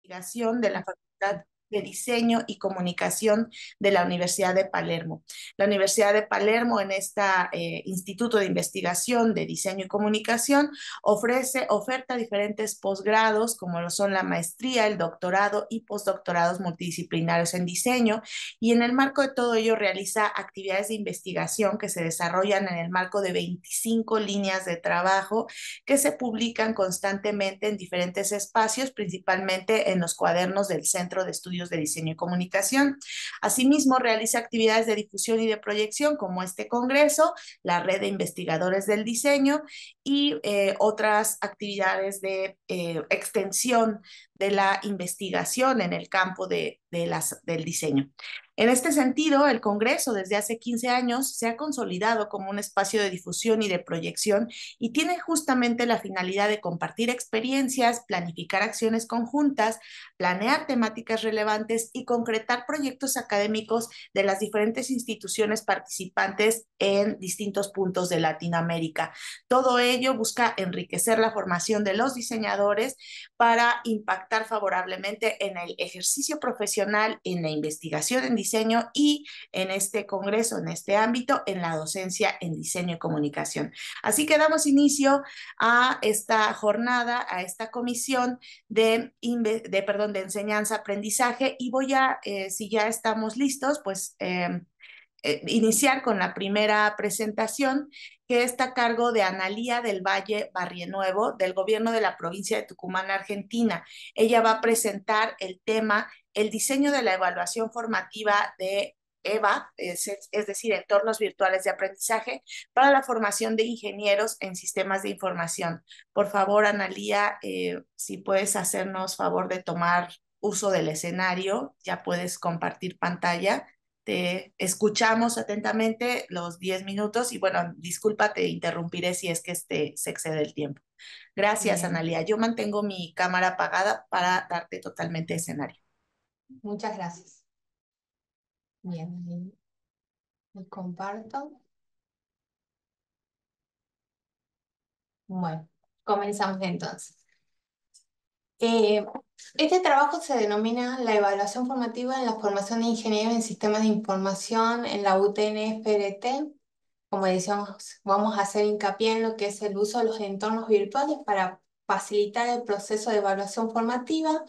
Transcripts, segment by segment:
Investigación de la Facultad de Diseño y Comunicación de la Universidad de Palermo. La Universidad de Palermo, en este Instituto de Investigación de Diseño y Comunicación, oferta diferentes posgrados, como lo son la maestría, el doctorado y postdoctorados multidisciplinarios en diseño, y en el marco de todo ello realiza actividades de investigación que se desarrollan en el marco de 25 líneas de trabajo que se publican constantemente en diferentes espacios, principalmente en los cuadernos del Centro de Estudios de Diseño y Comunicación. Asimismo, realiza actividades de difusión y de proyección, como este congreso, la Red de Investigadores del Diseño y otras actividades de extensión de la investigación en el campo del diseño. En este sentido, el Congreso desde hace 15 años se ha consolidado como un espacio de difusión y de proyección y tiene justamente la finalidad de compartir experiencias, planificar acciones conjuntas, planear temáticas relevantes y concretar proyectos académicos de las diferentes instituciones participantes en distintos puntos de Latinoamérica. Todo ello busca enriquecer la formación de los diseñadores para impactar favorablemente en el ejercicio profesional, en la investigación en diseño y en este congreso, en este ámbito, en la docencia en diseño y comunicación. Así que damos inicio a esta jornada, a esta comisión de enseñanza-aprendizaje y voy a, si ya estamos listos, pues iniciar con la primera presentación, que está a cargo de Analía del Valle Barrienuevo, del gobierno de la provincia de Tucumán, Argentina. Ella va a presentar el tema, el diseño de la evaluación formativa de EVA, es decir, entornos virtuales de aprendizaje, para la formación de ingenieros en sistemas de información. Por favor, Analía, si puedes hacernos favor de tomar uso del escenario, ya puedes compartir pantalla. Te escuchamos atentamente los 10 minutos y bueno, disculpa, te interrumpiré si es que se excede el tiempo. Gracias, Bien, Analia. Yo mantengo mi cámara apagada para darte totalmente escenario. muchas gracias. Bien, ahí comparto. Bueno, comenzamos entonces. Eh, este trabajo se denomina la evaluación formativa en la formación de ingenieros en sistemas de información en la UTN-FRT. Como decíamos, vamos a hacer hincapié en lo que es el uso de los entornos virtuales para facilitar el proceso de evaluación formativa.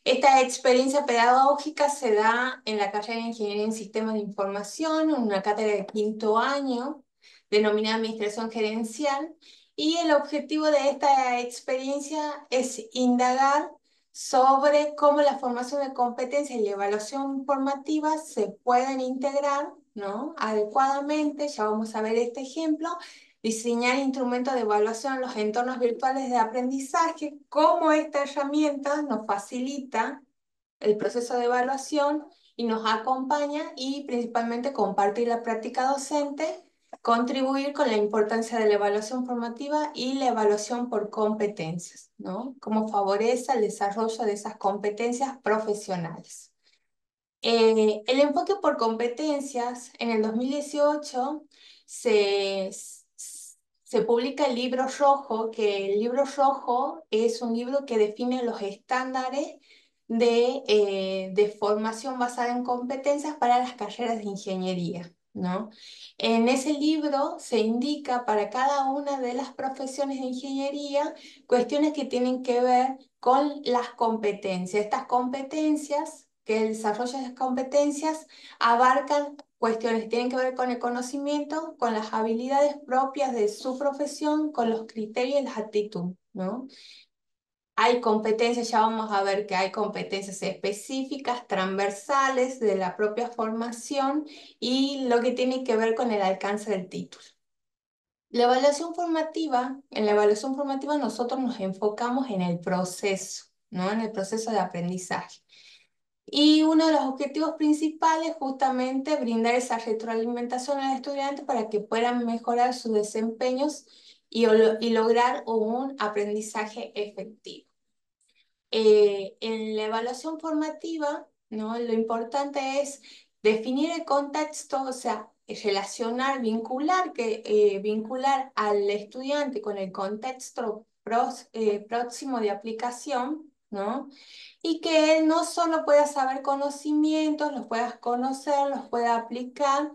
Esta experiencia pedagógica se da en la carrera de Ingeniería en Sistemas de Información, en una cátedra de quinto año, denominada Administración Gerencial, y el objetivo de esta experiencia es indagar sobre cómo la formación de competencias y la evaluación formativa se pueden integrar, ¿no?, adecuadamente. Ya vamos a ver este ejemplo. Diseñar instrumentos de evaluación en los entornos virtuales de aprendizaje, cómo esta herramienta nos facilita el proceso de evaluación y nos acompaña, y principalmente compartir la práctica docente, contribuir con la importancia de la evaluación formativa y la evaluación por competencias, ¿no? Cómo favorece el desarrollo de esas competencias profesionales. El enfoque por competencias, en el 2018 se, se publica el libro rojo, que el libro rojo es un libro que define los estándares de formación basada en competencias para las carreras de ingeniería, ¿no? En ese libro se indica para cada una de las profesiones de ingeniería cuestiones que tienen que ver con las competencias. Estas competencias, que el desarrollo de las competencias abarcan cuestiones que tienen que ver con el conocimiento, con las habilidades propias de su profesión, con los criterios y las actitudes, ¿no? Hay competencias, ya vamos a ver que hay competencias específicas, transversales de la propia formación y lo que tiene que ver con el alcance del título. La evaluación formativa, en la evaluación formativa nosotros nos enfocamos en el proceso, ¿no?, en el proceso de aprendizaje. Y uno de los objetivos principales es justamente brindar esa retroalimentación al estudiante para que puedan mejorar sus desempeños y lograr un aprendizaje efectivo. En la evaluación formativa, ¿no?, lo importante es definir el contexto, o sea, relacionar, vincular al estudiante con el contexto próximo de aplicación, ¿no? Y que él no solo pueda saber conocimientos, los pueda conocer, los pueda aplicar.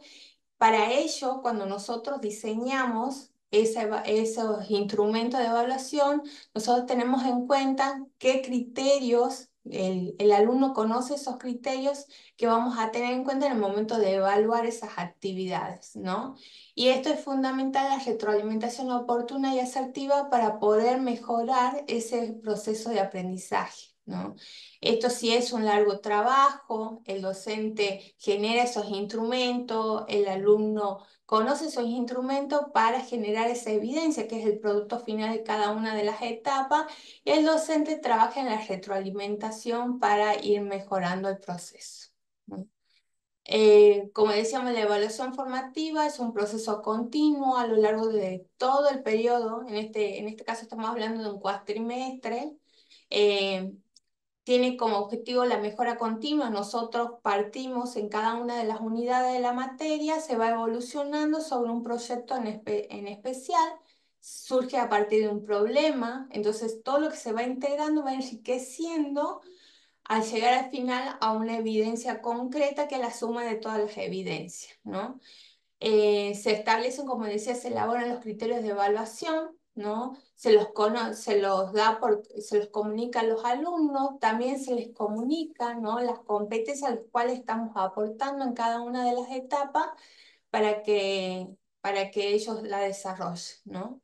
Para ello, cuando nosotros diseñamos esos instrumentos de evaluación, nosotros tenemos en cuenta qué criterios, el alumno conoce esos criterios que vamos a tener en cuenta en el momento de evaluar esas actividades, ¿no? Y esto es fundamental, la retroalimentación oportuna y asertiva para poder mejorar ese proceso de aprendizaje, ¿no? Esto sí es un largo trabajo, el docente genera esos instrumentos, el alumno conoce esos instrumentos para generar esa evidencia, que es el producto final de cada una de las etapas, y el docente trabaja en la retroalimentación para ir mejorando el proceso, ¿no? Como decíamos, la evaluación formativa es un proceso continuo a lo largo de todo el periodo. En este caso estamos hablando de un cuatrimestre. Eh, Tiene como objetivo la mejora continua. Nosotros partimos en cada una de las unidades de la materia, se va evolucionando sobre un proyecto en especial, surge a partir de un problema, entonces todo lo que se va integrando va enriqueciendo al llegar al final a una evidencia concreta que es la suma de todas las evidencias, ¿no? Se establecen, como decía, se elaboran los criterios de evaluación, ¿no? Se los comunica a los alumnos, también se les comunica, ¿no? Las competencias a las cuales estamos aportando en cada una de las etapas para que ellos la desarrollen, ¿no?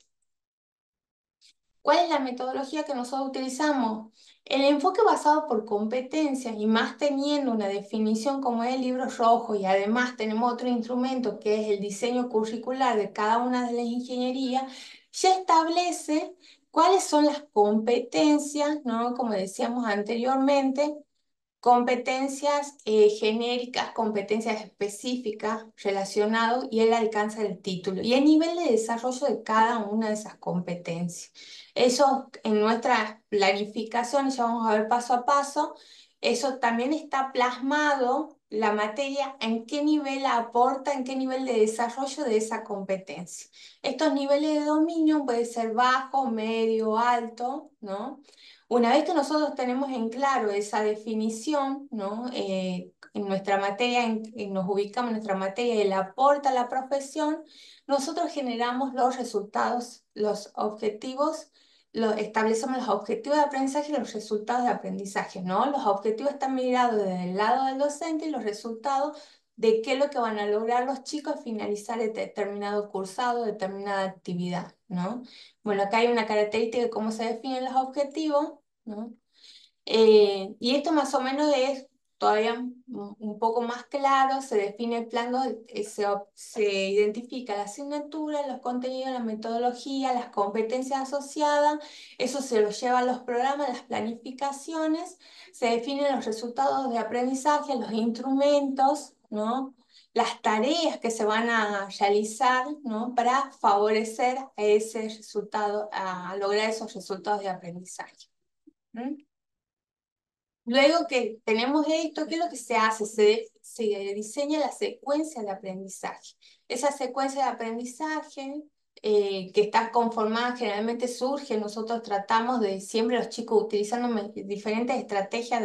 ¿Cuál es la metodología que nosotros utilizamos? El enfoque basado por competencias y más teniendo una definición como es el libro rojo y además tenemos otro instrumento que es el diseño curricular de cada una de las ingenierías, ya establece cuáles son las competencias, ¿no? Como decíamos anteriormente, competencias genéricas, competencias específicas relacionadas y el alcance del título y el nivel de desarrollo de cada una de esas competencias. Eso en nuestras planificaciones, ya vamos a ver paso a paso, eso también está plasmado, la materia, en qué nivel aporta, en qué nivel de desarrollo de esa competencia. Estos niveles de dominio pueden ser bajo, medio, alto, ¿no? Una vez que nosotros tenemos en claro esa definición, ¿no? En nuestra materia, nos ubicamos en nuestra materia y el aporte a la profesión, nosotros generamos los resultados, los objetivos, establecemos los objetivos de aprendizaje y los resultados de aprendizaje, ¿no? Los objetivos están mirados desde el lado del docente y los resultados de qué es lo que van a lograr los chicos al finalizar determinado cursado, determinada actividad, ¿no? Bueno, acá hay una característica de cómo se definen los objetivos, ¿no? Y esto más o menos es todavía un poco más claro, se define el plan, se identifica la asignatura, los contenidos, la metodología, las competencias asociadas, eso se lo lleva a los programas, las planificaciones, se definen los resultados de aprendizaje, los instrumentos, ¿no? Las tareas que se van a realizar, ¿no? Para favorecer a ese resultado, a lograr esos resultados de aprendizaje. ¿Mm? Luego que tenemos esto, ¿qué es lo que se hace? Se diseña la secuencia de aprendizaje. Esa secuencia de aprendizaje que está conformada generalmente surge, nosotros tratamos de siempre los chicos utilizando diferentes estrategias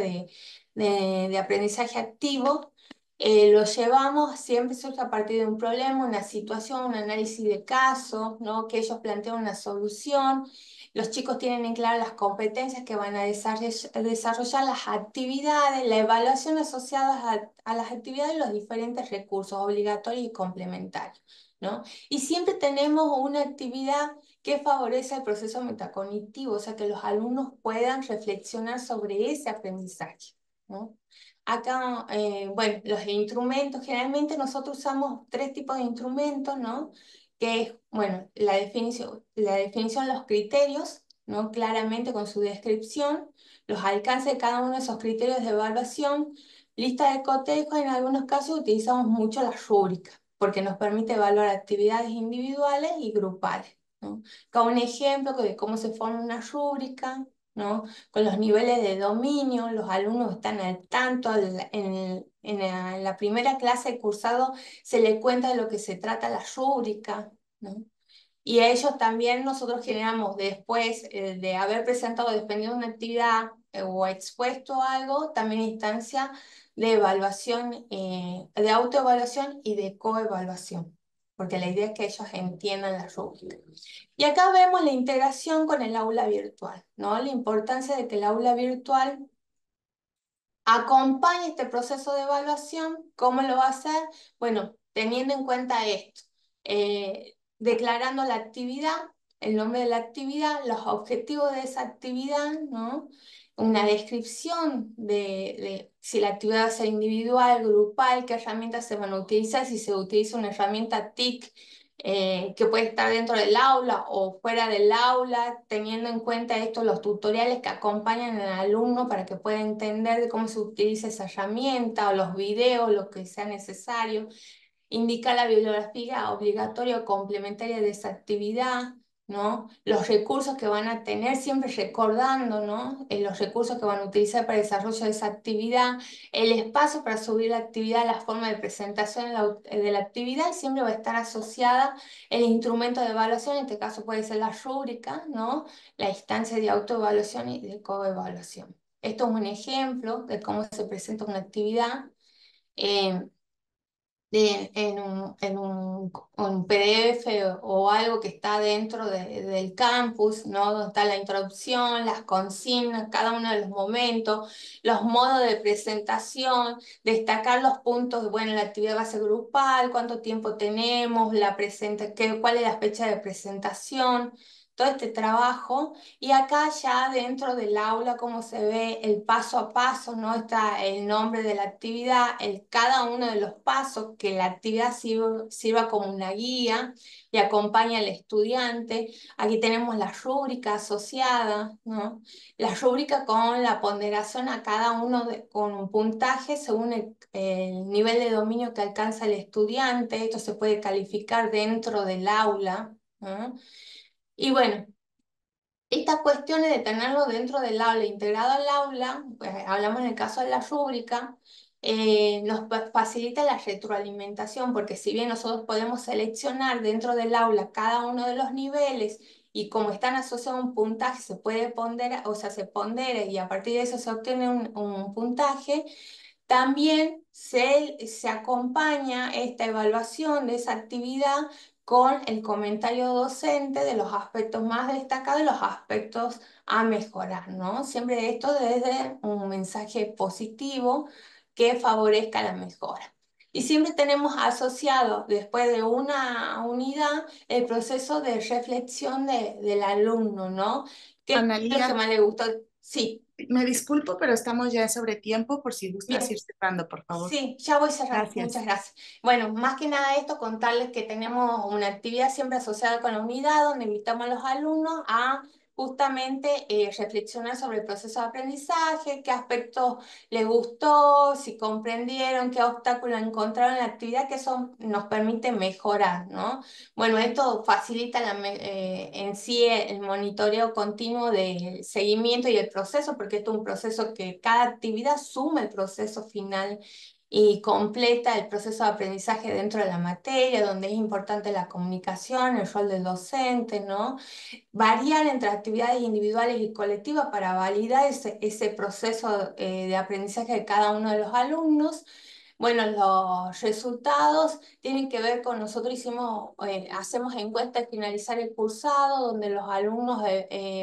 de aprendizaje activo, lo llevamos, siempre surge a partir de un problema, una situación, un análisis de caso, ¿no? Que ellos plantean una solución. Los chicos tienen en claro las competencias que van a desarrollar las actividades, la evaluación asociada a las actividades y los diferentes recursos obligatorios y complementarios, ¿no? Y siempre tenemos una actividad que favorece el proceso metacognitivo, o sea, que los alumnos puedan reflexionar sobre ese aprendizaje, ¿no? Acá, bueno, los instrumentos, generalmente nosotros usamos tres tipos de instrumentos, ¿no? Que es, bueno, la definición de los criterios, ¿no? Claramente con su descripción, los alcances de cada uno de esos criterios de evaluación, lista de cotejo, en algunos casos utilizamos mucho la rúbrica, porque nos permite evaluar actividades individuales y grupales, ¿no? Acá un ejemplo de cómo se forma una rúbrica, ¿no? Con los niveles de dominio, los alumnos están al tanto, en la primera clase de cursado se le cuenta de lo que se trata la rúbrica, ¿no? Y a ellos también nosotros generamos después de haber presentado, dependiendo de una actividad, o expuesto a algo, también instancia de evaluación, de autoevaluación y de coevaluación, porque la idea es que ellos entiendan la rúbrica. Y acá vemos la integración con el aula virtual, ¿no? La importancia de que el aula virtual acompañe este proceso de evaluación. ¿Cómo lo va a hacer? Bueno, teniendo en cuenta esto, declarando la actividad, el nombre de la actividad, los objetivos de esa actividad, ¿no? Una descripción de si la actividad va a ser individual, grupal, qué herramientas se van a utilizar, si se utiliza una herramienta TIC que puede estar dentro del aula o fuera del aula, teniendo en cuenta esto los tutoriales que acompañan al alumno para que pueda entender de cómo se utiliza esa herramienta o los videos, lo que sea necesario. Indica la bibliografía obligatoria o complementaria de esa actividad, ¿no? Los recursos que van a tener, siempre recordando, ¿no? Los recursos que van a utilizar para el desarrollo de esa actividad, el espacio para subir la actividad, la forma de presentación de la actividad, siempre va a estar asociada el instrumento de evaluación, en este caso puede ser la rúbrica, ¿no? La instancia de autoevaluación y de coevaluación. Esto es un ejemplo de cómo se presenta una actividad. Eh, en un PDF o algo que está dentro del campus, ¿no? Donde está la introducción, las consignas, cada uno de los momentos, los modos de presentación, destacar los puntos, bueno, la actividad va a ser grupal, cuánto tiempo tenemos, cuál es la fecha de presentación, todo este trabajo. Y acá ya dentro del aula, como se ve el paso a paso, ¿no? Está el nombre de la actividad, cada uno de los pasos, que la actividad sirva como una guía y acompañe al estudiante. Aquí tenemos la rúbrica asociada, ¿no? La rúbrica con la ponderación a cada uno con un puntaje según el nivel de dominio que alcanza el estudiante. Esto se puede calificar dentro del aula, ¿no? Y bueno, estas cuestiones de tenerlo dentro del aula, integrado al aula, pues hablamos en el caso de la rúbrica, nos facilita la retroalimentación, porque si bien nosotros podemos seleccionar dentro del aula cada uno de los niveles y como están asociados a un puntaje, se puede ponderar, o sea, se pondera y a partir de eso se obtiene un puntaje. También se acompaña esta evaluación de esa actividad con el comentario docente de los aspectos más destacados y los aspectos a mejorar, ¿no? Siempre esto desde un mensaje positivo que favorezca la mejora. Y siempre tenemos asociado, después de una unidad, el proceso de reflexión del alumno, ¿no? ¿Qué es lo que Analía, más le gustó? Sí, me disculpo, pero estamos ya sobre tiempo, por si gustas ir bien. cerrando, por favor. Sí, ya voy cerrando. Muchas Gracias. gracias. Bueno, más que nada esto, contarles que tenemos una actividad siempre asociada con la unidad, donde invitamos a los alumnos a justamente reflexionar sobre el proceso de aprendizaje, qué aspectos les gustó, si comprendieron, qué obstáculos encontraron en la actividad, que eso nos permite mejorar, ¿no? Bueno, esto facilita en sí el monitoreo continuo del seguimiento y el proceso, porque esto es un proceso que cada actividad suma el proceso final y completa el proceso de aprendizaje dentro de la materia, donde es importante la comunicación, el rol del docente, ¿no? Variar entre actividades individuales y colectivas para validar ese proceso de aprendizaje de cada uno de los alumnos. Bueno, los resultados tienen que ver con nosotros hacemos encuestas al finalizar el cursado, donde los alumnos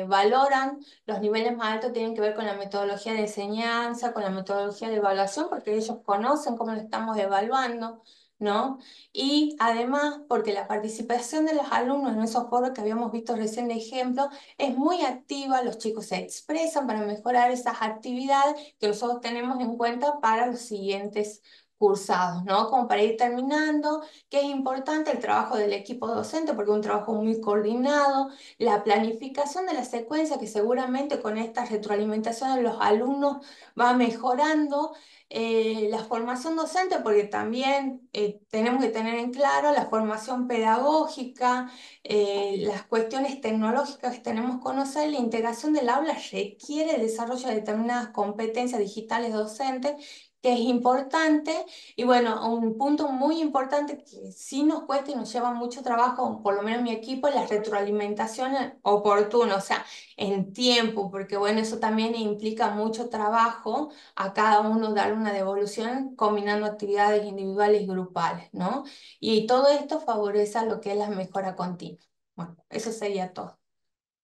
valoran los niveles más altos, tienen que ver con la metodología de enseñanza, con la metodología de evaluación, porque ellos conocen cómo lo estamos evaluando, ¿no? Y además, porque la participación de los alumnos en esos foros que habíamos visto recién de ejemplo es muy activa, los chicos se expresan para mejorar esas actividades que nosotros tenemos en cuenta para los siguientes cursados, ¿no? Como para ir terminando, que es importante el trabajo del equipo docente, porque es un trabajo muy coordinado, la planificación de la secuencia, que seguramente con esta retroalimentación de los alumnos va mejorando, la formación docente, porque también tenemos que tener en claro la formación pedagógica, las cuestiones tecnológicas que tenemos que conocer, la integración del aula requiere el desarrollo de determinadas competencias digitales docentes que es importante. Y bueno, un punto muy importante que sí nos cuesta y nos lleva mucho trabajo, por lo menos mi equipo, es la retroalimentación oportuna, o sea, en tiempo, porque bueno, eso también implica mucho trabajo a cada uno dar una devolución combinando actividades individuales y grupales, ¿no? Y todo esto favorece a lo que es la mejora continua. Bueno, eso sería todo.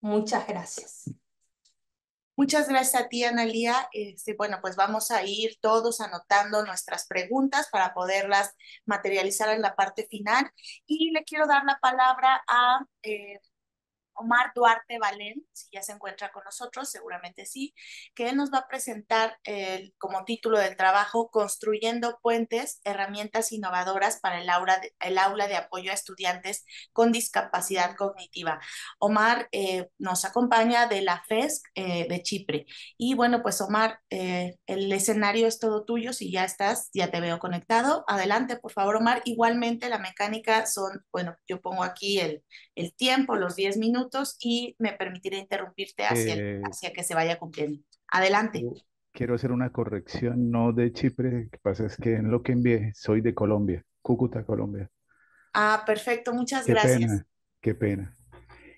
Muchas gracias. Muchas gracias a ti, Analía. Bueno, pues vamos a ir todos anotando nuestras preguntas para poderlas materializar en la parte final. Y le quiero dar la palabra a Omar Duarte Valén, si ya se encuentra con nosotros, seguramente sí, que él nos va a presentar como título del trabajo Construyendo puentes, herramientas innovadoras para el aula de apoyo a estudiantes con discapacidad cognitiva. Omar nos acompaña de la FESC de Chipre. Y bueno, pues Omar, el escenario es todo tuyo, si ya estás, ya te veo conectado. Adelante, por favor, Omar. Igualmente, la mecánica son, bueno, yo pongo aquí el tiempo, los 10 minutos y me permitiré interrumpirte Eh, hacia que se vaya cumpliendo. Adelante. quiero quiero hacer una corrección, no de Chipre, lo que pasa es que en lo que envié soy de Colombia, Cúcuta, Colombia. Ah, perfecto, muchas Qué gracias. pena, qué pena.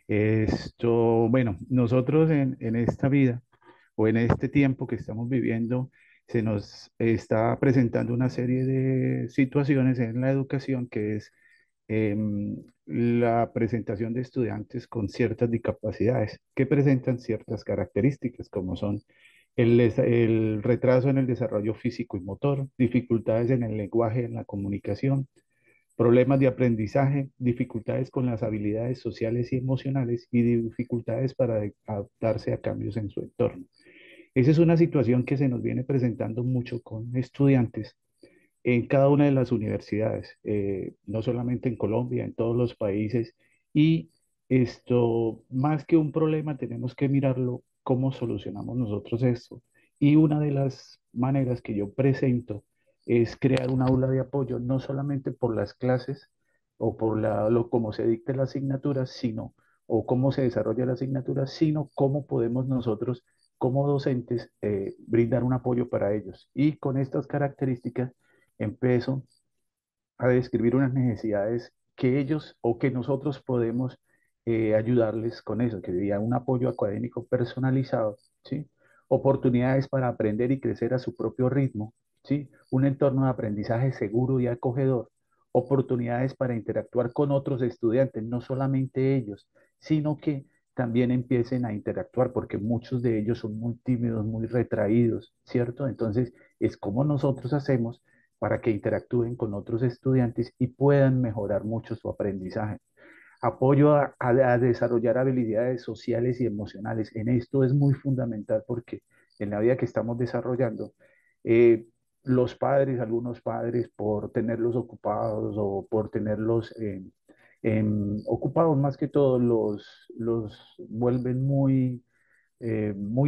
Esto, bueno, nosotros en esta vida o en este tiempo que estamos viviendo, se nos está presentando una serie de situaciones en la educación que es la presentación de estudiantes con ciertas discapacidades que presentan ciertas características, como son el retraso en el desarrollo físico y motor, dificultades en el lenguaje, en la comunicación, problemas de aprendizaje, dificultades con las habilidades sociales y emocionales y dificultades para adaptarse a cambios en su entorno. Esa es una situación que se nos viene presentando mucho con estudiantes en cada una de las universidades, no solamente en Colombia, en todos los países. Y esto, más que un problema, tenemos que mirarlo cómo solucionamos nosotros esto. Y una de las maneras que yo presento es crear un aula de apoyo, no solamente por las clases o por cómo se dicta la asignatura, sino, o cómo se desarrolla la asignatura, sino cómo podemos nosotros, como docentes, brindar un apoyo para ellos. Y con estas características, empiezo a describir unas necesidades que ellos o que nosotros podemos ayudarles con eso, que sería un apoyo académico personalizado, ¿sí? Oportunidades para aprender y crecer a su propio ritmo, ¿sí? Un entorno de aprendizaje seguro y acogedor, oportunidades para interactuar con otros estudiantes, no solamente ellos, sino que también empiecen a interactuar, porque muchos de ellos son muy tímidos, muy retraídos, ¿cierto? Entonces, es como nosotros hacemos para que interactúen con otros estudiantes y puedan mejorar mucho su aprendizaje. Apoyo a desarrollar habilidades sociales y emocionales. En esto es muy fundamental porque en la vida que estamos desarrollando, eh, los padres, algunos padres, por tenerlos ocupados o por tenerlos ocupados más que todo, los vuelven muy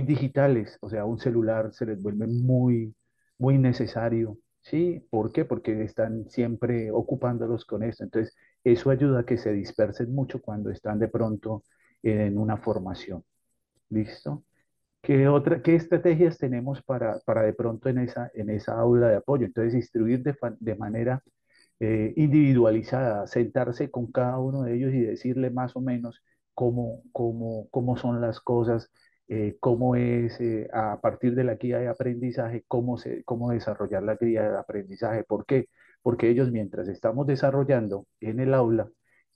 digitales, o sea, un celular se les vuelve muy necesario. ¿Sí? ¿Por qué? Porque están siempre ocupándolos con esto. Entonces, eso ayuda a que se dispersen mucho cuando están de pronto en una formación. ¿Listo? ¿Qué estrategias tenemos para de pronto en esa aula de apoyo? Entonces, instruir de manera individualizada, sentarse con cada uno de ellos y decirle más o menos cómo son las cosas, cómo es a partir de la guía de aprendizaje, cómo desarrollar la guía de aprendizaje. ¿Por qué? Porque ellos mientras estamos desarrollando en el aula,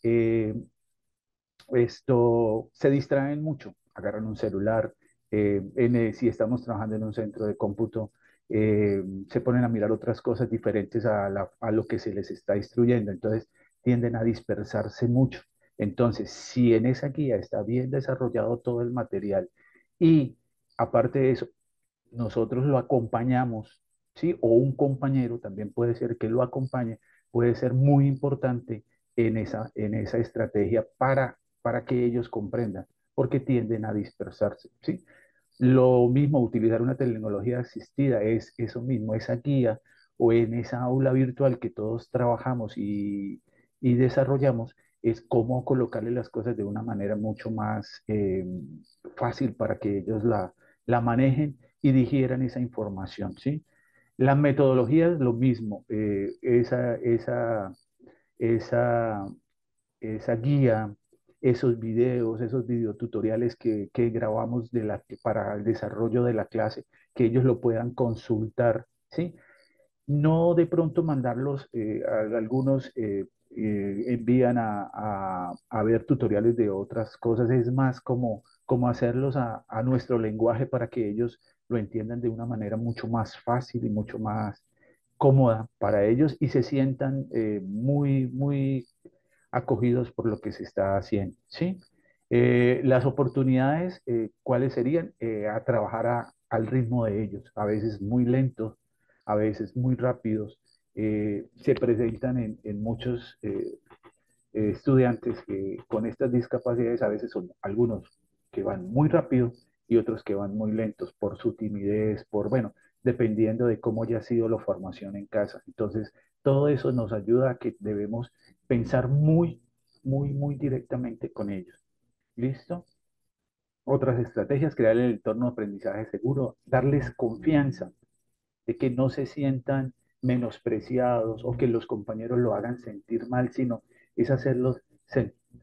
eh, se distraen mucho, agarran un celular, si estamos trabajando en un centro de cómputo, se ponen a mirar otras cosas diferentes a lo que se les está instruyendo, entonces tienden a dispersarse mucho. Entonces, si en esa guía está bien desarrollado todo el material y aparte de eso, nosotros lo acompañamos, ¿sí? O un compañero también puede ser que lo acompañe, puede ser muy importante en esa estrategia para que ellos comprendan, porque tienden a dispersarse, ¿sí? Lo mismo, utilizar una tecnología asistida es eso mismo, esa guía o en esa aula virtual que todos trabajamos y desarrollamos, es cómo colocarle las cosas de una manera mucho más fácil para que ellos la manejen y digieran esa información, ¿sí? Las metodologías, lo mismo. Esa, esa guía, esos videos, esos videotutoriales que grabamos para el desarrollo de la clase, que ellos lo puedan consultar, ¿sí? No de pronto mandarlos, algunos envían a ver tutoriales de otras cosas, es más como hacerlos a nuestro lenguaje para que ellos lo entiendan de una manera mucho más fácil y mucho más cómoda para ellos y se sientan muy acogidos por lo que se está haciendo, ¿sí? Las oportunidades, ¿cuáles serían? A trabajar al ritmo de ellos, a veces muy lentos, a veces muy rápidos. Se presentan en muchos estudiantes que con estas discapacidades a veces son algunos que van muy rápido y otros que van muy lentos por su timidez, bueno, dependiendo de cómo haya sido la formación en casa. Entonces, todo eso nos ayuda a que debemos pensar muy directamente con ellos. ¿Listo? Otras estrategias, crear el entorno de aprendizaje seguro, darles confianza, de que no se sientan menospreciados o que los compañeros lo hagan sentir mal, sino es hacerlos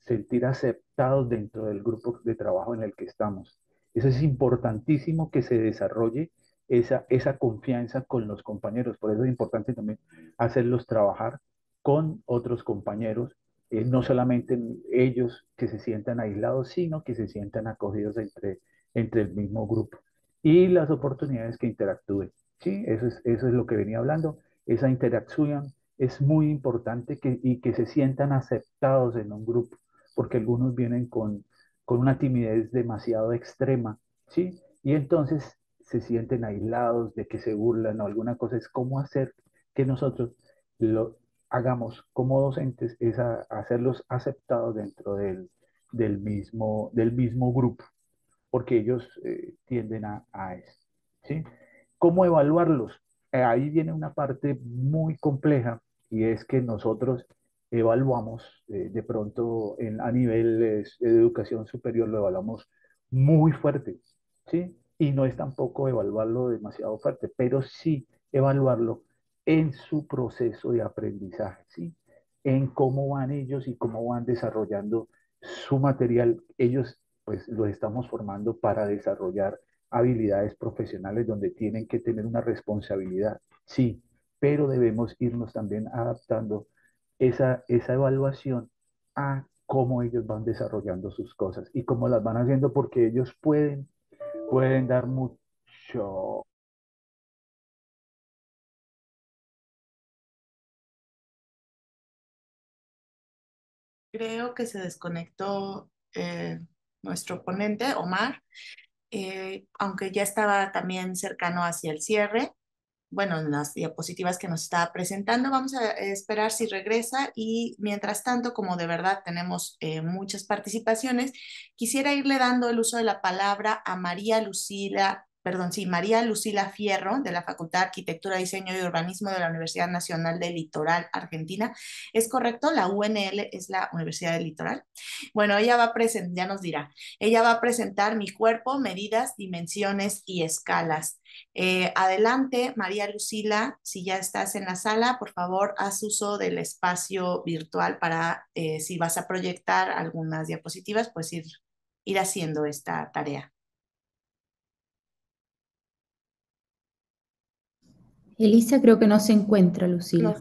sentir aceptados dentro del grupo de trabajo en el que estamos. Eso es importantísimo que se desarrolle esa confianza con los compañeros. Por eso es importante también hacerlos trabajar con otros compañeros, no solamente ellos que se sientan aislados, sino que se sientan acogidos entre el mismo grupo. Y las oportunidades que interactúen. Sí, eso es lo que venía hablando. Esa interacción es muy importante y que se sientan aceptados en un grupo, porque algunos vienen con una timidez demasiado extrema, ¿sí? Y entonces se sienten aislados, de que se burlan o alguna cosa. Es cómo hacer que nosotros lo hagamos como docentes, es hacerlos aceptados dentro del mismo grupo porque ellos tienden a eso. ¿Sí? ¿Cómo evaluarlos? Ahí viene una parte muy compleja y es que nosotros evaluamos de pronto a nivel de educación superior, lo evaluamos muy fuerte, ¿sí? Y no es tampoco evaluarlo demasiado fuerte, pero sí evaluarlo en su proceso de aprendizaje, ¿sí? En cómo van ellos y cómo van desarrollando su material. Ellos pues los estamos formando para desarrollar habilidades profesionales donde tienen que tener una responsabilidad, sí, pero debemos irnos también adaptando esa evaluación a cómo ellos van desarrollando sus cosas y cómo las van haciendo porque ellos pueden dar mucho. Creo que se desconectó nuestro ponente, Omar, aunque ya estaba también cercano hacia el cierre. Bueno, en las diapositivas que nos estaba presentando. Vamos a esperar si regresa y mientras tanto, como de verdad tenemos muchas participaciones, quisiera irle dando el uso de la palabra a María Lucila. Perdón, sí, María Lucila Fierro, de la Facultad de Arquitectura, Diseño y Urbanismo de la Universidad Nacional del Litoral, Argentina. ¿Es correcto? La UNL es la Universidad del Litoral. Bueno, ella va a presentar, ya nos dirá, ella va a presentar mi cuerpo, medidas, dimensiones y escalas. Adelante, María Lucila, si ya estás en la sala, por favor, haz uso del espacio virtual para, si vas a proyectar algunas diapositivas, pues ir haciendo esta tarea. Elisa creo que no se encuentra, No. Lucila.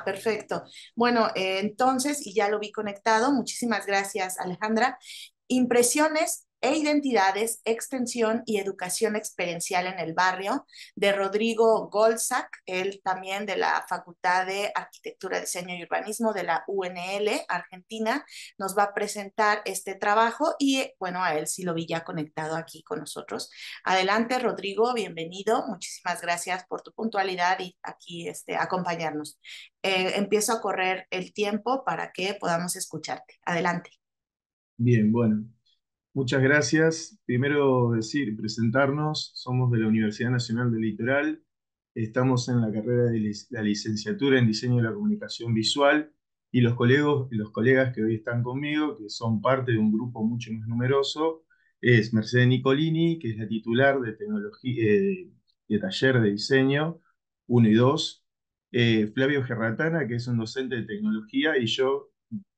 Perfecto. Bueno, entonces, y ya lo vi conectado, muchísimas gracias, Alejandra. Impresiones e identidades, extensión y educación experiencial en el barrio, de Rodrigo Golzac, él también de la Facultad de Arquitectura, Diseño y Urbanismo de la UNL, Argentina, nos va a presentar este trabajo y bueno, a él sí lo vi ya conectado aquí con nosotros. Adelante, Rodrigo, bienvenido. Muchísimas gracias por tu puntualidad y aquí acompañarnos. Empiezo a correr el tiempo para que podamos escucharte. Adelante. Bien, bueno, muchas gracias. Primero decir, presentarnos, somos de la Universidad Nacional del Litoral, estamos en la carrera de la licenciatura en Diseño de la Comunicación Visual y los colegas que hoy están conmigo, que son parte de un grupo mucho más numeroso, es Mercedes Nicolini, que es la titular de tecnología, de taller de diseño, 1 y 2, Flavio Gerratana, que es un docente de tecnología, y yo,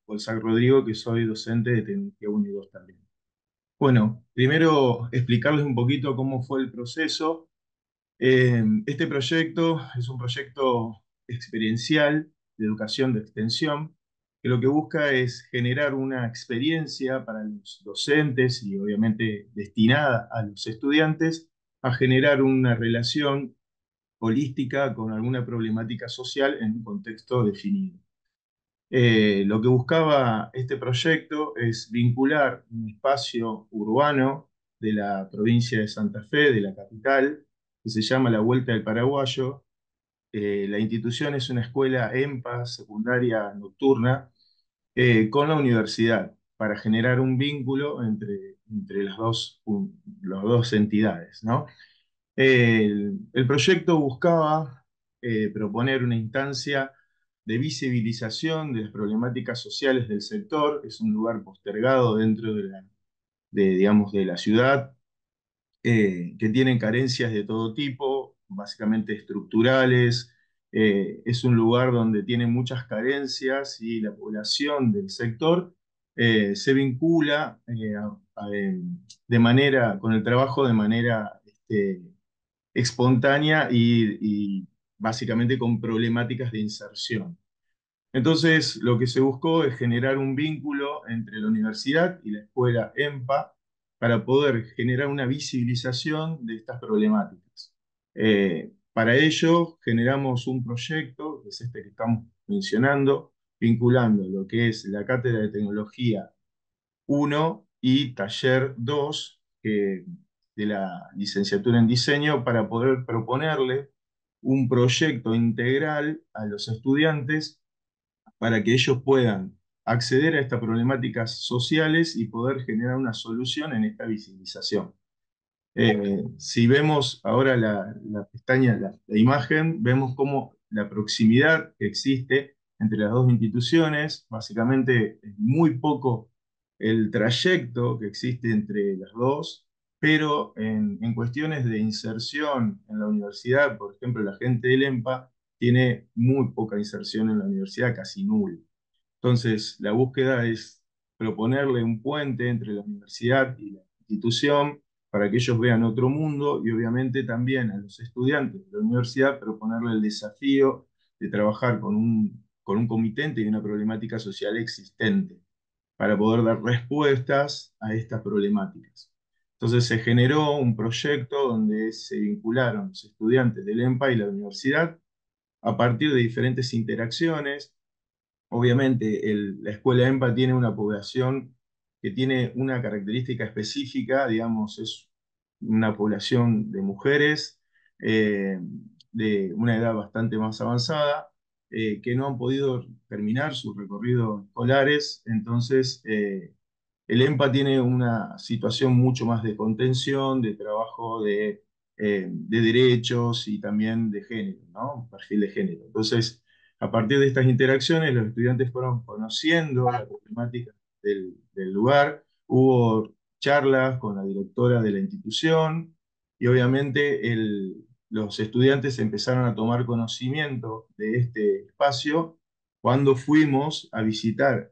Bolsac Rodrigo, que soy docente de tecnología 1 y 2 también. Bueno, primero explicarles un poquito cómo fue el proceso. Este proyecto es un proyecto experiencial de educación de extensión, que lo que busca es generar una experiencia para los docentes y obviamente destinada a los estudiantes a generar una relación holística con alguna problemática social en un contexto definido. Lo que buscaba este proyecto es vincular un espacio urbano de la provincia de Santa Fe, de la capital, que se llama La Vuelta del Paraguayo. La institución es una escuela EMPA, secundaria nocturna, con la universidad, para generar un vínculo entre las dos entidades, ¿no? El proyecto buscaba proponer una instancia de visibilización de las problemáticas sociales del sector. Es un lugar postergado dentro digamos, de la ciudad, que tienen carencias de todo tipo, básicamente estructurales. Es un lugar donde tiene muchas carencias y la población del sector se vincula con el trabajo de manera espontánea y básicamente con problemáticas de inserción. Entonces, lo que se buscó es generar un vínculo entre la universidad y la escuela EMPA para poder generar una visibilización de estas problemáticas. Para ello, generamos un proyecto, que es este que estamos mencionando, vinculando lo que es la Cátedra de Tecnología 1 y Taller 2 de la licenciatura en diseño, para poder proponerle un proyecto integral a los estudiantes para que ellos puedan acceder a estas problemáticas sociales y poder generar una solución en esta visibilización. Si vemos ahora la pestaña, la imagen, vemos cómo la proximidad que existe entre las dos instituciones. Básicamente es muy poco el trayecto que existe entre las dos, pero en cuestiones de inserción en la universidad, por ejemplo, la gente del EMPA tiene muy poca inserción en la universidad, casi nula. Entonces, la búsqueda es proponerle un puente entre la universidad y la institución para que ellos vean otro mundo, y obviamente también a los estudiantes de la universidad proponerle el desafío de trabajar con un comitente y una problemática social existente para poder dar respuestas a estas problemáticas. Entonces se generó un proyecto donde se vincularon los estudiantes del EMPA y la universidad a partir de diferentes interacciones. Obviamente, la escuela EMPA tiene una población que tiene una característica específica, digamos, es una población de mujeres eh, de una edad bastante más avanzada, que no han podido terminar sus recorridos escolares. Entonces, el EMPA tiene una situación mucho más de contención, de trabajo de derechos y también de género, ¿no? Un perfil de género. Entonces, a partir de estas interacciones, los estudiantes fueron conociendo la problemática del lugar. Hubo charlas con la directora de la institución y obviamente los estudiantes empezaron a tomar conocimiento de este espacio cuando fuimos a visitar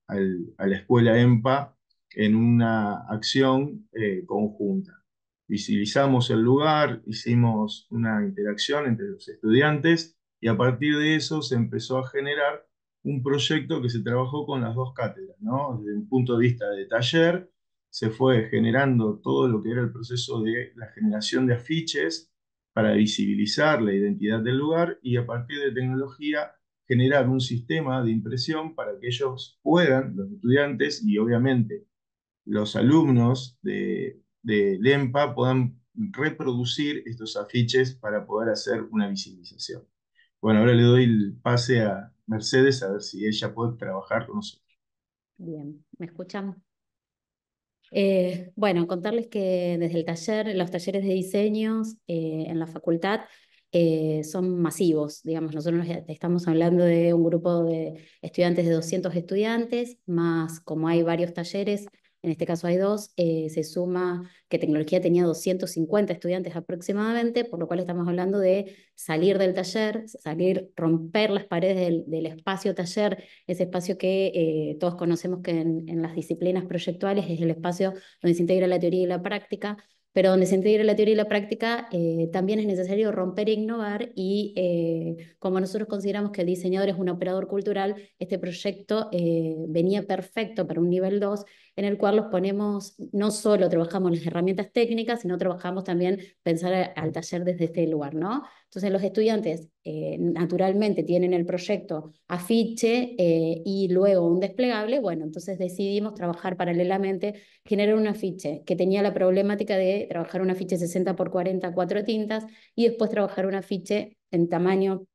a la escuela EMPA en una acción conjunta. Visibilizamos el lugar, hicimos una interacción entre los estudiantes y a partir de eso se empezó a generar un proyecto que se trabajó con las dos cátedras, ¿no? Desde un punto de vista de taller, se fue generando todo lo que era el proceso de la generación de afiches para visibilizar la identidad del lugar, y a partir de tecnología generar un sistema de impresión para que ellos puedan, los estudiantes y obviamente los alumnos de LEMPA, puedan reproducir estos afiches para poder hacer una visibilización. Bueno, ahora le doy el pase a Mercedes a ver si ella puede trabajar con nosotros. Bien, ¿me escuchan? Bueno, contarles que desde el taller, los talleres de diseños en la facultad son masivos, digamos, nosotros estamos hablando de un grupo de estudiantes de 200 estudiantes, más como hay varios talleres, en este caso hay 2, se suma que tecnología tenía 250 estudiantes aproximadamente, por lo cual estamos hablando de salir del taller, romper las paredes del espacio taller, ese espacio que todos conocemos que en las disciplinas proyectuales es el espacio donde se integra la teoría y la práctica, pero donde se integra la teoría y la práctica también es necesario romper e innovar y como nosotros consideramos que el diseñador es un operador cultural, este proyecto venía perfecto para un nivel 2 en el cual los ponemos, no solo trabajamos las herramientas técnicas, sino trabajamos también pensar al taller desde este lugar, ¿no? Entonces los estudiantes naturalmente tienen el proyecto afiche y luego un desplegable, bueno, entonces decidimos trabajar paralelamente, generar un afiche que tenía la problemática de trabajar un afiche 60 por 40, 4 tintas, y después trabajar un afiche en tamaño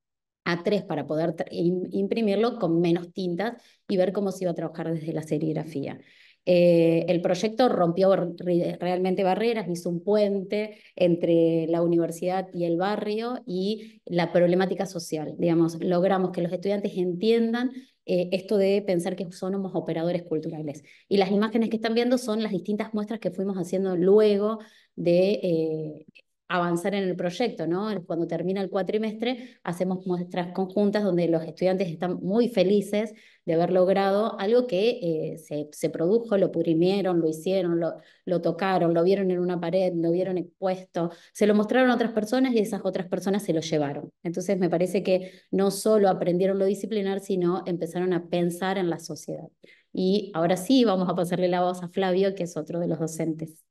A3 para poder imprimirlo con menos tintas y ver cómo se iba a trabajar desde la serigrafía. El proyecto rompió realmente barreras, hizo un puente entre la universidad y el barrio y la problemática social. Digamos, logramos que los estudiantes entiendan esto de pensar que somos operadores culturales. Y las imágenes que están viendo son las distintas muestras que fuimos haciendo luego de avanzar en el proyecto, ¿no? Cuando termina el cuatrimestre, hacemos muestras conjuntas donde los estudiantes están muy felices de haber logrado algo que se produjo, lo imprimieron, lo hicieron, lo tocaron, lo vieron en una pared, lo vieron expuesto, se lo mostraron a otras personas y esas otras personas se lo llevaron. Entonces me parece que no solo aprendieron lo disciplinar, sino empezaron a pensar en la sociedad. Y ahora sí vamos a pasarle la voz a Flavio, que es otro de los docentes.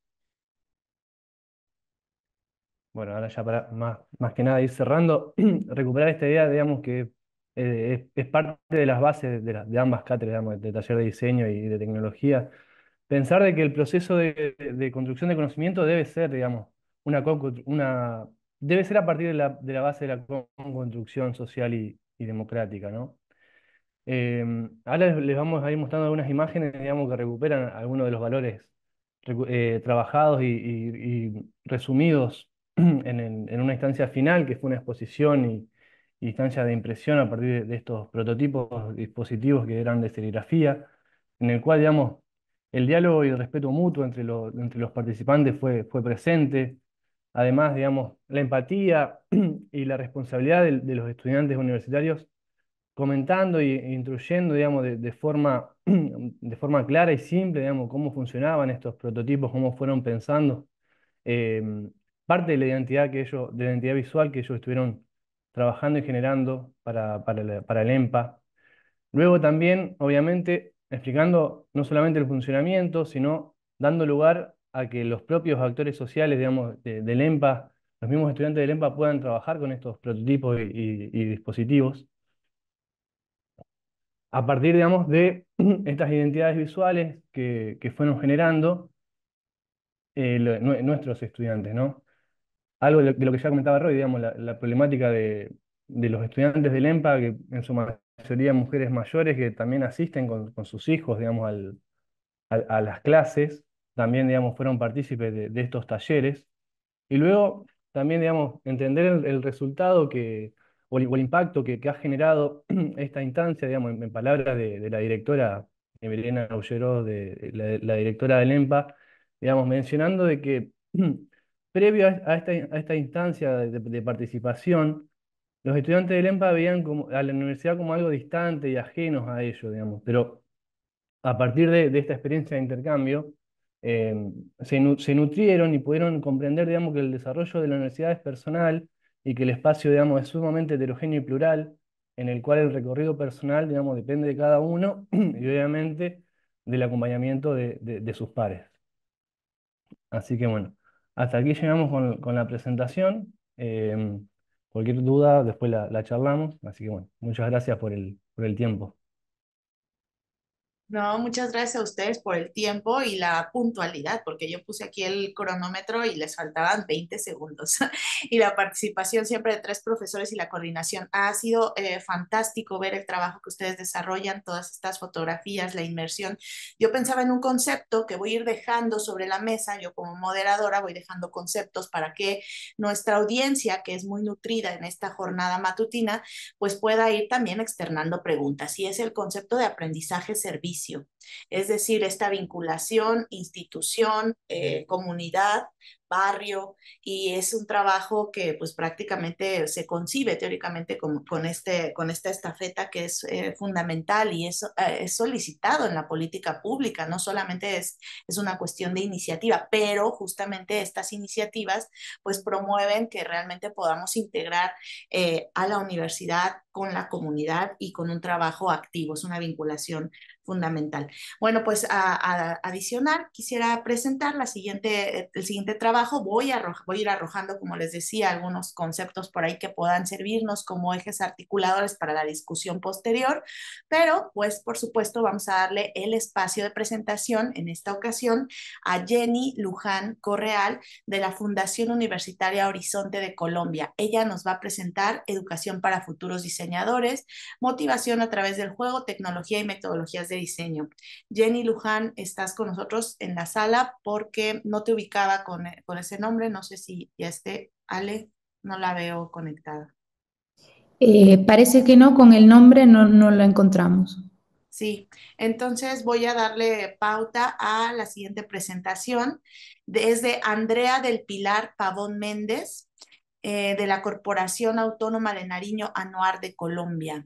Bueno, ahora ya para más que nada ir cerrando, recuperar esta idea, digamos, que es parte de las bases de ambas cátedras, digamos, de taller de diseño y de tecnología. Pensar de que el proceso de construcción de conocimiento debe ser, digamos, debe ser a partir de la base de la construcción social y democrática, ¿no? Ahora les vamos a ir mostrando algunas imágenes, digamos, que recuperan algunos de los valores trabajados y resumidos en una instancia final, que fue una exposición y instancia de impresión a partir de estos prototipos dispositivos que eran de serigrafía, en el cual, digamos, el diálogo y el respeto mutuo entre los participantes fue presente. Además, digamos, la empatía y la responsabilidad de los estudiantes universitarios comentando e instruyendo, digamos, de forma clara y simple, digamos, cómo funcionaban estos prototipos, cómo fueron pensando. eh, Parte de la identidad de la identidad visual que ellos estuvieron trabajando y generando para el EMPA. Luego también, obviamente, explicando no solamente el funcionamiento, sino dando lugar a que los propios actores sociales, digamos, del EMPA, los mismos estudiantes del EMPA puedan trabajar con estos prototipos y dispositivos a partir, digamos, de estas identidades visuales que fueron generando nuestros estudiantes, ¿no? Algo de lo que ya comentaba Roy, digamos, la problemática de los estudiantes del EMPA, que en su mayoría mujeres mayores que también asisten con sus hijos, digamos, a las clases, también, digamos, fueron partícipes de estos talleres. Y luego también, digamos, entender el resultado o el impacto que ha generado esta instancia, digamos, en palabras de la directora Evelina Aulleró, la directora del EMPA, digamos, mencionando de que previo a esta instancia de participación, los estudiantes del EMPA veían a la universidad como algo distante y ajenos a ello, digamos, pero a partir de esta experiencia de intercambio, eh, se nutrieron y pudieron comprender, digamos, que el desarrollo de la universidad es personal y que el espacio, digamos, es sumamente heterogéneo y plural, en el cual el recorrido personal, digamos, depende de cada uno y obviamente del acompañamiento de sus pares. Así que bueno, hasta aquí llegamos con la presentación. Cualquier duda después la charlamos. Así que bueno, muchas gracias por el tiempo. No, muchas gracias a ustedes por el tiempo y la puntualidad, porque yo puse aquí el cronómetro y les faltaban 20 segundos. Y la participación siempre de 3 profesores y la coordinación. Ha sido fantástico ver el trabajo que ustedes desarrollan, todas estas fotografías, la inmersión. Yo pensaba en un concepto que voy a ir dejando sobre la mesa. Yo como moderadora voy dejando conceptos para que nuestra audiencia, que es muy nutrida en esta jornada matutina, pues pueda ir también externando preguntas. Y es el concepto de aprendizaje-servicio. servicio, es decir, esta vinculación, institución, comunidad, barrio, y es un trabajo que pues prácticamente se concibe teóricamente con esta estafeta que es fundamental y es solicitado en la política pública, no solamente es una cuestión de iniciativa, pero justamente estas iniciativas pues promueven que realmente podamos integrar a la universidad con la comunidad y con un trabajo activo, es una vinculación fundamental. Bueno, pues adicional, quisiera presentar el siguiente trabajo. Voy a ir arrojando, como les decía, algunos conceptos por ahí que puedan servirnos como ejes articuladores para la discusión posterior, pero pues por supuesto vamos a darle el espacio de presentación en esta ocasión a Jenny Luján Correal de la Fundación Universitaria Horizonte de Colombia. Ella nos va a presentar Educación para Futuros Diseñadores, motivación a través del juego, tecnología y metodologías de diseño. Jenny Luján, estás con nosotros en la sala porque no te ubicaba con ese nombre, no sé si ya esté, Ale, no la veo conectada. Parece que no, con el nombre no la encontramos. Sí, entonces voy a darle pauta a la siguiente presentación. Desde Andrea del Pilar Pavón Méndez, de la Corporación Autónoma de Nariño Anuar de Colombia.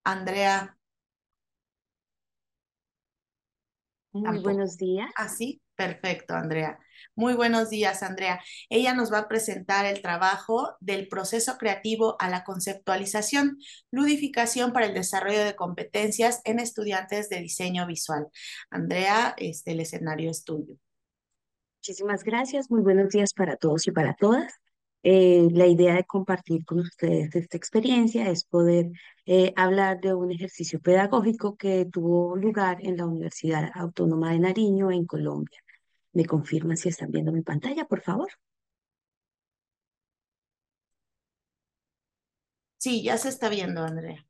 Andrea, Muy tampoco. buenos días. Sí, perfecto, Andrea. Muy buenos días, Andrea. Ella nos va a presentar el trabajo del proceso creativo a la conceptualización, ludificación para el desarrollo de competencias en estudiantes de diseño visual. Andrea, el escenario es tuyo. Muchísimas gracias. Muy buenos días para todos y para todas. La idea de compartir con ustedes esta experiencia es poder hablar de un ejercicio pedagógico que tuvo lugar en la Universidad Autónoma de Nariño, en Colombia. ¿Me confirman si están viendo mi pantalla, por favor? Sí, ya se está viendo, Andrea.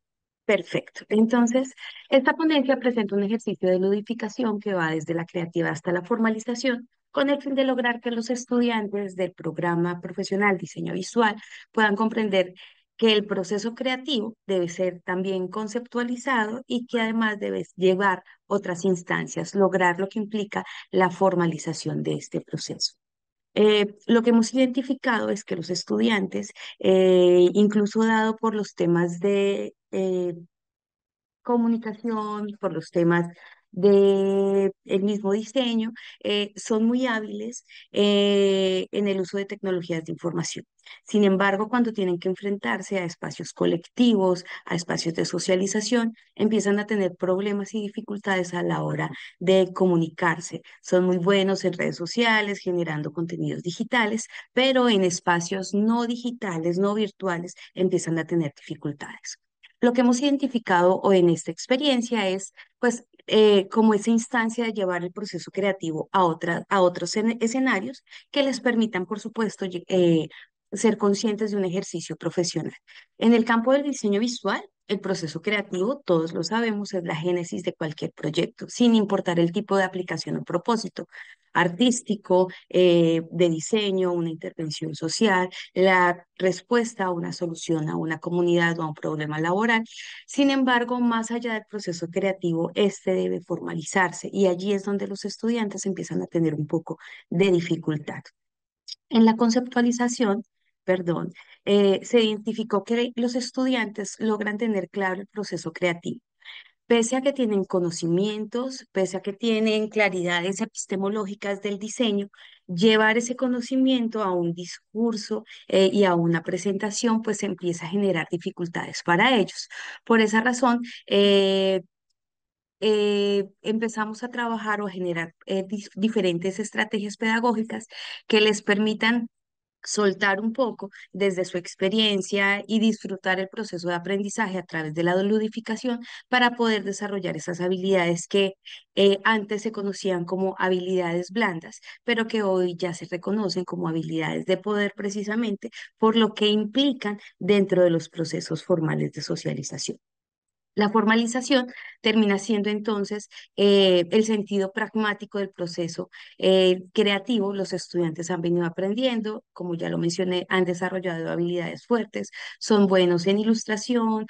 Perfecto. Entonces, esta ponencia presenta un ejercicio de ludificación que va desde la creativa hasta la formalización, con el fin de lograr que los estudiantes del programa profesional Diseño Visual puedan comprender que el proceso creativo debe ser también conceptualizado y que además debe llevar otras instancias, lograr lo que implica la formalización de este proceso. Lo que hemos identificado es que los estudiantes, incluso dado por los temas de comunicación, por los temas de el mismo diseño, son muy hábiles en el uso de tecnologías de información. Sin embargo, cuando tienen que enfrentarse a espacios colectivos, a espacios de socialización, empiezan a tener problemas y dificultades a la hora de comunicarse. Son muy buenos en redes sociales, generando contenidos digitales, pero en espacios no digitales, no virtuales, empiezan a tener dificultades. Lo que hemos identificado o en esta experiencia es, pues, como esa instancia de llevar el proceso creativo a otros escenarios que les permitan, por supuesto, ser conscientes de un ejercicio profesional. En el campo del diseño visual, el proceso creativo, todos lo sabemos, es la génesis de cualquier proyecto, sin importar el tipo de aplicación o propósito artístico, de diseño, una intervención social, la respuesta a una solución a una comunidad o a un problema laboral. Sin embargo, más allá del proceso creativo, este debe formalizarse y allí es donde los estudiantes empiezan a tener un poco de dificultad. En la conceptualización, perdón, se identificó que los estudiantes logran tener claro el proceso creativo. Pese a que tienen conocimientos, pese a que tienen claridades epistemológicas del diseño, llevar ese conocimiento a un discurso y a una presentación, pues empieza a generar dificultades para ellos. Por esa razón, empezamos a trabajar o a generar diferentes estrategias pedagógicas que les permitan soltar un poco desde su experiencia y disfrutar el proceso de aprendizaje a través de la ludificación para poder desarrollar esas habilidades que antes se conocían como habilidades blandas, pero que hoy ya se reconocen como habilidades de poder precisamente por lo que implican dentro de los procesos formales de socialización. La formalización termina siendo entonces el sentido pragmático del proceso creativo. Los estudiantes han venido aprendiendo, como ya lo mencioné, han desarrollado habilidades fuertes, son buenos en ilustración,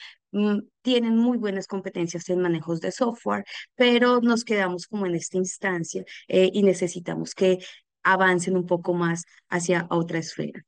tienen muy buenas competencias en manejos de software, pero nos quedamos como en esta instancia y necesitamos que avancen un poco más hacia otra esfera.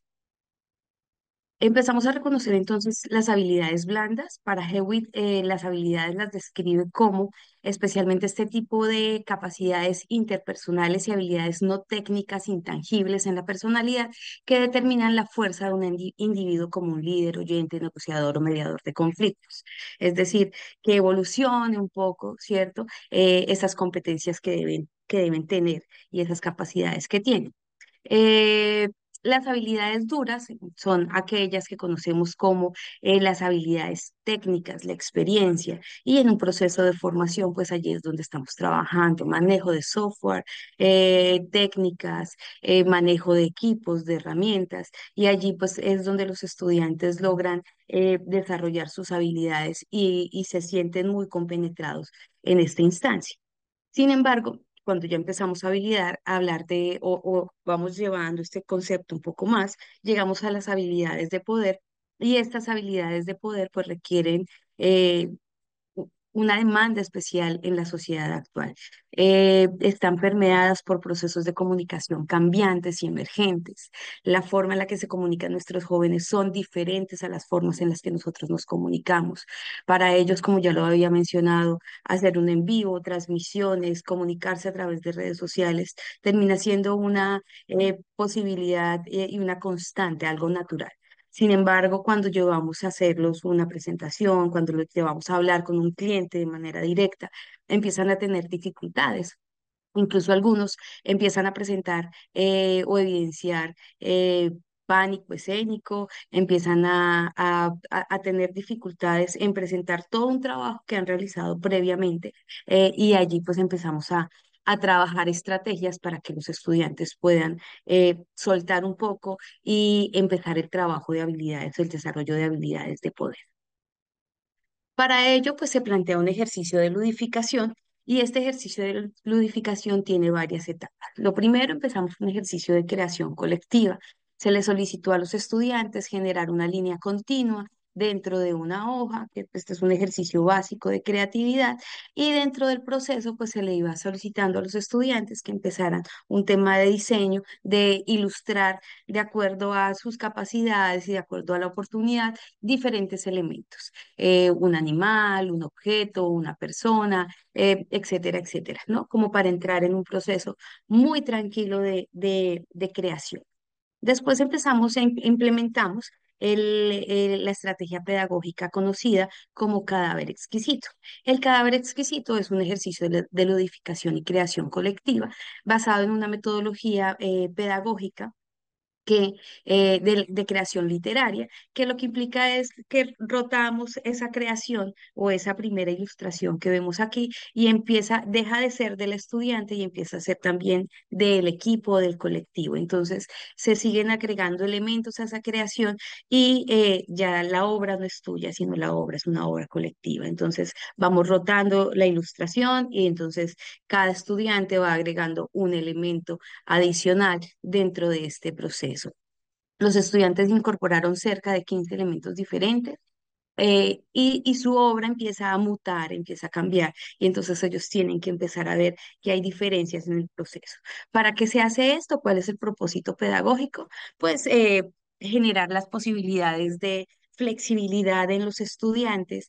Empezamos a reconocer entonces las habilidades blandas. Para Hewitt, las habilidades las describe como especialmente este tipo de capacidades interpersonales y habilidades no técnicas intangibles en la personalidad que determinan la fuerza de un individuo como un líder, oyente, negociador o mediador de conflictos. Es decir, que evolucione un poco, ¿cierto? Esas competencias que deben tener y esas capacidades que tienen. Eh, las habilidades duras son aquellas que conocemos como las habilidades técnicas, la experiencia, y en un proceso de formación, pues allí es donde estamos trabajando, manejo de software, técnicas, manejo de equipos, de herramientas, y allí pues es donde los estudiantes logran desarrollar sus habilidades y se sienten muy compenetrados en esta instancia. Sin embargo, cuando ya empezamos a hablar de, o vamos llevando este concepto un poco más, llegamos a las habilidades de poder y estas habilidades de poder pues requieren eh, una demanda especial en la sociedad actual. Están permeadas por procesos de comunicación cambiantes y emergentes. La forma en la que se comunican nuestros jóvenes son diferentes a las formas en las que nosotros nos comunicamos. Para ellos, como ya lo había mencionado, hacer un en vivo, transmisiones, comunicarse a través de redes sociales, termina siendo una posibilidad y una constante, algo natural. Sin embargo, cuando llevamos a hacerlos una presentación, cuando los llevamos a hablar con un cliente de manera directa, empiezan a tener dificultades. Incluso algunos empiezan a presentar o evidenciar pánico escénico, empiezan a tener dificultades en presentar todo un trabajo que han realizado previamente y allí pues empezamos a trabajar estrategias para que los estudiantes puedan soltar un poco y empezar el trabajo de habilidades, el desarrollo de habilidades de poder. Para ello, pues se plantea un ejercicio de ludificación y este ejercicio de ludificación tiene varias etapas. Lo primero, empezamos un ejercicio de creación colectiva. Se le solicitó a los estudiantes generar una línea continua dentro de una hoja, que este es un ejercicio básico de creatividad, y dentro del proceso, pues se le iba solicitando a los estudiantes que empezaran un tema de diseño, de ilustrar de acuerdo a sus capacidades y de acuerdo a la oportunidad diferentes elementos un animal, un objeto, una persona, etcétera, etcétera, ¿no? Como para entrar en un proceso muy tranquilo de creación. Después empezamos implementamos la estrategia pedagógica conocida como cadáver exquisito. El cadáver exquisito es un ejercicio de ludificación y creación colectiva basado en una metodología pedagógica que, de creación literaria, que lo que implica es que rotamos esa creación o esa primera ilustración que vemos aquí y empieza, deja de ser del estudiante y empieza a ser también del equipo, del colectivo. Entonces, se siguen agregando elementos a esa creación y ya la obra no es tuya, sino la obra es una obra colectiva. Entonces, vamos rotando la ilustración y entonces cada estudiante va agregando un elemento adicional dentro de este proceso. Los estudiantes incorporaron cerca de 15 elementos diferentes y su obra empieza a mutar, empieza a cambiar, y entonces ellos tienen que empezar a ver que hay diferencias en el proceso. ¿Para qué se hace esto? ¿Cuál es el propósito pedagógico? Pues generar las posibilidades de flexibilidad en los estudiantes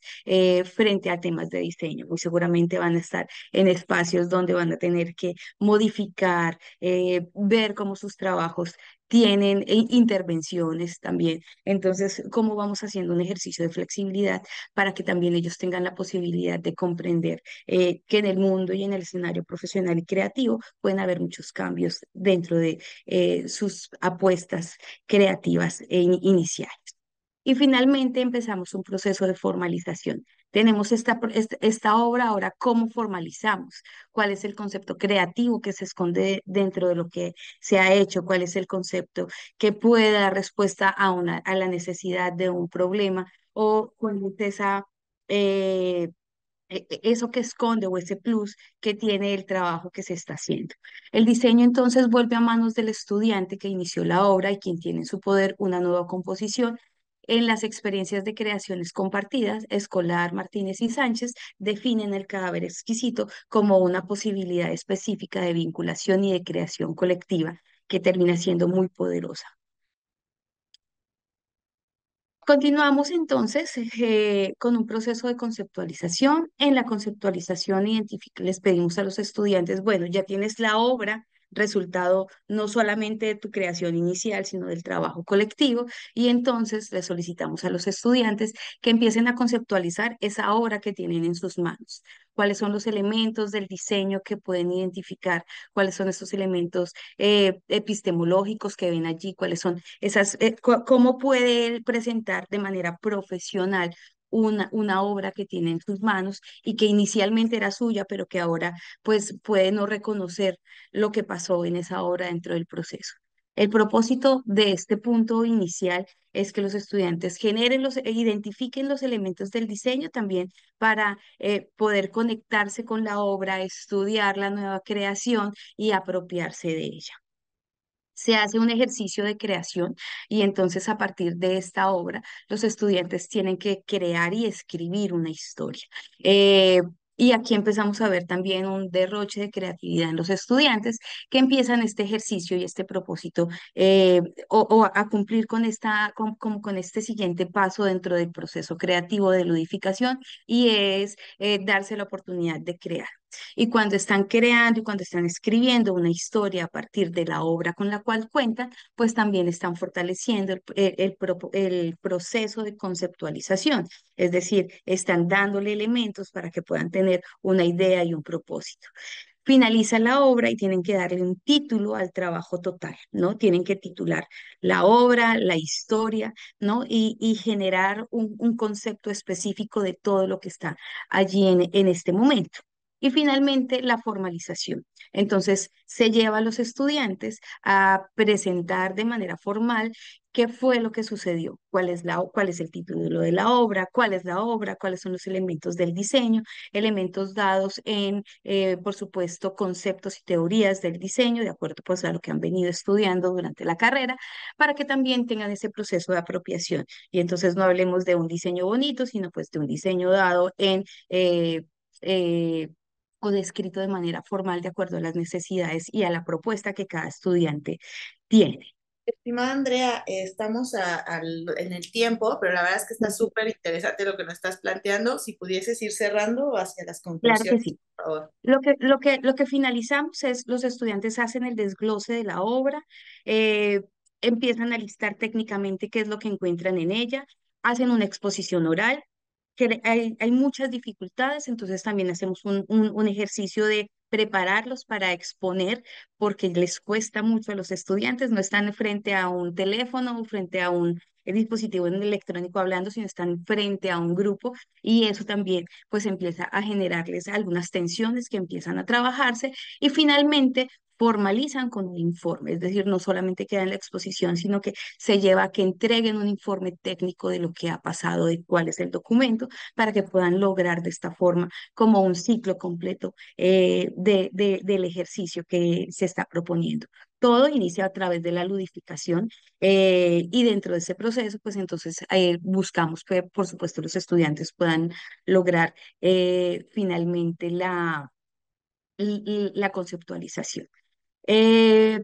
frente a temas de diseño. Muy seguramente van a estar en espacios donde van a tener que modificar, ver cómo sus trabajos tienen intervenciones también. Entonces, ¿cómo vamos haciendo un ejercicio de flexibilidad para que también ellos tengan la posibilidad de comprender que en el mundo y en el escenario profesional y creativo pueden haber muchos cambios dentro de sus apuestas creativas iniciales? Y finalmente empezamos un proceso de formalización. Tenemos esta obra, ahora, ¿cómo formalizamos? ¿Cuál es el concepto creativo que se esconde dentro de lo que se ha hecho? ¿Cuál es el concepto que puede dar respuesta a la necesidad de un problema? ¿O cuál es esa eh, eso que esconde o ese plus que tiene el trabajo que se está haciendo. El diseño entonces vuelve a manos del estudiante que inició la obra y quien tiene en su poder una nueva composición. En las experiencias de creaciones compartidas, Escolar, Martínez y Sánchez definen el cadáver exquisito como una posibilidad específica de vinculación y de creación colectiva que termina siendo muy poderosa. Continuamos entonces con un proceso de conceptualización. En la conceptualización les pedimos a los estudiantes, bueno, ya tienes la obra, resultado no solamente de tu creación inicial, sino del trabajo colectivo, y entonces les solicitamos a los estudiantes que empiecen a conceptualizar esa obra que tienen en sus manos. ¿Cuáles son los elementos del diseño que pueden identificar? ¿Cuáles son esos elementos epistemológicos que ven allí? ¿Cuáles son cómo puede él presentar de manera profesional una obra que tiene en sus manos y que inicialmente era suya, pero que ahora pues puede no reconocer lo que pasó en esa obra dentro del proceso? El propósito de este punto inicial es que los estudiantes identifiquen los elementos del diseño también para poder conectarse con la obra, estudiar la nueva creación y apropiarse de ella. Se hace un ejercicio de creación y entonces a partir de esta obra los estudiantes tienen que crear y escribir una historia. Eh, y aquí empezamos a ver también un derroche de creatividad en los estudiantes que empiezan este ejercicio y este propósito o a cumplir con con este siguiente paso dentro del proceso creativo de ludificación y es darse la oportunidad de crear. Y cuando están creando y cuando están escribiendo una historia a partir de la obra con la cual cuentan, pues también están fortaleciendo el proceso de conceptualización. Es decir, están dándole elementos para que puedan tener una idea y un propósito. Finaliza la obra y tienen que darle un título al trabajo total, ¿no? Tienen que titular la obra, la historia, ¿no? Y generar un concepto específico de todo lo que está allí en este momento. Y finalmente, la formalización. Entonces, se lleva a los estudiantes a presentar de manera formal qué fue lo que sucedió, cuál es el título de la obra, cuál es la obra, cuáles son los elementos del diseño, elementos dados en, por supuesto, conceptos y teorías del diseño, de acuerdo pues a lo que han venido estudiando durante la carrera, para que también tengan ese proceso de apropiación. Y entonces no hablemos de un diseño bonito, sino pues de un diseño dado en... eh, o descrito de manera formal de acuerdo a las necesidades y a la propuesta que cada estudiante tiene. Estimada Andrea, estamos en el tiempo, pero la verdad es que está Ujú. súper interesante lo que nos estás planteando. Si pudieses ir cerrando hacia las Claro que conclusiones, sí. por favor. Lo que finalizamos es los estudiantes hacen el desglose de la obra, eh, empiezan a listar técnicamente qué es lo que encuentran en ella, hacen una exposición oral, que hay muchas dificultades, entonces también hacemos un ejercicio de prepararlos para exponer, porque les cuesta mucho a los estudiantes, no están frente a un teléfono o frente a un dispositivo electrónico hablando, sino están frente a un grupo y eso también pues empieza a generarles algunas tensiones que empiezan a trabajarse y finalmente formalizan con un informe, es decir, no solamente queda en la exposición, sino que se lleva a que entreguen un informe técnico de lo que ha pasado, de cuál es el documento, para que puedan lograr de esta forma como un ciclo completo del ejercicio que se está proponiendo. Todo inicia a través de la ludificación y dentro de ese proceso, pues entonces buscamos que, por supuesto, los estudiantes puedan lograr finalmente la conceptualización. Eh,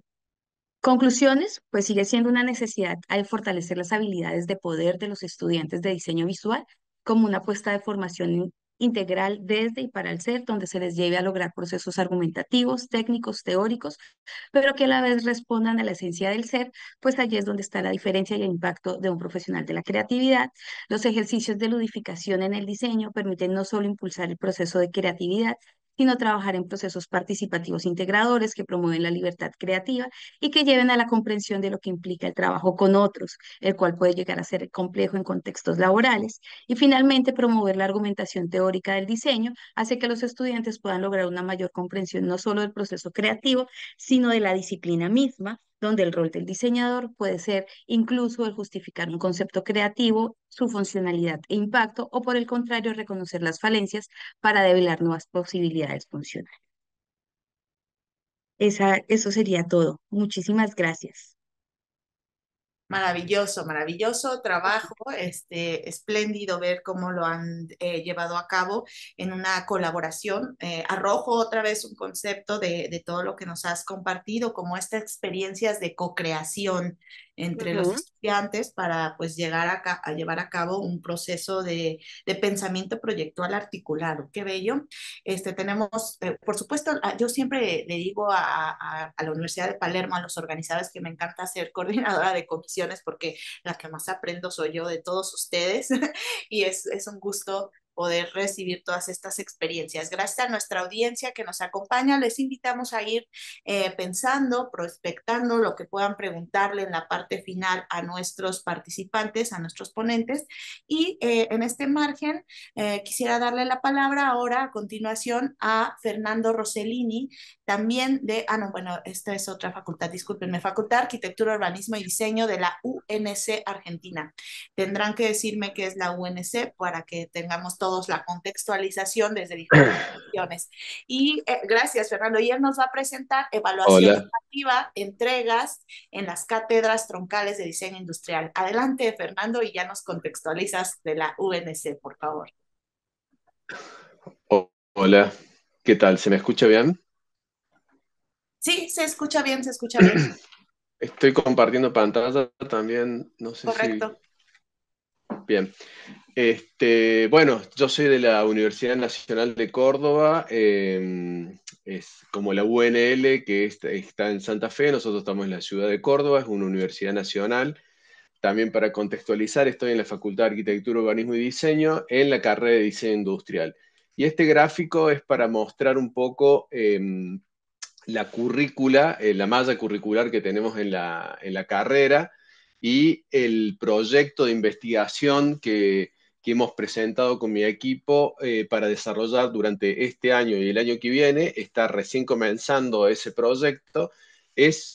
Conclusiones, pues sigue siendo una necesidad al fortalecer las habilidades de poder de los estudiantes de diseño visual como una apuesta de formación integral desde y para el ser, donde se les lleve a lograr procesos argumentativos, técnicos, teóricos, pero que a la vez respondan a la esencia del ser, pues allí es donde está la diferencia y el impacto de un profesional de la creatividad. Los ejercicios de ludificación en el diseño permiten no solo impulsar el proceso de creatividad, sino trabajar en procesos participativos integradores que promueven la libertad creativa y que lleven a la comprensión de lo que implica el trabajo con otros, el cual puede llegar a ser complejo en contextos laborales. Y finalmente, promover la argumentación teórica del diseño hace que los estudiantes puedan lograr una mayor comprensión no solo del proceso creativo, sino de la disciplina misma, donde el rol del diseñador puede ser incluso el justificar un concepto creativo, su funcionalidad e impacto, o por el contrario, reconocer las falencias para develar nuevas posibilidades funcionales. Eso sería todo. Muchísimas gracias. Maravilloso, maravilloso trabajo, espléndido ver cómo lo han llevado a cabo en una colaboración. Arrojo otra vez un concepto de todo lo que nos has compartido, como estas experiencias de co-creación entre los Ujú. estudiantes para pues llegar a llevar a cabo un proceso de pensamiento proyectual articulado. Qué bello. Tenemos, por supuesto, yo siempre le digo a la Universidad de Palermo, a los organizadores, que me encanta ser coordinadora de comisiones porque la que más aprendo soy yo de todos ustedes y es un gusto poder recibir todas estas experiencias. Gracias a nuestra audiencia que nos acompaña, les invitamos a ir pensando, prospectando lo que puedan preguntarle en la parte final a nuestros participantes, a nuestros ponentes. Y en este margen, quisiera darle la palabra ahora a continuación a Fernando Rossellini, también esta es otra facultad, discúlpenme, Facultad de Arquitectura, Urbanismo y Diseño de la UNC Argentina. Tendrán que decirme qué es la UNC para que tengamos todos la contextualización desde diferentes opciones. Y gracias, Fernando. Y él nos va a presentar evaluación Hola, formativa, entregas en las cátedras troncales de diseño industrial. Adelante, Fernando, y ya nos contextualizas de la UNC, por favor. hola, ¿qué tal? ¿Se me escucha bien? Sí, se escucha bien, se escucha bien. Estoy compartiendo pantalla también, no sé si... Correcto. Bien. Bueno, yo soy de la Universidad Nacional de Córdoba, es como la UNL que está en Santa Fe, nosotros estamos en la ciudad de Córdoba, es una universidad nacional. También para contextualizar, estoy en la Facultad de Arquitectura, Urbanismo y Diseño, en la carrera de Diseño Industrial. Y este gráfico es para mostrar un poco la currícula, la malla curricular que tenemos en la carrera y el proyecto de investigación que hemos presentado con mi equipo para desarrollar durante este año y el año que viene. Está recién comenzando ese proyecto.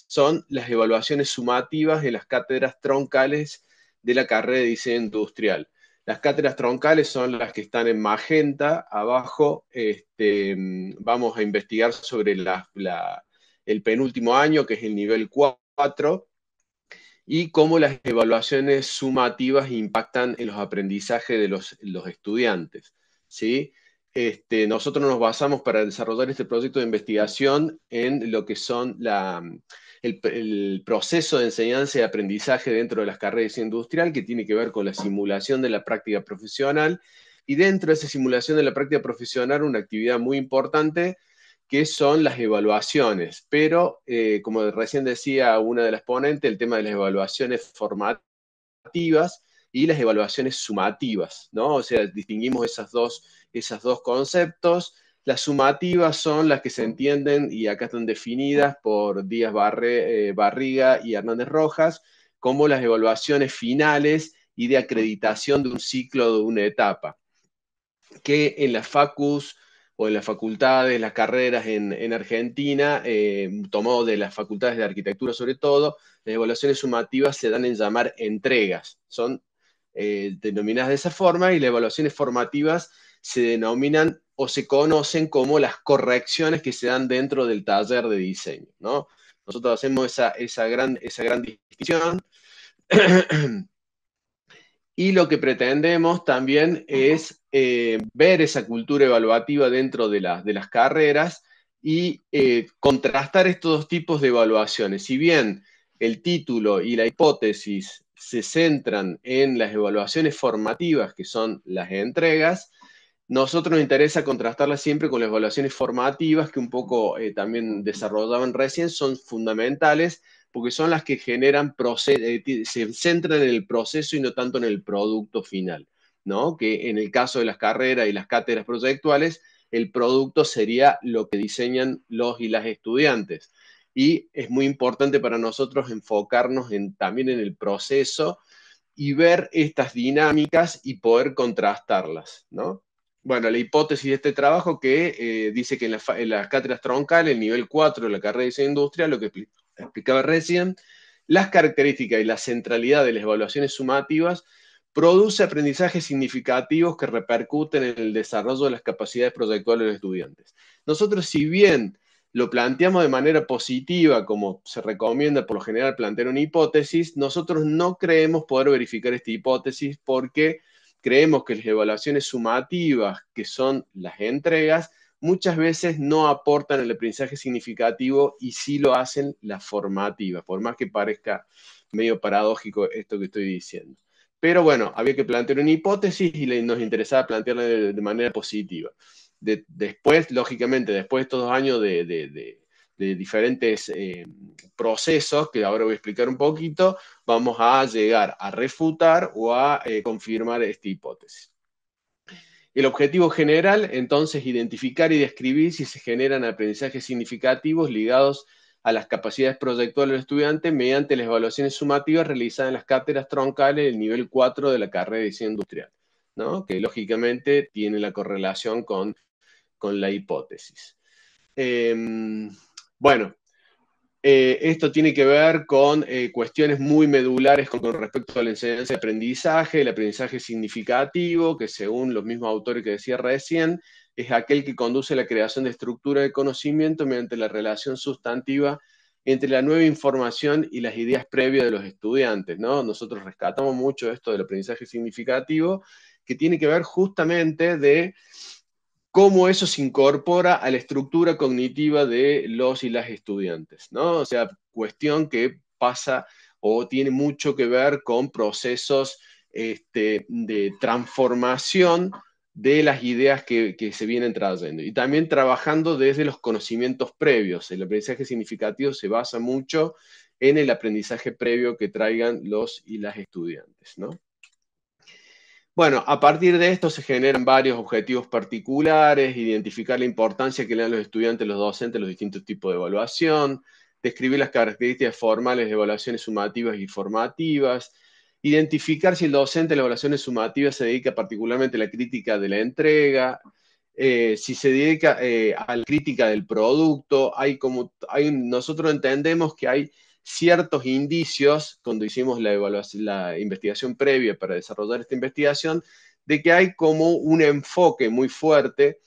Son las evaluaciones sumativas de las cátedras troncales de la carrera de diseño industrial. Las cátedras troncales son las que están en magenta. Abajo vamos a investigar sobre el penúltimo año, que es el nivel 4, y cómo las evaluaciones sumativas impactan en los aprendizajes de los estudiantes, ¿sí? Nosotros nos basamos para desarrollar este proyecto de investigación en lo que son el proceso de enseñanza y aprendizaje dentro de las carreras de diseño industrial, que tiene que ver con la simulación de la práctica profesional, y dentro de esa simulación de la práctica profesional, una actividad muy importante que son las evaluaciones. Pero, como recién decía una de las ponentes, el tema de las evaluaciones formativas y las evaluaciones sumativas, ¿no? O sea, distinguimos esos dos conceptos. Las sumativas son las que se entienden, y acá están definidas por Díaz Barriga y Hernández Rojas, como las evaluaciones finales y de acreditación de un ciclo, de una etapa, que en las facus o en las facultades, las carreras en Argentina, tomado de las facultades de arquitectura sobre todo, las evaluaciones sumativas se dan en llamar entregas. Son denominadas de esa forma, y las evaluaciones formativas se denominan o se conocen como las correcciones que se dan dentro del taller de diseño, ¿no? Nosotros hacemos esa gran distinción. Y lo que pretendemos también es ver esa cultura evaluativa dentro de las carreras y contrastar estos dos tipos de evaluaciones. Si bien el título y la hipótesis se centran en las evaluaciones formativas, que son las entregas, nosotros nos interesa contrastarlas siempre con las evaluaciones formativas, que un poco también desarrollaban recién, son fundamentales porque son las que generan, se centran en el proceso y no tanto en el producto final, ¿no? Que en el caso de las carreras y las cátedras proyectuales, el producto sería lo que diseñan los y las estudiantes. Y es muy importante para nosotros enfocarnos también en el proceso y ver estas dinámicas y poder contrastarlas, ¿no? Bueno, la hipótesis de este trabajo que dice que en las cátedras troncales, el nivel 4 de la carrera de diseño industrial, lo que explicaba recién, las características y la centralidad de las evaluaciones sumativas produce aprendizajes significativos que repercuten en el desarrollo de las capacidades proyectuales de los estudiantes. Nosotros, si bien lo planteamos de manera positiva, como se recomienda por lo general plantear una hipótesis, nosotros no creemos poder verificar esta hipótesis porque creemos que las evaluaciones sumativas, que son las entregas, muchas veces no aportan el aprendizaje significativo y sí lo hacen las formativas, por más que parezca medio paradójico esto que estoy diciendo. Pero bueno, había que plantear una hipótesis y nos interesaba plantearla de manera positiva. Después, lógicamente, después de estos 2 años de diferentes procesos, que ahora voy a explicar un poquito, vamos a llegar a refutar o a confirmar esta hipótesis. El objetivo general, entonces, es identificar y describir si se generan aprendizajes significativos ligados a las capacidades proyectuales del estudiante mediante las evaluaciones sumativas realizadas en las cátedras troncales del nivel 4 de la carrera de diseño industrial, ¿no? Que lógicamente tiene la correlación con la hipótesis. Bueno, esto tiene que ver con cuestiones muy medulares con respecto a la enseñanza y aprendizaje, el aprendizaje significativo, que según los mismos autores que decía recién, es aquel que conduce a la creación de estructura de conocimiento mediante la relación sustantiva entre la nueva información y las ideas previas de los estudiantes, ¿no? Nosotros rescatamos mucho esto del aprendizaje significativo, que tiene que ver justamente de cómo eso se incorpora a la estructura cognitiva de los y las estudiantes, ¿no? O sea, cuestión que pasa o tiene mucho que ver con procesos de transformación de las ideas que se vienen trayendo. Y también trabajando desde los conocimientos previos. El aprendizaje significativo se basa mucho en el aprendizaje previo que traigan los y las estudiantes, ¿no? Bueno, a partir de esto se generan varios objetivos particulares, identificar la importancia que le dan los estudiantes, los docentes, los distintos tipos de evaluación, describir las características formales de evaluaciones sumativas y formativas, identificar si el docente de las evaluaciones sumativas se dedica particularmente a la crítica de la entrega, si se dedica a la crítica del producto. Nosotros entendemos que hay ciertos indicios, cuando hicimos la investigación previa para desarrollar esta investigación, de que hay como un enfoque muy fuerte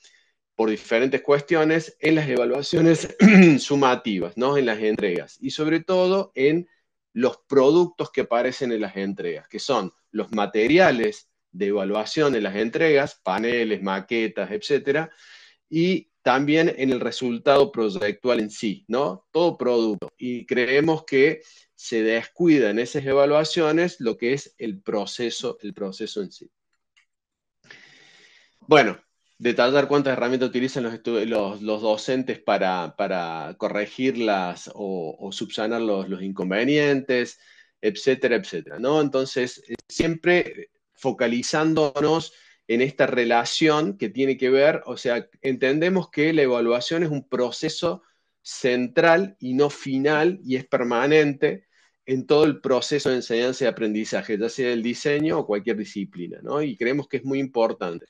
por diferentes cuestiones en las evaluaciones sumativas, ¿no? En las entregas, y sobre todo en los productos que aparecen en las entregas, que son los materiales de evaluación en las entregas, paneles, maquetas, etcétera, y también en el resultado proyectual en sí, ¿no? Todo producto. Y creemos que se descuida en esas evaluaciones lo que es el proceso en sí. Bueno, detallar cuántas herramientas utilizan los docentes para corregirlas o subsanar los inconvenientes, etcétera, etcétera, ¿no? Entonces, siempre focalizándonos en esta relación que tiene que ver, o sea, entendemos que la evaluación es un proceso central y no final y es permanente en todo el proceso de enseñanza y aprendizaje, ya sea el diseño o cualquier disciplina, ¿no? Y creemos que es muy importante.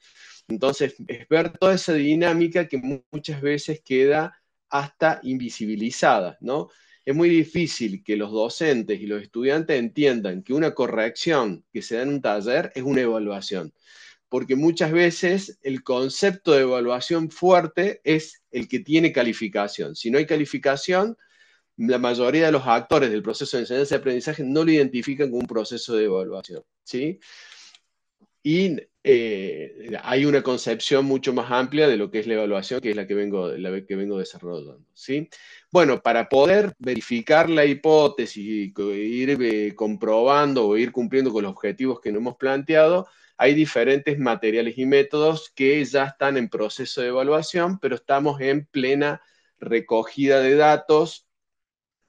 Entonces, es ver toda esa dinámica que muchas veces queda hasta invisibilizada, ¿no? Es muy difícil que los docentes y los estudiantes entiendan que una corrección que se da en un taller es una evaluación, porque muchas veces el concepto de evaluación fuerte es el que tiene calificación. Si no hay calificación, la mayoría de los actores del proceso de enseñanza y aprendizaje no lo identifican como un proceso de evaluación, ¿sí? Y hay una concepción mucho más amplia de lo que es la evaluación, que es la que vengo desarrollando, ¿sí? Bueno, para poder verificar la hipótesis y ir comprobando o ir cumpliendo con los objetivos que nos hemos planteado, hay diferentes materiales y métodos que ya están en proceso de evaluación, pero estamos en plena recogida de datos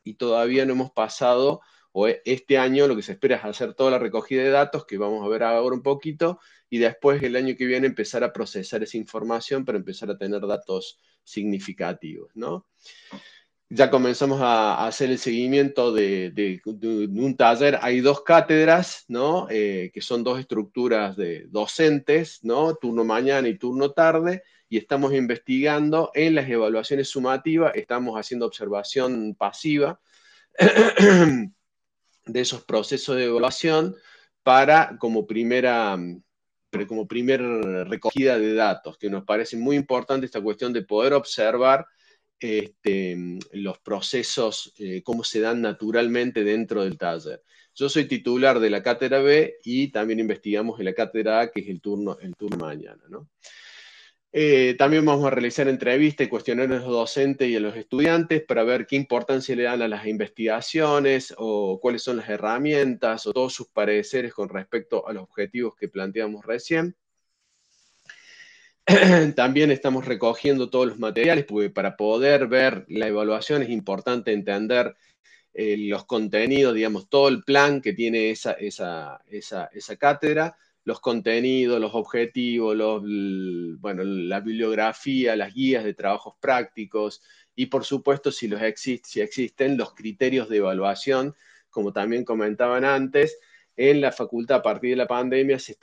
y todavía no hemos pasado, o este año lo que se espera es hacer toda la recogida de datos, que vamos a ver ahora un poquito, y después el año que viene empezar a procesar esa información para empezar a tener datos significativos, ¿no? Ya comenzamos a hacer el seguimiento de un taller. Hay 2 cátedras, ¿no? Que son 2 estructuras de docentes, ¿no? Turno mañana y turno tarde, y estamos investigando en las evaluaciones sumativas, estamos haciendo observación pasiva, de esos procesos de evaluación para como primera recogida de datos, que nos parece muy importante esta cuestión de poder observar los procesos, cómo se dan naturalmente dentro del taller. Yo soy titular de la cátedra B y también investigamos en la cátedra A, que es el turno mañana, ¿no? También vamos a realizar entrevistas y cuestionarios a los docentes y a los estudiantes para ver qué importancia le dan a las investigaciones o cuáles son las herramientas o todos sus pareceres con respecto a los objetivos que planteamos recién. También estamos recogiendo todos los materiales, porque para poder ver la evaluación es importante entender los contenidos, digamos, todo el plan que tiene esa cátedra, los contenidos, los objetivos, bueno, la bibliografía, las guías de trabajos prácticos y, por supuesto, si existen los criterios de evaluación, como también comentaban antes. En la facultad, a partir de la pandemia, se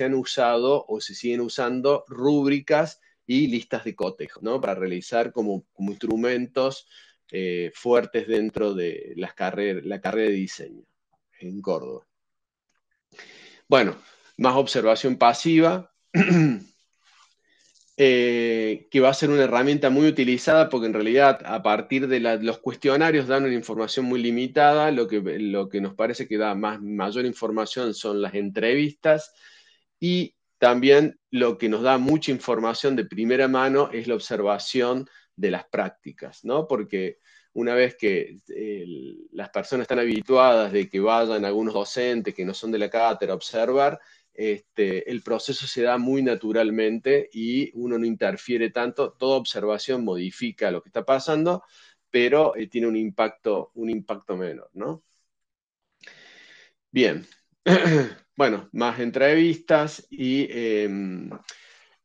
han usado o se siguen usando rúbricas y listas de cotejo, ¿no? Para realizar como instrumentos fuertes dentro de la carrera de diseño en Córdoba. Bueno, más observación pasiva, que va a ser una herramienta muy utilizada porque en realidad a partir de los cuestionarios dan una información muy limitada. Lo que nos parece que da mayor información son las entrevistas, y también lo que nos da mucha información de primera mano es la observación de las prácticas, ¿no? Porque una vez que las personas están habituadas de que vayan algunos docentes que no son de la cátedra a observar, el proceso se da muy naturalmente y uno no interfiere tanto. Toda observación modifica lo que está pasando, pero tiene un impacto menor, ¿no? Bien. Bueno, más entrevistas y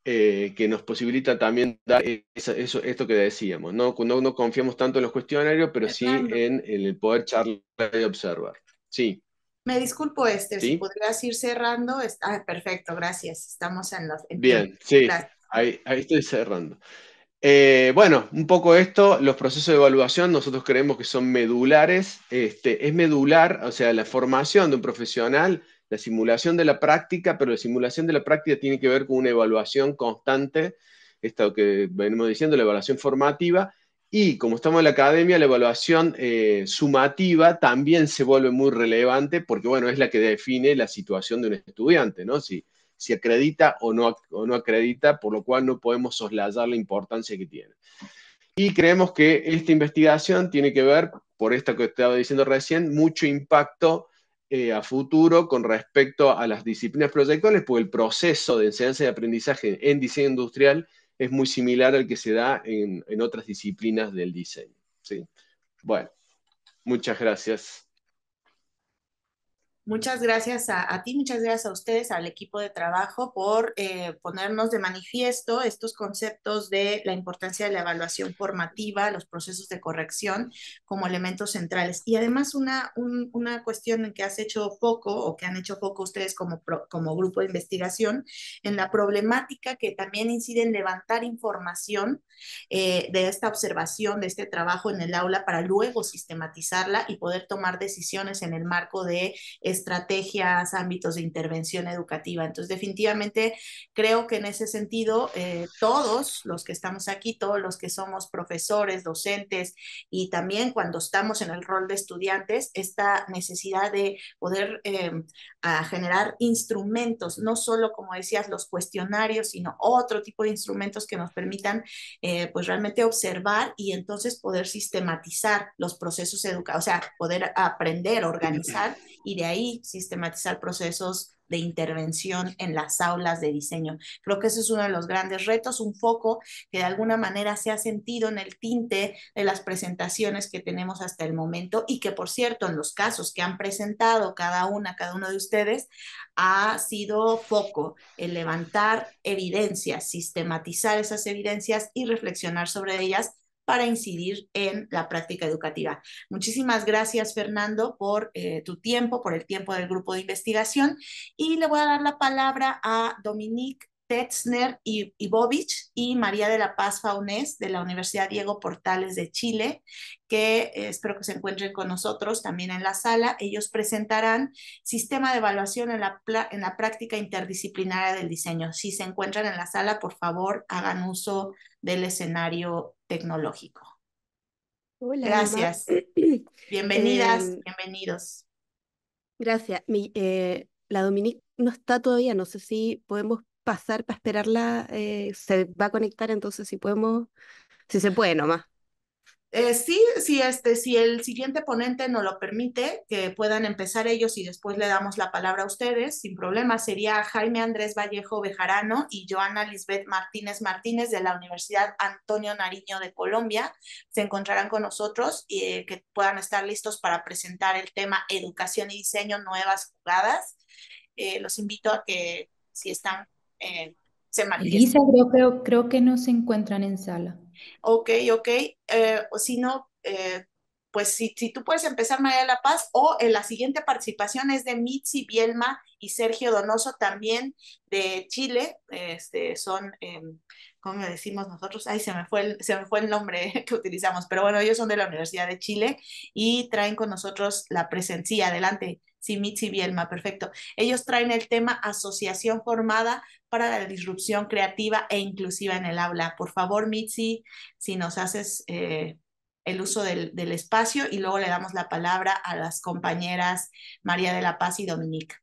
que nos posibilita también dar esto que decíamos, ¿no? No confiamos tanto en los cuestionarios, pero sí en el poder charlar y observar. Sí. Me disculpo, Esther, si ¿Sí? podrías ir cerrando. Perfecto, gracias. Estamos en Bien, tiempo. sí, Gracias. ahí estoy cerrando. Bueno, un poco esto, los procesos de evaluación nosotros creemos que son medulares. Es medular, o sea, la formación de un profesional, la simulación de la práctica, pero la simulación de la práctica tiene que ver con una evaluación constante, esto que venimos diciendo, la evaluación formativa, y como estamos en la academia, la evaluación sumativa también se vuelve muy relevante porque, bueno, es la que define la situación de un estudiante, ¿no? Si acredita o no acredita, por lo cual no podemos soslayar la importancia que tiene. Y creemos que esta investigación tiene que ver, por esto que estaba diciendo recién, mucho impacto a futuro con respecto a las disciplinas proyectuales, porque el proceso de enseñanza y aprendizaje en diseño industrial es muy similar al que se da en otras disciplinas del diseño. ¿Sí? Bueno, muchas gracias. Muchas gracias a ti, muchas gracias a ustedes, al equipo de trabajo, por ponernos de manifiesto estos conceptos de la importancia de la evaluación formativa, los procesos de corrección como elementos centrales. Y además una cuestión en que has hecho foco, o que han hecho foco ustedes como grupo de investigación, en la problemática que también incide en levantar información de esta observación, de este trabajo en el aula, para luego sistematizarla y poder tomar decisiones en el marco de estrategias, ámbitos de intervención educativa. Entonces, definitivamente creo que en ese sentido, todos los que estamos aquí, todos los que somos profesores, docentes, y también cuando estamos en el rol de estudiantes, esta necesidad de poder generar instrumentos, no solo, como decías, los cuestionarios, sino otro tipo de instrumentos que nos permitan pues realmente observar y entonces poder sistematizar los procesos educativos, o sea, poder aprender, organizar y de ahí sistematizar procesos de intervención en las aulas de diseño. Creo que ese es uno de los grandes retos, un foco que de alguna manera se ha sentido en el tinte de las presentaciones que tenemos hasta el momento, y que, por cierto, en los casos que han presentado cada uno de ustedes, ha sido foco el levantar evidencias, sistematizar esas evidencias y reflexionar sobre ellas para incidir en la práctica educativa. Muchísimas gracias, Fernando, por tu tiempo, por el tiempo del grupo de investigación, y le voy a dar la palabra a Dominique Tetzner Ibovich y María de la Paz Faunés de la Universidad Diego Portales de Chile, que espero que se encuentren con nosotros también en la sala. Ellos presentarán sistema de evaluación en la práctica interdisciplinaria del diseño. Si se encuentran en la sala, por favor, hagan uso del escenario tecnológico. Hola, Gracias. Bienvenidas, bienvenidos. Gracias. La Dominique no está todavía, no sé si podemos pasar para esperarla, se va a conectar, entonces si se puede nomás. Si el siguiente ponente nos lo permite, que puedan empezar ellos y después le damos la palabra a ustedes, sin problema. Sería Jaime Andrés Vallejo Bejarano y Joana Lisbeth Martínez Martínez de la Universidad Antonio Nariño de Colombia. Se encontrarán con nosotros y que puedan estar listos para presentar el tema Educación y Diseño, Nuevas Jugadas. Los invito a que, si están, se manifiesten. Elisa, creo que no se encuentran en sala. Ok. O si no, pues si tú puedes empezar, María de la Paz, o la siguiente participación es de Mitzi Bielma y Sergio Donoso, también de Chile. Son, ¿cómo le decimos nosotros? Ay, se me fue el nombre que utilizamos, pero bueno, ellos son de la Universidad de Chile y traen con nosotros la presencia. Adelante, sí, Mitzi Bielma, perfecto. Ellos traen el tema Asociación Formada para la Disrupción Creativa e Inclusiva en el Aula. Por favor, Mitzi, si nos haces el uso del espacio, y luego le damos la palabra a las compañeras María de la Paz y Dominique.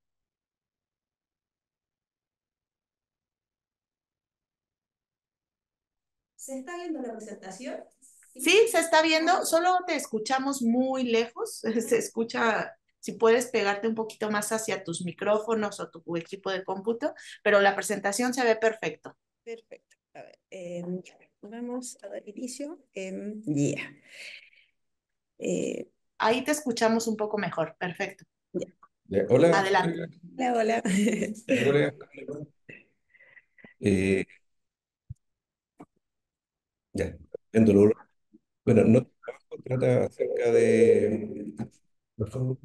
¿Se está viendo la presentación? Sí, se está viendo, solo te escuchamos muy lejos, se escucha, si puedes pegarte un poquito más hacia tus micrófonos o tu equipo de cómputo, pero la presentación se ve perfecto. Perfecto. A ver, vamos a dar inicio. Ya. Ahí te escuchamos un poco mejor, perfecto. Hola. Adelante. Hola. Hola. Ya, viéndolo. Bueno, nuestro trabajo trata acerca de, por favor,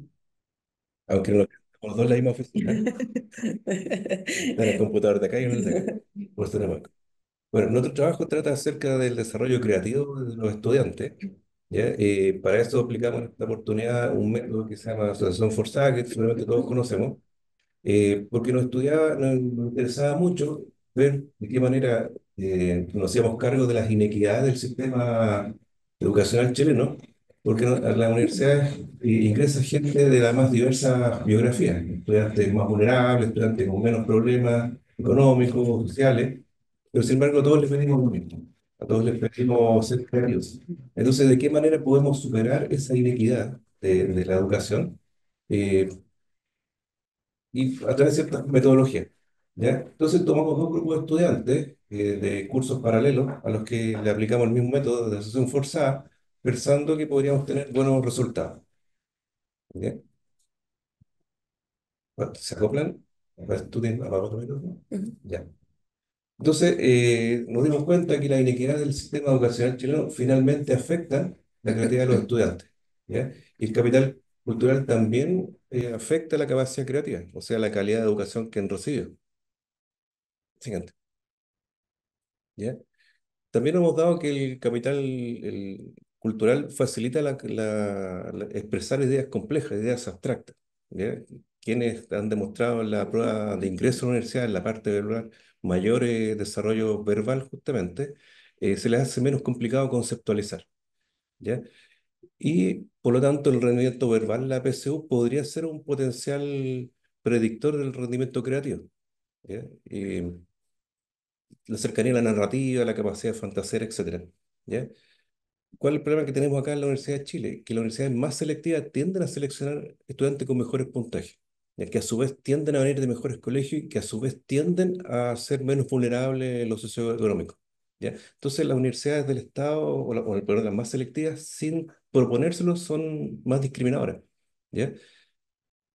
aunque no los dos en la misma oficina, está en el computador de acá y en el de acá, por ser banco. Bueno, nuestro trabajo trata acerca del desarrollo creativo de los estudiantes, ¿ya? Para eso aplicamos en esta oportunidad un método que se llama Asociación Forzada, que seguramente todos conocemos, porque nos interesaba mucho ver de qué manera nos hacíamos cargo de las inequidades del sistema educacional chileno, porque a la universidad ingresa gente de la más diversa biografía, estudiantes más vulnerables, estudiantes con menos problemas económicos, sociales, pero sin embargo a todos les pedimos lo mismo, a todos les pedimos ser creativos. Entonces, ¿de qué manera podemos superar esa inequidad de la educación? Y a través de ciertas metodologías, ¿ya? Entonces tomamos dos grupos de estudiantes de cursos paralelos a los que le aplicamos el mismo método de asociación forzada, pensando que podríamos tener buenos resultados. ¿Ya? Bueno, ¿se acoplan? A ver, ¿tú tienes apagado tu micrófono? Ya. Entonces, nos dimos cuenta que la inequidad del sistema educacional chileno finalmente afecta la creatividad de los estudiantes, ¿ya? Y el capital cultural también afecta la capacidad creativa, o sea, la calidad de educación que han recibido. Siguiente. ¿Ya? También hemos dado que el capital cultural facilita expresar ideas complejas, ideas abstractas, ¿ya? Quienes han demostrado en la prueba de ingreso a la universidad, en la parte verbal, mayor desarrollo verbal justamente, se les hace menos complicado conceptualizar, ¿ya? Y por lo tanto el rendimiento verbal, la PSU, podría ser un potencial predictor del rendimiento creativo, ¿ya? La cercanía a la narrativa, la capacidad de fantasear, etcétera, ¿ya? ¿Cuál es el problema que tenemos acá en la Universidad de Chile? Que las universidades más selectivas tienden a seleccionar estudiantes con mejores puntajes, ya que a su vez tienden a venir de mejores colegios y que a su vez tienden a ser menos vulnerables en lo socioeconómico, ¿ya? Entonces las universidades del Estado, perdón, las más selectivas, sin proponérselo, son más discriminadoras, ¿ya?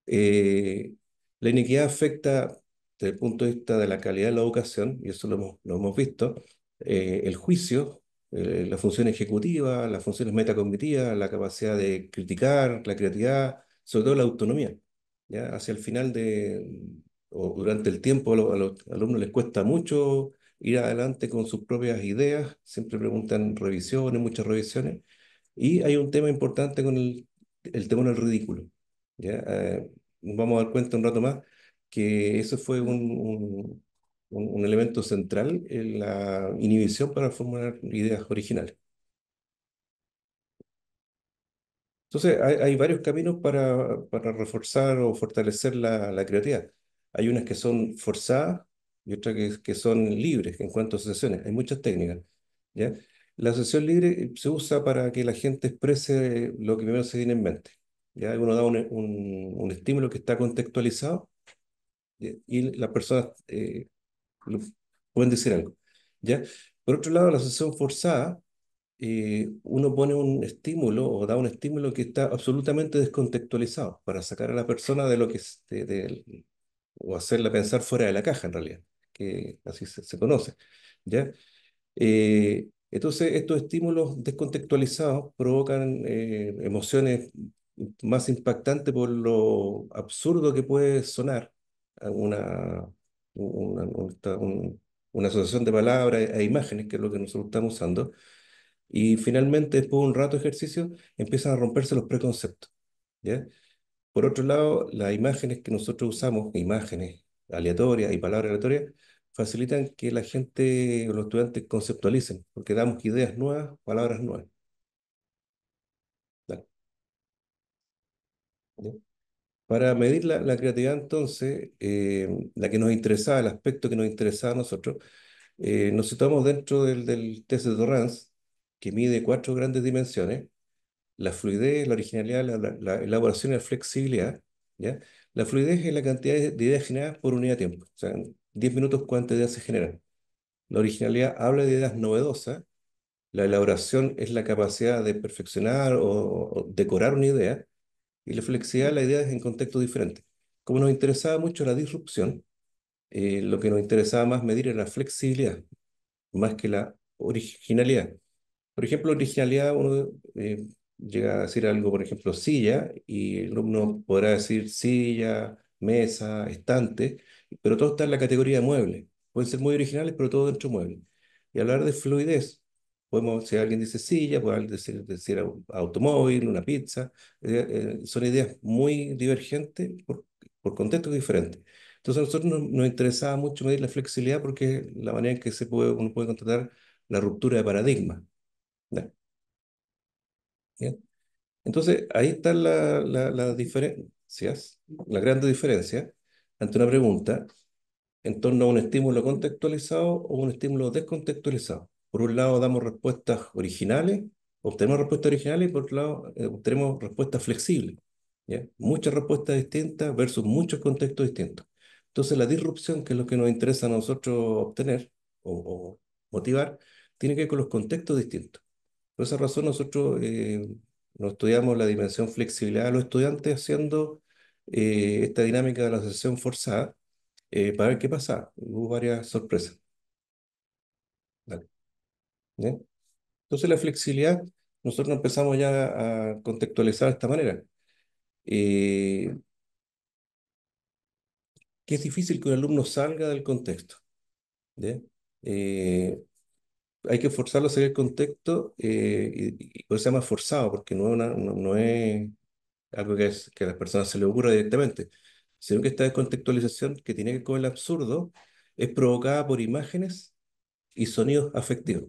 Eh, la iniquidad afecta desde el punto de vista de la calidad de la educación, y eso lo hemos visto, el juicio, la función ejecutiva, las funciones metacognitivas, la capacidad de criticar, la creatividad, sobre todo la autonomía, ¿ya? Hacia el final o durante el tiempo a los alumnos les cuesta mucho ir adelante con sus propias ideas, siempre preguntan revisiones, muchas revisiones, y hay un tema importante con el tema del ridículo, ¿ya? Nos vamos a dar cuenta un rato más que eso fue un elemento central en la inhibición para formular ideas originales. Entonces, hay varios caminos para reforzar o fortalecer la creatividad. Hay unas que son forzadas y otras que son libres en cuanto a asociaciones. Hay muchas técnicas, ¿ya? La asociación libre se usa para que la gente exprese lo que primero se tiene en mente, ¿ya? Uno da un estímulo que está contextualizado, ¿ya? Y las personas lo- pueden decir algo, ¿ya? Por otro lado, la asociación forzada, uno pone un estímulo o da un estímulo que está absolutamente descontextualizado para sacar a la persona de lo que es, o hacerla pensar fuera de la caja en realidad, que así se conoce, ¿ya? Entonces, estos estímulos descontextualizados provocan emociones más impactantes por lo absurdo que puede sonar a una, una asociación de palabras e imágenes, que es lo que nosotros estamos usando, y finalmente, después de un rato de ejercicio, empiezan a romperse los preconceptos, ¿ya? Por otro lado, las imágenes que nosotros usamos, imágenes aleatorias y palabras aleatorias, facilitan que la gente o los estudiantes conceptualicen, porque damos ideas nuevas, palabras nuevas. Dale, ¿ya? Para medir la creatividad, entonces, la que nos interesaba, el aspecto que nos interesaba a nosotros, nos situamos dentro del test de Torrance, que mide 4 grandes dimensiones: la fluidez, la originalidad, la elaboración y la flexibilidad, ¿ya? La fluidez es la cantidad de ideas generadas por unidad de tiempo. O sea, en 10 minutos, ¿cuántas ideas se generan? La originalidad habla de ideas novedosas. La elaboración es la capacidad de perfeccionar o decorar una idea. Y la flexibilidad, la idea es en contextos diferentes. Como nos interesaba mucho la disrupción, lo que nos interesaba más medir era la flexibilidad, más que la originalidad. Por ejemplo, originalidad, uno llega a decir algo, por ejemplo, silla, y el alumno podrá decir silla, mesa, estante, pero todo está en la categoría de muebles. Pueden ser muy originales, pero todo dentro de muebles. Y hablar de fluidez, podemos, si alguien dice silla, puede alguien decir automóvil, una pizza, son ideas muy divergentes por contextos diferentes. Entonces, a nosotros nos interesaba mucho medir la flexibilidad porque es la manera en que uno puede contratar la ruptura de paradigma. ¿Ya? ¿Ya? Entonces, ahí están las diferencias, la grande diferencia ante una pregunta en torno a un estímulo contextualizado o un estímulo descontextualizado. Por un lado, damos respuestas originales, obtenemos respuestas originales, y por otro lado, obtenemos respuestas flexibles, ¿ya? Muchas respuestas distintas versus muchos contextos distintos. Entonces, la disrupción, que es lo que nos interesa a nosotros obtener o motivar, tiene que ver con los contextos distintos. Por esa razón nosotros nos estudiamos la dimensión flexibilidad de los estudiantes haciendo esta dinámica de la asociación forzada para ver qué pasa. Hubo varias sorpresas. Dale, ¿ya? Entonces la flexibilidad, nosotros empezamos ya a contextualizar de esta manera. Eh, que es difícil que un alumno salga del contexto, ¿ya? Eh, hay que forzarlo a salir del contexto y por eso se llama forzado, porque no es algo que a las personas se le ocurra directamente, sino que esta descontextualización que tiene que ver con el absurdo es provocada por imágenes y sonidos afectivos,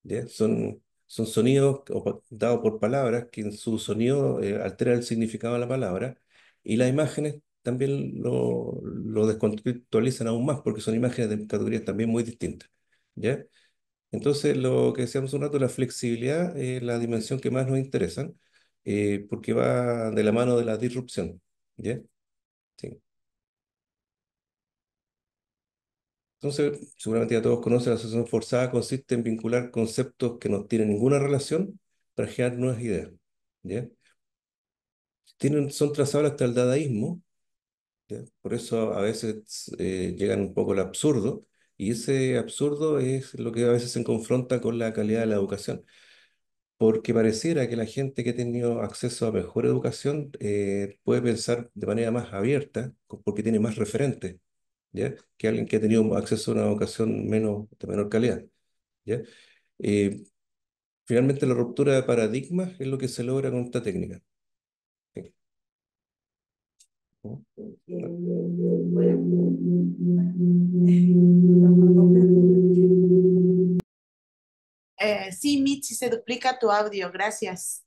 ¿ya? Son sonidos dados por palabras que en su sonido alteran el significado de la palabra, y las imágenes también lo descontextualizan aún más porque son imágenes de categorías también muy distintas, ¿ya? Entonces, lo que decíamos un rato, la flexibilidad es la dimensión que más nos interesa, porque va de la mano de la disrupción, ¿ya? Sí. Entonces, seguramente ya todos conocen, la asociación forzada consiste en vincular conceptos que no tienen ninguna relación para generar nuevas ideas, ¿ya? Son trazables hasta el dadaísmo, ¿ya? Por eso a veces llegan un poco al absurdo, y ese absurdo es lo que a veces se confronta con la calidad de la educación. porque pareciera que la gente que ha tenido acceso a mejor educación puede pensar de manera más abierta, porque tiene más referentes, ¿ya? Que alguien que ha tenido acceso a una educación de menor calidad, ¿ya? Eh, Finalmente, la ruptura de paradigmas es lo que se logra con esta técnica. Sí. Sí, Mitzi, se duplica tu audio, gracias.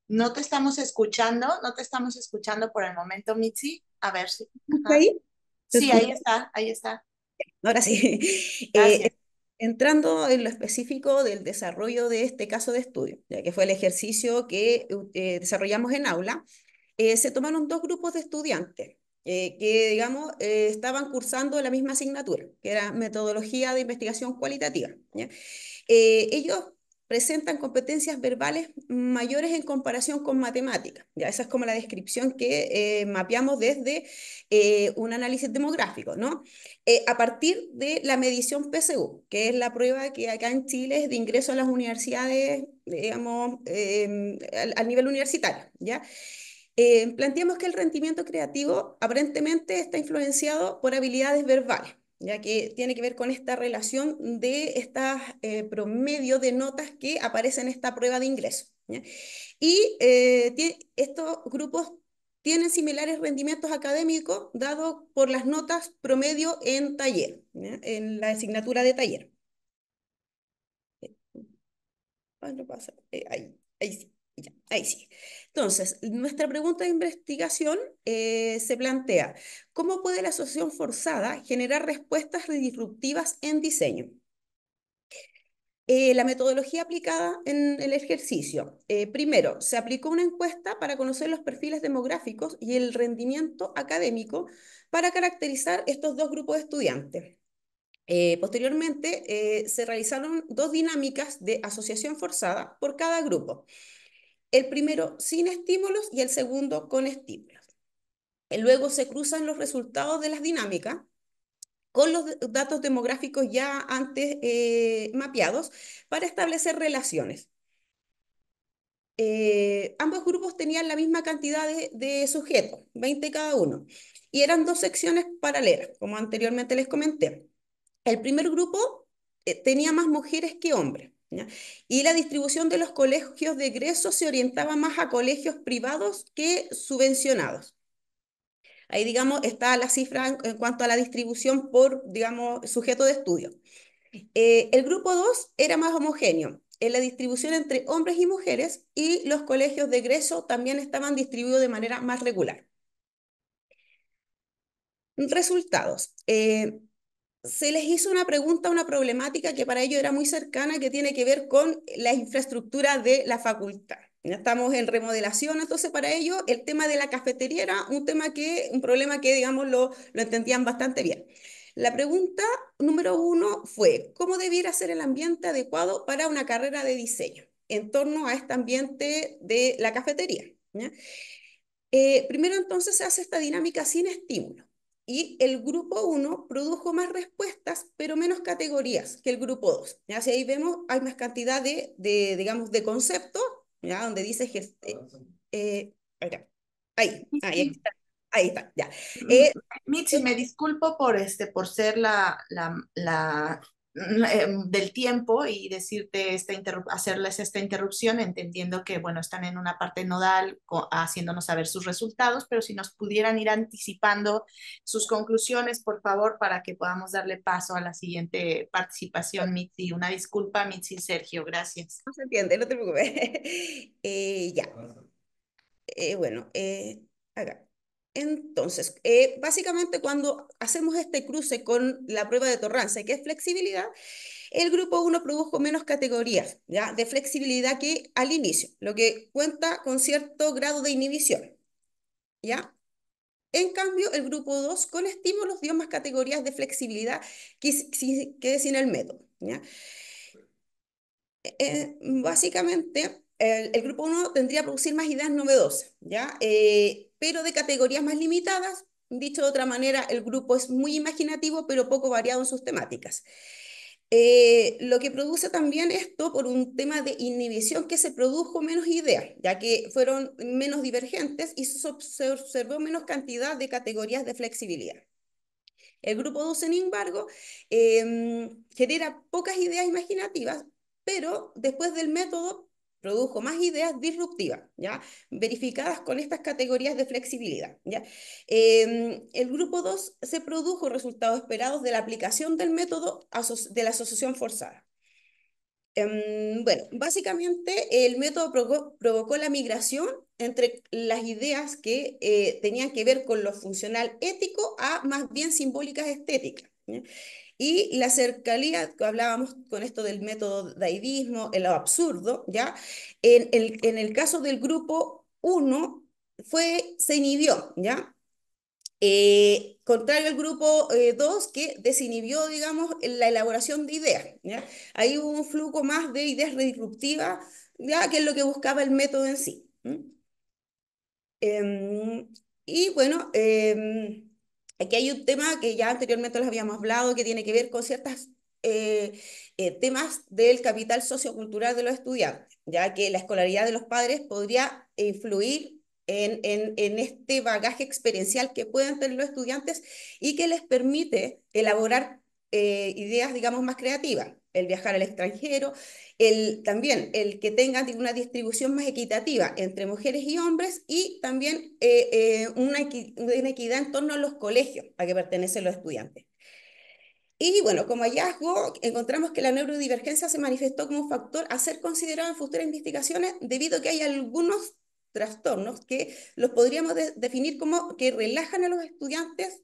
No te estamos escuchando, no te estamos escuchando por el momento, Mitzi. A ver si. ¿Está Ajá. ahí? ¿Se Sí, ahí escucha? está, ahí está. Ahora sí. Gracias. Entrando en lo específico del desarrollo de este caso de estudio, ya que fue el ejercicio que desarrollamos en aula, se tomaron dos grupos de estudiantes que, digamos, estaban cursando la misma asignatura, que era metodología de investigación cualitativa, ¿ya? Ellos presentan competencias verbales mayores en comparación con matemáticas. Ya, esa es como la descripción que mapeamos desde un análisis demográfico, ¿no? A partir de la medición PSU, que es la prueba que acá en Chile es de ingreso a las universidades, digamos, al nivel universitario, ¿ya? Planteamos que el rendimiento creativo aparentemente está influenciado por habilidades verbales, ya que tiene que ver con esta relación de estas promedio de notas que aparecen en esta prueba de ingreso, ¿ya? Y estos grupos tienen similares rendimientos académicos dados por las notas promedio en taller, ¿ya? En la asignatura de taller. No pasa. Ahí sí. Ya, ahí sí. Entonces, nuestra pregunta de investigación se plantea, ¿cómo puede la asociación forzada generar respuestas disruptivas en diseño? La metodología aplicada en el ejercicio. Primero, se aplicó una encuesta para conocer los perfiles demográficos y el rendimiento académico para caracterizar estos dos grupos de estudiantes. Posteriormente, se realizaron dos dinámicas de asociación forzada por cada grupo. El primero sin estímulos y el segundo con estímulos. Luego se cruzan los resultados de las dinámicas con los datos demográficos ya antes mapeados para establecer relaciones. Ambos grupos tenían la misma cantidad de sujetos, 20 cada uno, y eran dos secciones paralelas, como anteriormente les comenté. El primer grupo tenía más mujeres que hombres, ¿ya? Y la distribución de los colegios de egreso se orientaba más a colegios privados que subvencionados. Ahí, digamos, está la cifra en cuanto a la distribución por, digamos, sujeto de estudio. El grupo 2 era más homogéneo en la distribución entre hombres y mujeres, y los colegios de egreso también estaban distribuidos de manera más regular. Resultados. Se les hizo una pregunta, una problemática que para ellos era muy cercana, que tiene que ver con la infraestructura de la facultad. Ya estamos en remodelación, entonces para ellos el tema de la cafetería era un problema que, digamos, lo entendían bastante bien. La pregunta número 1 fue, ¿cómo debiera ser el ambiente adecuado para una carrera de diseño en torno a este ambiente de la cafetería? ¿Ya? Primero entonces se hace esta dinámica sin estímulo. Y el grupo 1 produjo más respuestas, pero menos categorías que el grupo 2. ¿Ya? Si ahí vemos, hay más cantidad digamos, de conceptos, ¿ya? Donde dice, ahí está, ahí está, ya. Mitzi, me disculpo por ser del tiempo y decirte hacerles esta interrupción, entendiendo que, bueno, están en una parte nodal haciéndonos saber sus resultados, pero si nos pudieran ir anticipando sus conclusiones, por favor, para que podamos darle paso a la siguiente participación, Mitzi. Una disculpa, Mitzi y Sergio, gracias. No se entiende, no te preocupes. Ya. Bueno, acá. Entonces, básicamente cuando hacemos este cruce con la prueba de Torrance, que es flexibilidad, el grupo 1 produjo menos categorías, ¿ya? De flexibilidad que al inicio, lo que cuenta con cierto grado de inhibición, ¿ya? En cambio, el grupo 2 con estímulos dio más categorías de flexibilidad que sin el método, ¿ya? Básicamente, el grupo 1 tendría que producir más ideas novedosas, ¿ya? Pero de categorías más limitadas, Dicho de otra manera, el grupo es muy imaginativo, pero poco variado en sus temáticas. Lo que produce también esto por un tema de inhibición, que se produjo menos ideas, ya que fueron menos divergentes y se observó menos cantidad de categorías de flexibilidad. El grupo 2, sin embargo, genera pocas ideas imaginativas, pero después del método produjo más ideas disruptivas, ¿ya? Verificadas con estas categorías de flexibilidad, ¿ya? El grupo 2 se produjo resultados esperados de la aplicación del método de la asociación forzada. Bueno, básicamente el método provocó la migración entre las ideas que tenían que ver con lo funcional ético a más bien simbólicas estéticas, ¿ya? Y la cercanía, que hablábamos con esto del método dadaísmo, el absurdo, ¿ya? En el caso del grupo 1 se inhibió, ¿ya? Contrario al grupo 2, que desinhibió, digamos, la elaboración de ideas, ¿ya? Ahí hubo un flujo más de ideas disruptivas, ¿ya? Que es lo que buscaba el método en sí. Y bueno, aquí hay un tema que ya anteriormente les habíamos hablado, que tiene que ver con ciertos temas del capital sociocultural de los estudiantes, ya que la escolaridad de los padres podría influir en este bagaje experiencial que pueden tener los estudiantes y que les permite elaborar ideas, digamos, más creativas. El viajar al extranjero, también el que tengan una distribución más equitativa entre mujeres y hombres, y también una equidad en torno a los colegios a que pertenecen los estudiantes. Y bueno, como hallazgo, encontramos que la neurodivergencia se manifestó como un factor a ser considerado en futuras investigaciones, debido a que hay algunos trastornos que los podríamos definir como que relajan a los estudiantes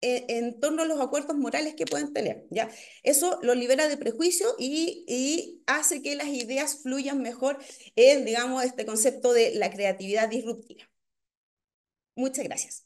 en torno a los acuerdos morales que pueden tener, ¿ya? Eso los libera de prejuicio y hace que las ideas fluyan mejor en, digamos, este concepto de la creatividad disruptiva. Muchas gracias.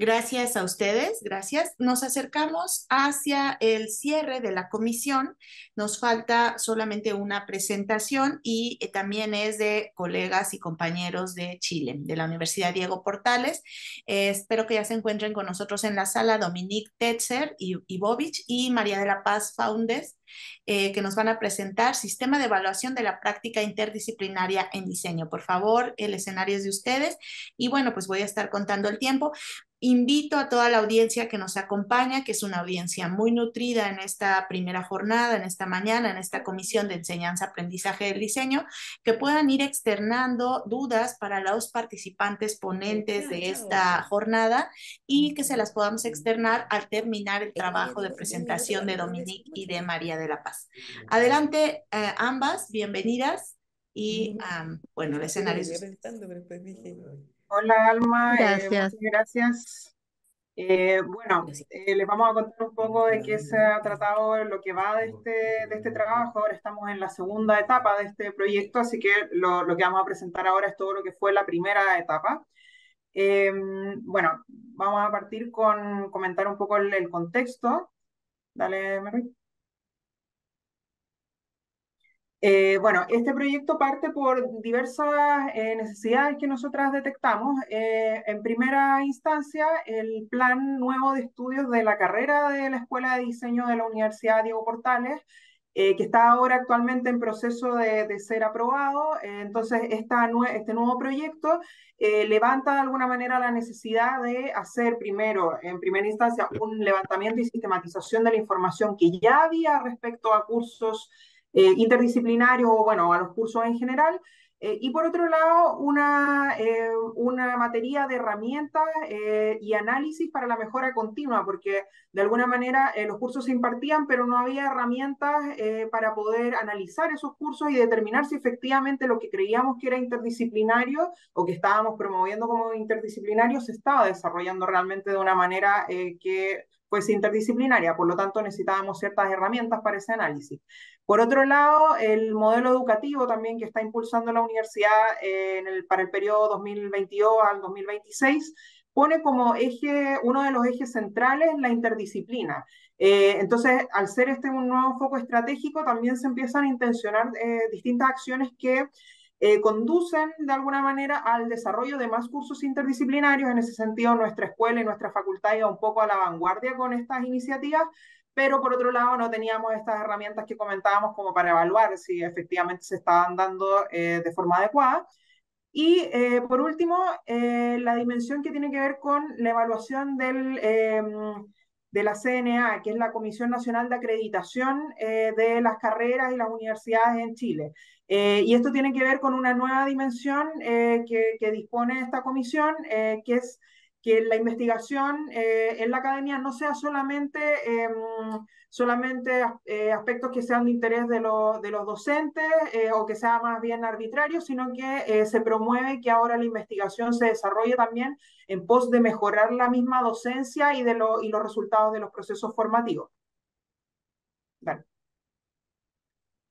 Gracias a ustedes, gracias. Nos acercamos hacia el cierre de la comisión. Nos falta solamente una presentación y también es de colegas y compañeros de Chile, de la Universidad Diego Portales. Espero que ya se encuentren con nosotros en la sala Dominique Tetzer y Bovich y María de la Paz Faundes, que nos van a presentar Sistema de Evaluación de la Práctica Interdisciplinaria en Diseño. Por favor, el escenario es de ustedes y bueno, pues voy a estar contando el tiempo. Invito a toda la audiencia que nos acompaña, que es una audiencia muy nutrida en esta primera jornada, en esta mañana, en esta comisión de enseñanza-aprendizaje del diseño, que puedan ir externando dudas para los participantes ponentes de esta jornada y que se las podamos externar al terminar el trabajo de presentación de Dominique y de María de la Paz. Adelante, ambas, bienvenidas y bueno, el escenario es... Hola Alma, Gracias. muchas gracias. Bueno, les vamos a contar un poco de qué se ha tratado lo que va de este trabajo. Ahora estamos en la segunda etapa de este proyecto, así que lo que vamos a presentar ahora es todo lo que fue la primera etapa. Bueno, vamos a partir con comentar un poco el contexto. Dale, Mary. Bueno, este proyecto parte por diversas necesidades que nosotras detectamos. En primera instancia, el plan nuevo de estudios de la carrera de la Escuela de Diseño de la Universidad Diego Portales, que está ahora actualmente en proceso de ser aprobado. Entonces, este nuevo proyecto levanta de alguna manera la necesidad de hacer primero, en primera instancia, un levantamiento y sistematización de la información que ya había respecto a cursos interdisciplinarios o, bueno, a los cursos en general. Y por otro lado, una materia de herramientas y análisis para la mejora continua, porque de alguna manera los cursos se impartían, pero no había herramientas para poder analizar esos cursos y determinar si efectivamente lo que creíamos que era interdisciplinario o que estábamos promoviendo como interdisciplinario se estaba desarrollando realmente de una manera que fuese interdisciplinaria. Por lo tanto, necesitábamos ciertas herramientas para ese análisis. Por otro lado, el modelo educativo también que está impulsando la universidad para el periodo 2022 al 2026 pone como eje, uno de los ejes centrales, la interdisciplina. Entonces, al ser un nuevo foco estratégico, también se empiezan a intencionar distintas acciones que conducen de alguna manera al desarrollo de más cursos interdisciplinarios. En ese sentido, nuestra escuela y nuestra facultad iba un poco a la vanguardia con estas iniciativas, pero por otro lado no teníamos estas herramientas que comentábamos como para evaluar si efectivamente se estaban dando de forma adecuada. Y por último, la dimensión que tiene que ver con la evaluación de la CNA, que es la Comisión Nacional de Acreditación de las carreras y las universidades en Chile. Y esto tiene que ver con una nueva dimensión que dispone esta comisión, que es que la investigación en la academia no sea solamente aspectos que sean de interés de los docentes o que sea más bien arbitrario, sino que se promueve que ahora la investigación se desarrolle también en pos de mejorar la misma docencia y los resultados de los procesos formativos. Vale.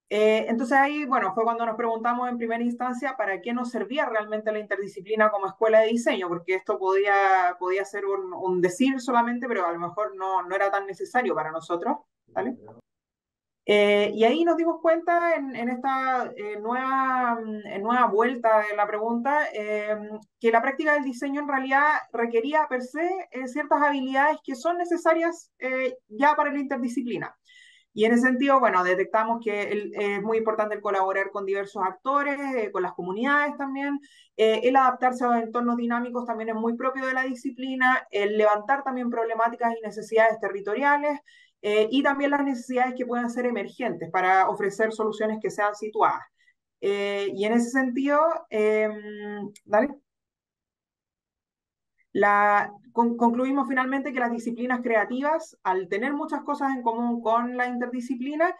Entonces ahí, bueno, fue cuando nos preguntamos en primera instancia para qué nos servía realmente la interdisciplina como escuela de diseño, porque esto podía ser un decir solamente, pero a lo mejor no era tan necesario para nosotros, ¿vale? Y ahí nos dimos cuenta en esta nueva vuelta de la pregunta que la práctica del diseño en realidad requería per se ciertas habilidades que son necesarias ya para la interdisciplina. Y en ese sentido, bueno, detectamos que es muy importante el colaborar con diversos actores, con las comunidades también, el adaptarse a entornos dinámicos también es muy propio de la disciplina, el levantar también problemáticas y necesidades territoriales, y también las necesidades que puedan ser emergentes para ofrecer soluciones que sean situadas. Y en ese sentido, ¿dale? Concluimos finalmente que las disciplinas creativas, al tener muchas cosas en común con la interdisciplina,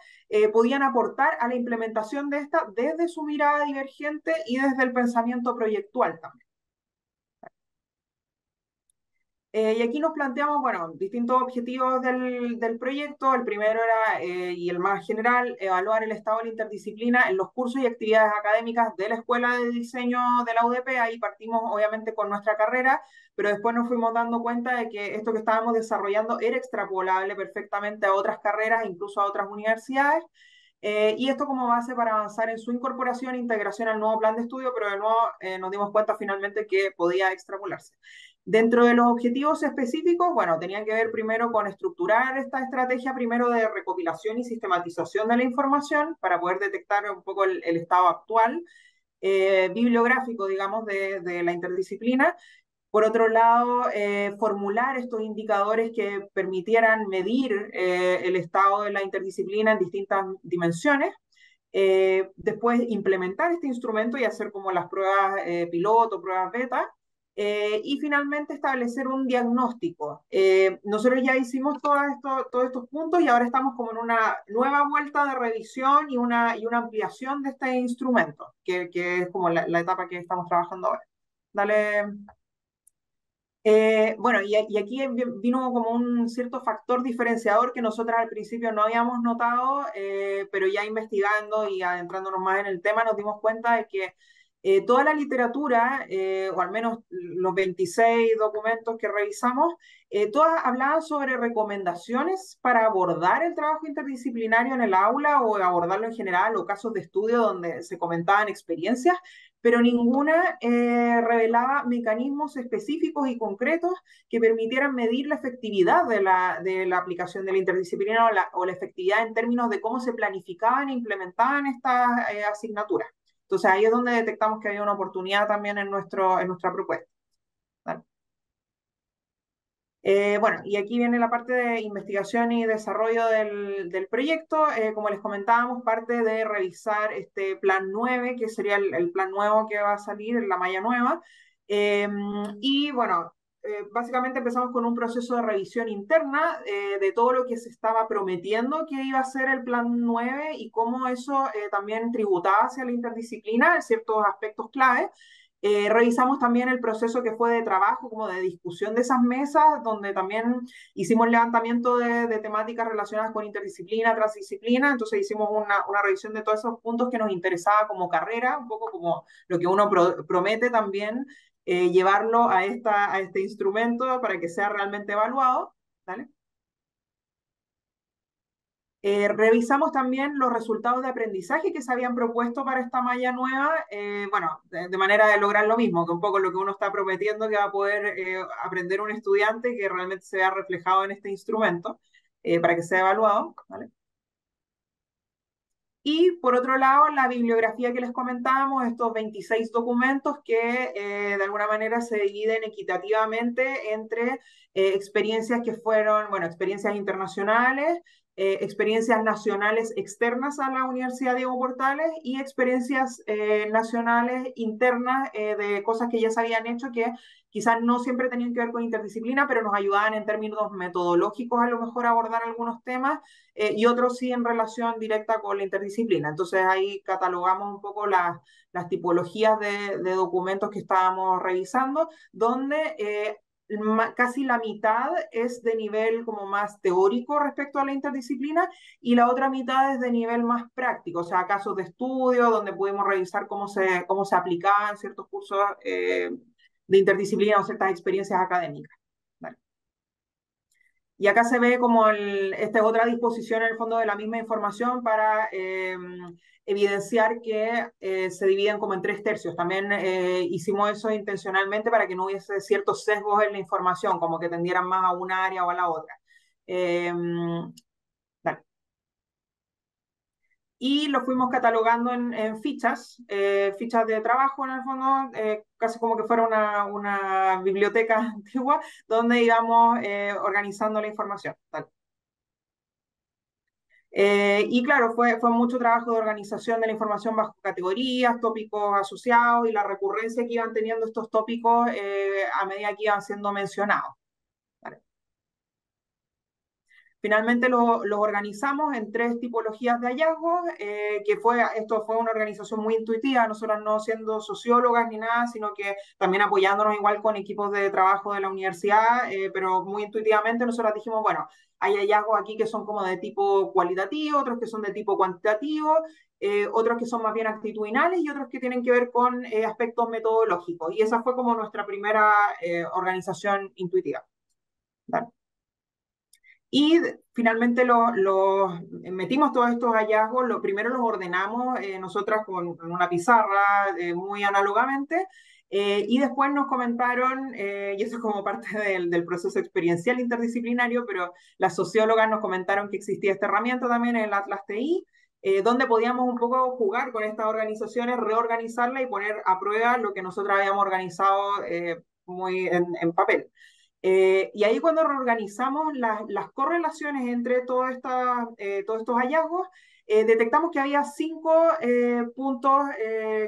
podían aportar a la implementación de esta desde su mirada divergente y desde el pensamiento proyectual también. Y aquí nos planteamos, bueno, distintos objetivos del proyecto. El primero era, y el más general, evaluar el estado de la interdisciplina en los cursos y actividades académicas de la Escuela de Diseño de la UDP. Ahí partimos obviamente con nuestra carrera, pero después nos fuimos dando cuenta de que esto que estábamos desarrollando era extrapolable perfectamente a otras carreras, incluso a otras universidades. Y esto como base para avanzar en su incorporación e integración al nuevo plan de estudio, pero de nuevo nos dimos cuenta finalmente que podía extrapolarse. Dentro de los objetivos específicos, bueno, tenían que ver primero con estructurar esta estrategia primero de recopilación y sistematización de la información para poder detectar un poco el estado actual bibliográfico, digamos, de la interdisciplina. Por otro lado, formular estos indicadores que permitieran medir el estado de la interdisciplina en distintas dimensiones. Después, implementar este instrumento y hacer como las pruebas piloto, pruebas beta. Y finalmente, establecer un diagnóstico. Nosotros ya hicimos todos estos puntos y ahora estamos como en una nueva vuelta de revisión y una ampliación de este instrumento, que es como la etapa que estamos trabajando ahora. Dale. Bueno, y aquí vino como un cierto factor diferenciador que nosotras al principio no habíamos notado, pero ya investigando y adentrándonos más en el tema nos dimos cuenta de que toda la literatura, o al menos los 26 documentos que revisamos, todas hablaban sobre recomendaciones para abordar el trabajo interdisciplinario en el aula o abordarlo en general, o casos de estudio donde se comentaban experiencias, pero ninguna revelaba mecanismos específicos y concretos que permitieran medir la efectividad de la aplicación de la interdisciplina o la efectividad en términos de cómo se planificaban e implementaban estas asignaturas. Entonces ahí es donde detectamos que había una oportunidad también en nuestra propuesta. ¿Vale? Bueno, y aquí viene la parte de investigación y desarrollo del proyecto. Como les comentábamos, parte de revisar este plan 9, que sería el plan nuevo que va a salir, la malla nueva. Y bueno, básicamente empezamos con un proceso de revisión interna de todo lo que se estaba prometiendo que iba a ser el plan 9 y cómo eso también tributaba hacia la interdisciplina en ciertos aspectos clave. Revisamos también el proceso que fue de trabajo, como de discusión de esas mesas, donde también hicimos levantamiento de temáticas relacionadas con interdisciplina, transdisciplina, entonces hicimos una revisión de todos esos puntos que nos interesaba como carrera, un poco como lo que uno promete también, llevarlo a este instrumento para que sea realmente evaluado, ¿vale? Revisamos también los resultados de aprendizaje que se habían propuesto para esta malla nueva, bueno, de manera de lograr lo mismo, que un poco lo que uno está prometiendo que va a poder aprender un estudiante, que realmente se vea reflejado en este instrumento, para que sea evaluado, ¿vale? Y por otro lado, la bibliografía que les comentábamos, estos 26 documentos que de alguna manera se dividen equitativamente entre experiencias que fueron, bueno, experiencias internacionales, experiencias nacionales externas a la Universidad Diego Portales y experiencias nacionales internas de cosas que ya se habían hecho que quizás no siempre tenían que ver con interdisciplina, pero nos ayudaban en términos metodológicos a lo mejor a abordar algunos temas y otros sí en relación directa con la interdisciplina. Entonces ahí catalogamos un poco las tipologías de documentos que estábamos revisando, donde casi la mitad es de nivel como más teórico respecto a la interdisciplina y la otra mitad es de nivel más práctico, o sea, casos de estudio donde pudimos revisar cómo se aplicaban ciertos cursos de interdisciplina o ciertas experiencias académicas. ¿Vale? Y acá se ve como esta es otra disposición en el fondo de la misma información para evidenciar que se dividen como en 3/3. También hicimos eso intencionalmente para que no hubiese ciertos sesgos en la información, como que tendieran más a una área o a la otra. Y lo fuimos catalogando en fichas, fichas de trabajo en el fondo, casi como que fuera una biblioteca antigua, donde íbamos organizando la información. Y claro, fue mucho trabajo de organización de la información bajo categorías, tópicos asociados y la recurrencia que iban teniendo estos tópicos a medida que iban siendo mencionados. ¿Vale? Finalmente los organizamos en 3 tipologías de hallazgos, esto fue una organización muy intuitiva, nosotros no siendo sociólogas ni nada, sino que también apoyándonos igual con equipos de trabajo de la universidad, pero muy intuitivamente nosotros dijimos, bueno, hay hallazgos aquí que son como de tipo cualitativo, otros que son de tipo cuantitativo, otros que son más bien actitudinales y otros que tienen que ver con aspectos metodológicos. Y esa fue como nuestra primera organización intuitiva. ¿Vale? Y finalmente metimos todos estos hallazgos, primero los ordenamos nosotras en una pizarra muy análogamente, y después nos comentaron, y eso es como parte del proceso experiencial interdisciplinario, pero las sociólogas nos comentaron que existía esta herramienta también en el Atlas TI, donde podíamos un poco jugar con estas organizaciones, reorganizarla y poner a prueba lo que nosotros habíamos organizado muy en papel. Y ahí cuando reorganizamos las correlaciones entre todos estos hallazgos, detectamos que había 5 puntos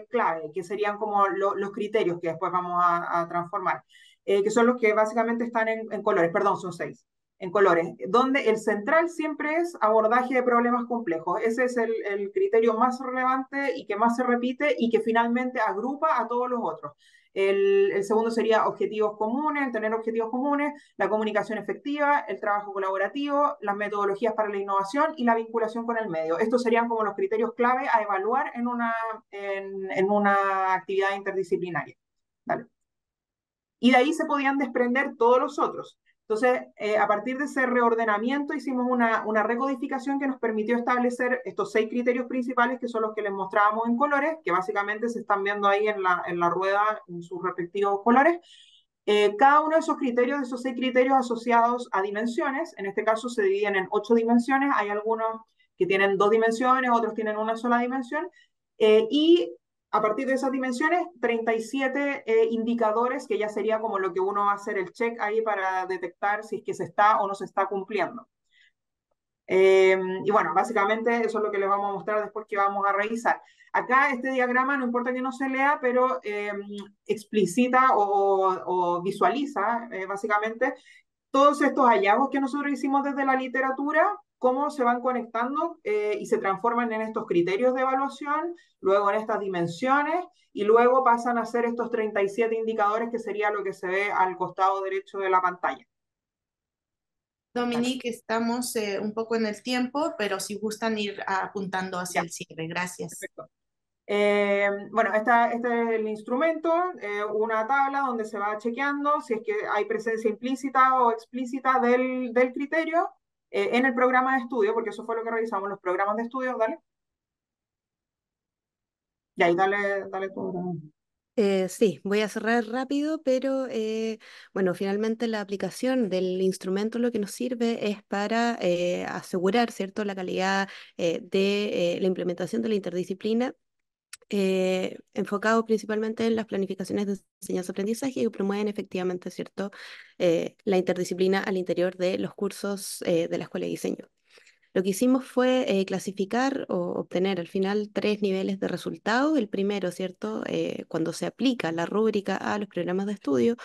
clave, que serían como los criterios que después vamos a transformar, que son los que básicamente están en colores, perdón, son 6, en colores, donde el central siempre es abordaje de problemas complejos. Ese es el criterio más relevante y que más se repite y que finalmente agrupa a todos los otros. El segundo sería objetivos comunes, tener objetivos comunes, la comunicación efectiva, el trabajo colaborativo, las metodologías para la innovación y la vinculación con el medio. Estos serían como los criterios clave a evaluar en una actividad interdisciplinaria. ¿Vale? Y de ahí se podían desprender todos los otros. Entonces, a partir de ese reordenamiento hicimos una recodificación que nos permitió establecer estos 6 criterios principales, que son los que les mostrábamos en colores, que básicamente se están viendo ahí en la rueda en sus respectivos colores. Cada uno de esos criterios, de esos 6 criterios asociados a dimensiones, en este caso se dividen en 8 dimensiones, hay algunos que tienen 2 dimensiones, otros tienen una sola dimensión, y a partir de esas dimensiones, 37 indicadores, que ya sería como lo que uno va a hacer el check ahí para detectar si es que se está o no se está cumpliendo. Y bueno, básicamente eso es lo que les vamos a mostrar después que vamos a revisar. Acá este diagrama, no importa que no se lea, pero explicita o visualiza básicamente todos estos hallazgos que nosotros hicimos desde la literatura, cómo se van conectando y se transforman en estos criterios de evaluación, luego en estas dimensiones, y luego pasan a ser estos 37 indicadores, que sería lo que se ve al costado derecho de la pantalla. Dominique, estamos un poco en el tiempo, pero si gustan ir apuntando hacia el cierre. Gracias. Perfecto. Bueno, este es el instrumento, una tabla donde se va chequeando si es que hay presencia implícita o explícita del criterio. en el programa de estudio, porque eso fue lo que revisamos, los programas de estudio, dale. Y ahí dale tú. Sí, voy a cerrar rápido, pero bueno, finalmente la aplicación del instrumento lo que nos sirve es para asegurar, ¿cierto?, la calidad de la implementación de la interdisciplina, enfocado principalmente en las planificaciones de enseñanza-aprendizaje que promueven efectivamente, ¿cierto?, la interdisciplina al interior de los cursos de la Escuela de Diseño. Lo que hicimos fue clasificar o obtener al final tres niveles de resultados. El primero, ¿cierto? Cuando se aplica la rúbrica a los programas de estudio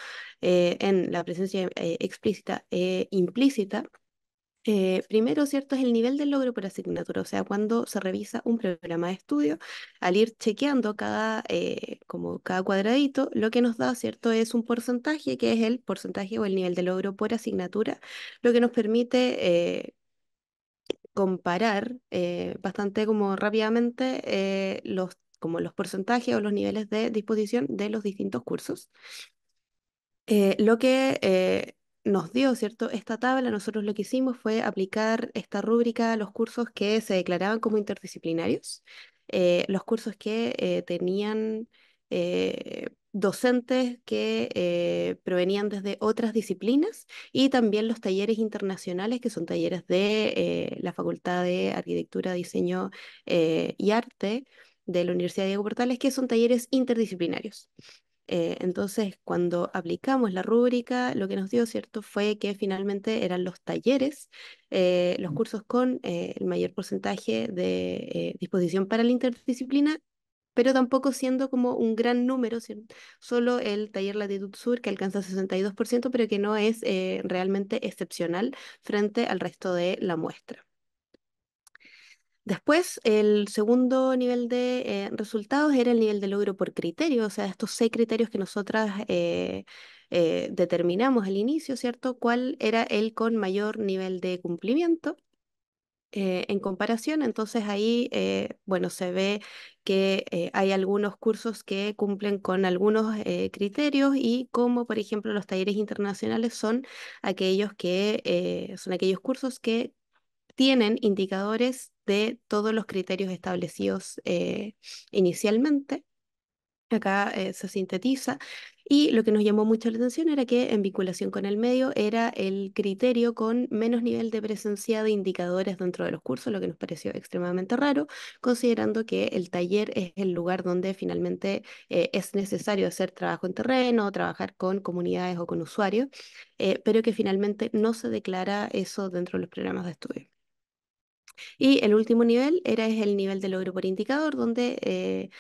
en la presencia explícita e implícita. Primero, ¿cierto? Es el nivel del logro por asignatura, o sea, cuando se revisa un programa de estudio, al ir chequeando como cada cuadradito, lo que nos da, ¿cierto? Es un porcentaje, que es el porcentaje o el nivel de logro por asignatura, lo que nos permite comparar bastante como rápidamente como los porcentajes o los niveles de disposición de los distintos cursos. Lo que nos dio, ¿cierto? Esta tabla, nosotros lo que hicimos fue aplicar esta rúbrica a los cursos que se declaraban como interdisciplinarios, los cursos que tenían docentes que provenían desde otras disciplinas y también los talleres internacionales, que son talleres de la Facultad de Arquitectura, Diseño y Arte de la Universidad Diego Portales, que son talleres interdisciplinarios. Entonces, cuando aplicamos la rúbrica, lo que nos dio, ¿cierto?, fue que finalmente eran los talleres, los cursos con el mayor porcentaje de disposición para la interdisciplina, pero tampoco siendo como un gran número, solo el taller Latitud Sur, que alcanza 62%, pero que no es realmente excepcional frente al resto de la muestra. Después, el segundo nivel de resultados era el nivel de logro por criterio, o sea, estos 6 criterios que nosotras determinamos al inicio, ¿cierto? ¿Cuál era el con mayor nivel de cumplimiento? En comparación, entonces ahí, bueno, se ve que hay algunos cursos que cumplen con algunos criterios y como, por ejemplo, los talleres internacionales son aquellos cursos que tienen indicadores de todos los criterios establecidos inicialmente. Acá se sintetiza. Y lo que nos llamó mucho la atención era que en vinculación con el medio era el criterio con menos nivel de presencia de indicadores dentro de los cursos, lo que nos pareció extremadamente raro, considerando que el taller es el lugar donde finalmente es necesario hacer trabajo en terreno, trabajar con comunidades o con usuarios, pero que finalmente no se declara eso dentro de los programas de estudio. Y el último nivel es el nivel de logro por indicador, donde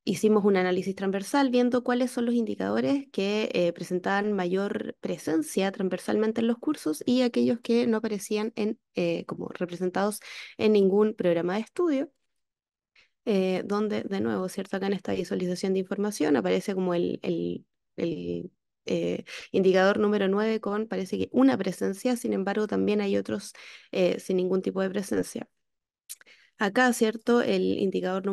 hicimos un análisis transversal viendo cuáles son los indicadores que presentaban mayor presencia transversalmente en los cursos y aquellos que no aparecían como representados en ningún programa de estudio. Donde, de nuevo, ¿cierto? Acá en esta visualización de información aparece como el, indicador número 9 con, parece que una presencia, sin embargo, también hay otros sin ningún tipo de presencia. Acá, ¿cierto? El indicador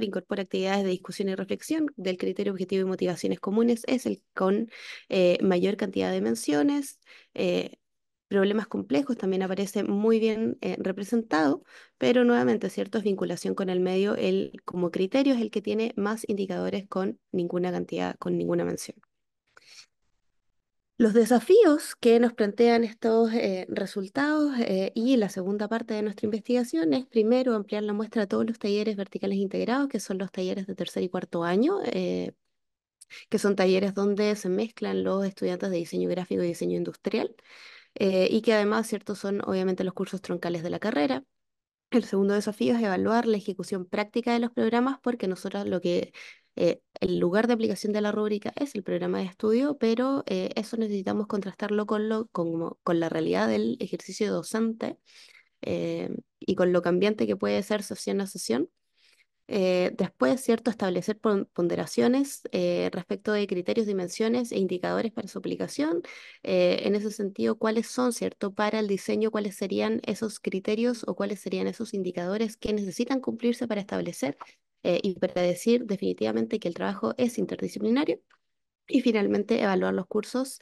incorpora actividades de discusión y reflexión del criterio objetivo y motivaciones comunes, es el con mayor cantidad de menciones. Problemas complejos también aparece muy bien representado, pero nuevamente, ¿cierto? Es vinculación con el medio, como criterio es el que tiene más indicadores con ninguna cantidad, con ninguna mención. Los desafíos que nos plantean estos resultados y la segunda parte de nuestra investigación es primero ampliar la muestra a todos los talleres verticales integrados, que son los talleres de tercer y cuarto año, que son talleres donde se mezclan los estudiantes de diseño gráfico y diseño industrial, y que además, ¿cierto?, son obviamente los cursos troncales de la carrera. El segundo desafío es evaluar la ejecución práctica de los programas, porque nosotros el lugar de aplicación de la rúbrica es el programa de estudio, pero eso necesitamos contrastarlo con la realidad del ejercicio docente y con lo cambiante que puede ser sesión a sesión. Después, ¿cierto?, establecer ponderaciones respecto de criterios, dimensiones e indicadores para su aplicación. En ese sentido, ¿cuáles son, ¿cierto?, para el diseño, cuáles serían esos criterios o cuáles serían esos indicadores que necesitan cumplirse para establecer y para decir definitivamente que el trabajo es interdisciplinario? Y finalmente, evaluar los cursos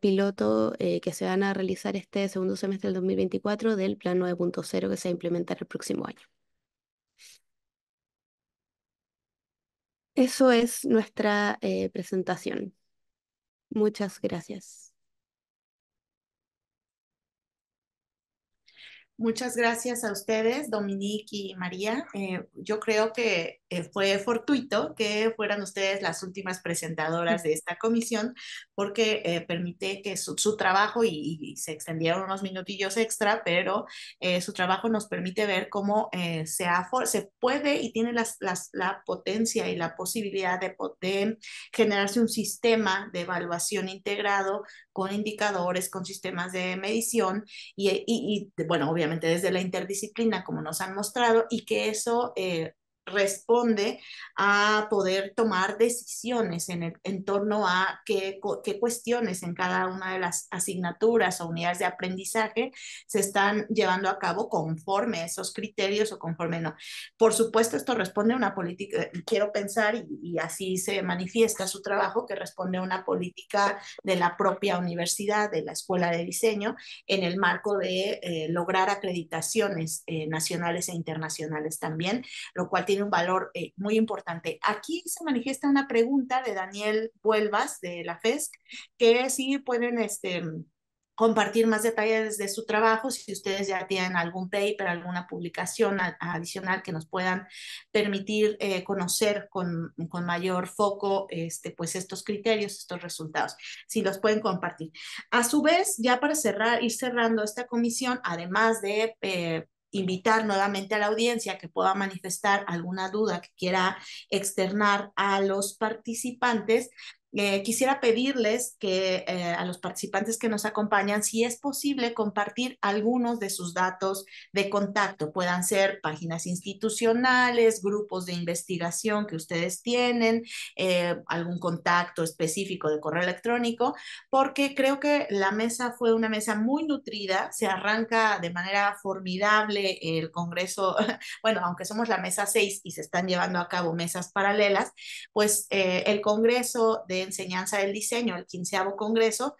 piloto que se van a realizar este segundo semestre del 2024 del Plan 9.0 que se va a implementar el próximo año. Eso es nuestra presentación. Muchas gracias. Muchas gracias a ustedes, Dominique y María. Yo creo que fue fortuito que fueran ustedes las últimas presentadoras de esta comisión, porque permite que su trabajo, y se extendieron unos minutillos extra, pero su trabajo nos permite ver cómo se puede y tiene la potencia y la posibilidad de generarse un sistema de evaluación integrado con indicadores, con sistemas de medición bueno, obviamente desde la interdisciplina, como nos han mostrado, y que eso responde a poder tomar decisiones en torno a qué cuestiones en cada una de las asignaturas o unidades de aprendizaje se están llevando a cabo conforme a esos criterios o conforme no. Por supuesto, esto responde a una política, quiero pensar, y así se manifiesta su trabajo, que responde a una política de la propia universidad, de la Escuela de Diseño, en el marco de lograr acreditaciones nacionales e internacionales también, lo cual tiene un valor muy importante. Aquí se manifiesta una pregunta de Daniel Vuelvas de la FESC, que sí pueden compartir más detalles de su trabajo, si ustedes ya tienen algún paper, alguna publicación adicional que nos puedan permitir conocer con mayor foco pues estos criterios, estos resultados, si los pueden compartir. A su vez, ya para ir cerrando esta comisión, además de invitar nuevamente a la audiencia que pueda manifestar alguna duda que quiera externar a los participantes, quisiera pedirles que a los participantes que nos acompañan, si es posible, compartir algunos de sus datos de contacto. Puedan ser páginas institucionales, grupos de investigación que ustedes tienen, algún contacto específico de correo electrónico, porque creo que la mesa fue una mesa muy nutrida. Se arranca de manera formidable el Congreso, bueno, aunque somos la mesa 6 y se están llevando a cabo mesas paralelas, pues el Congreso de Enseñanza del Diseño, el 15º Congreso,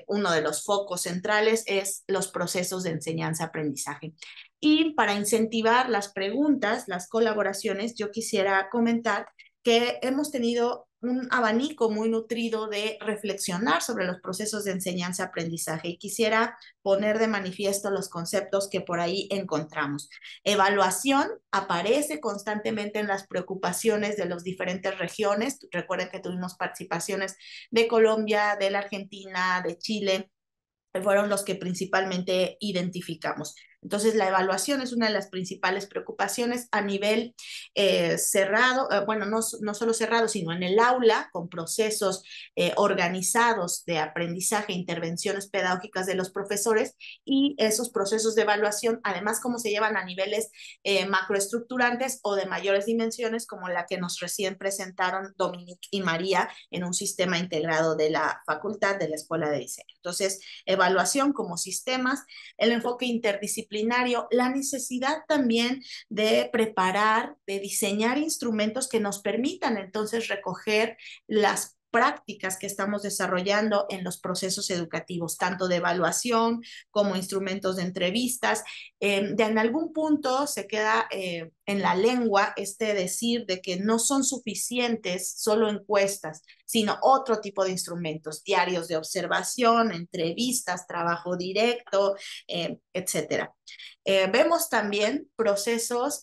uno de los focos centrales es los procesos de enseñanza-aprendizaje. Y para incentivar las preguntas, las colaboraciones, yo quisiera comentar que hemos tenido un abanico muy nutrido de reflexionar sobre los procesos de enseñanza-aprendizaje, y quisiera poner de manifiesto los conceptos que por ahí encontramos. Evaluación aparece constantemente en las preocupaciones de las diferentes regiones. Recuerden que tuvimos participaciones de Colombia, de la Argentina, de Chile, fueron los que principalmente identificamos. Entonces, la evaluación es una de las principales preocupaciones a nivel cerrado, bueno, no solo cerrado, sino en el aula, con procesos organizados de aprendizaje, intervenciones pedagógicas de los profesores, y esos procesos de evaluación, además, cómo se llevan a niveles macroestructurantes o de mayores dimensiones, como la que nos recién presentaron Dominique y María en un sistema integrado de la facultad de la Escuela de Diseño. Entonces, evaluación como sistemas, el enfoque interdisciplinario, la necesidad también de preparar, de diseñar instrumentos que nos permitan entonces recoger las prácticas que estamos desarrollando en los procesos educativos, tanto de evaluación como instrumentos de entrevistas. En algún punto se queda en la lengua decir de que no son suficientes solo encuestas, sino otro tipo de instrumentos, diarios de observación, entrevistas, trabajo directo, etcétera. Vemos también procesos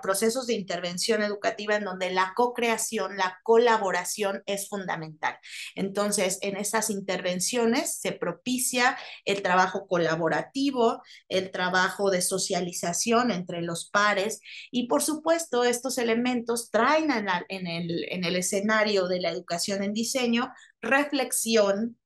procesos de intervención educativa en donde la co-creación, la colaboración es fundamental. Entonces, en esas intervenciones se propicia el trabajo colaborativo, el trabajo de socialización entre los pares, y por supuesto estos elementos traen en el escenario de la educación en diseño reflexión,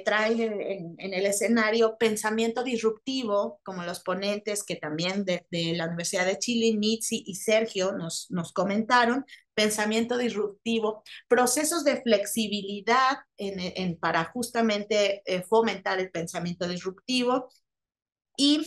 traen en el escenario pensamiento disruptivo, como los ponentes que también de la Universidad de Chile, Mitzi y Sergio, nos comentaron, pensamiento disruptivo, procesos de flexibilidad para justamente fomentar el pensamiento disruptivo, y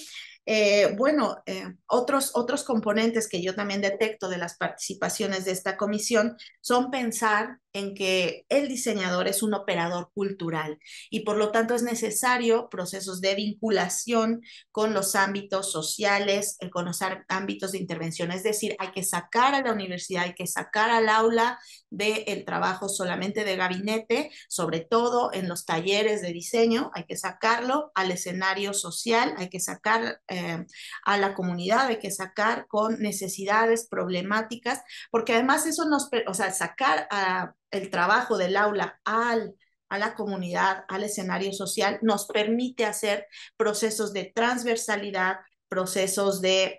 Otros componentes que yo también detecto de las participaciones de esta comisión son pensar en que el diseñador es un operador cultural y por lo tanto es necesario procesos de vinculación con los ámbitos sociales, con los ámbitos de intervención. Es decir, hay que sacar a la universidad, hay que sacar al aula del trabajo solamente de gabinete, sobre todo en los talleres de diseño, hay que sacarlo al escenario social, hay que sacar a la comunidad, hay que sacar con necesidades, problemáticas, porque además eso o sea, sacar el trabajo del aula a la comunidad, al escenario social, nos permite hacer procesos de transversalidad, procesos de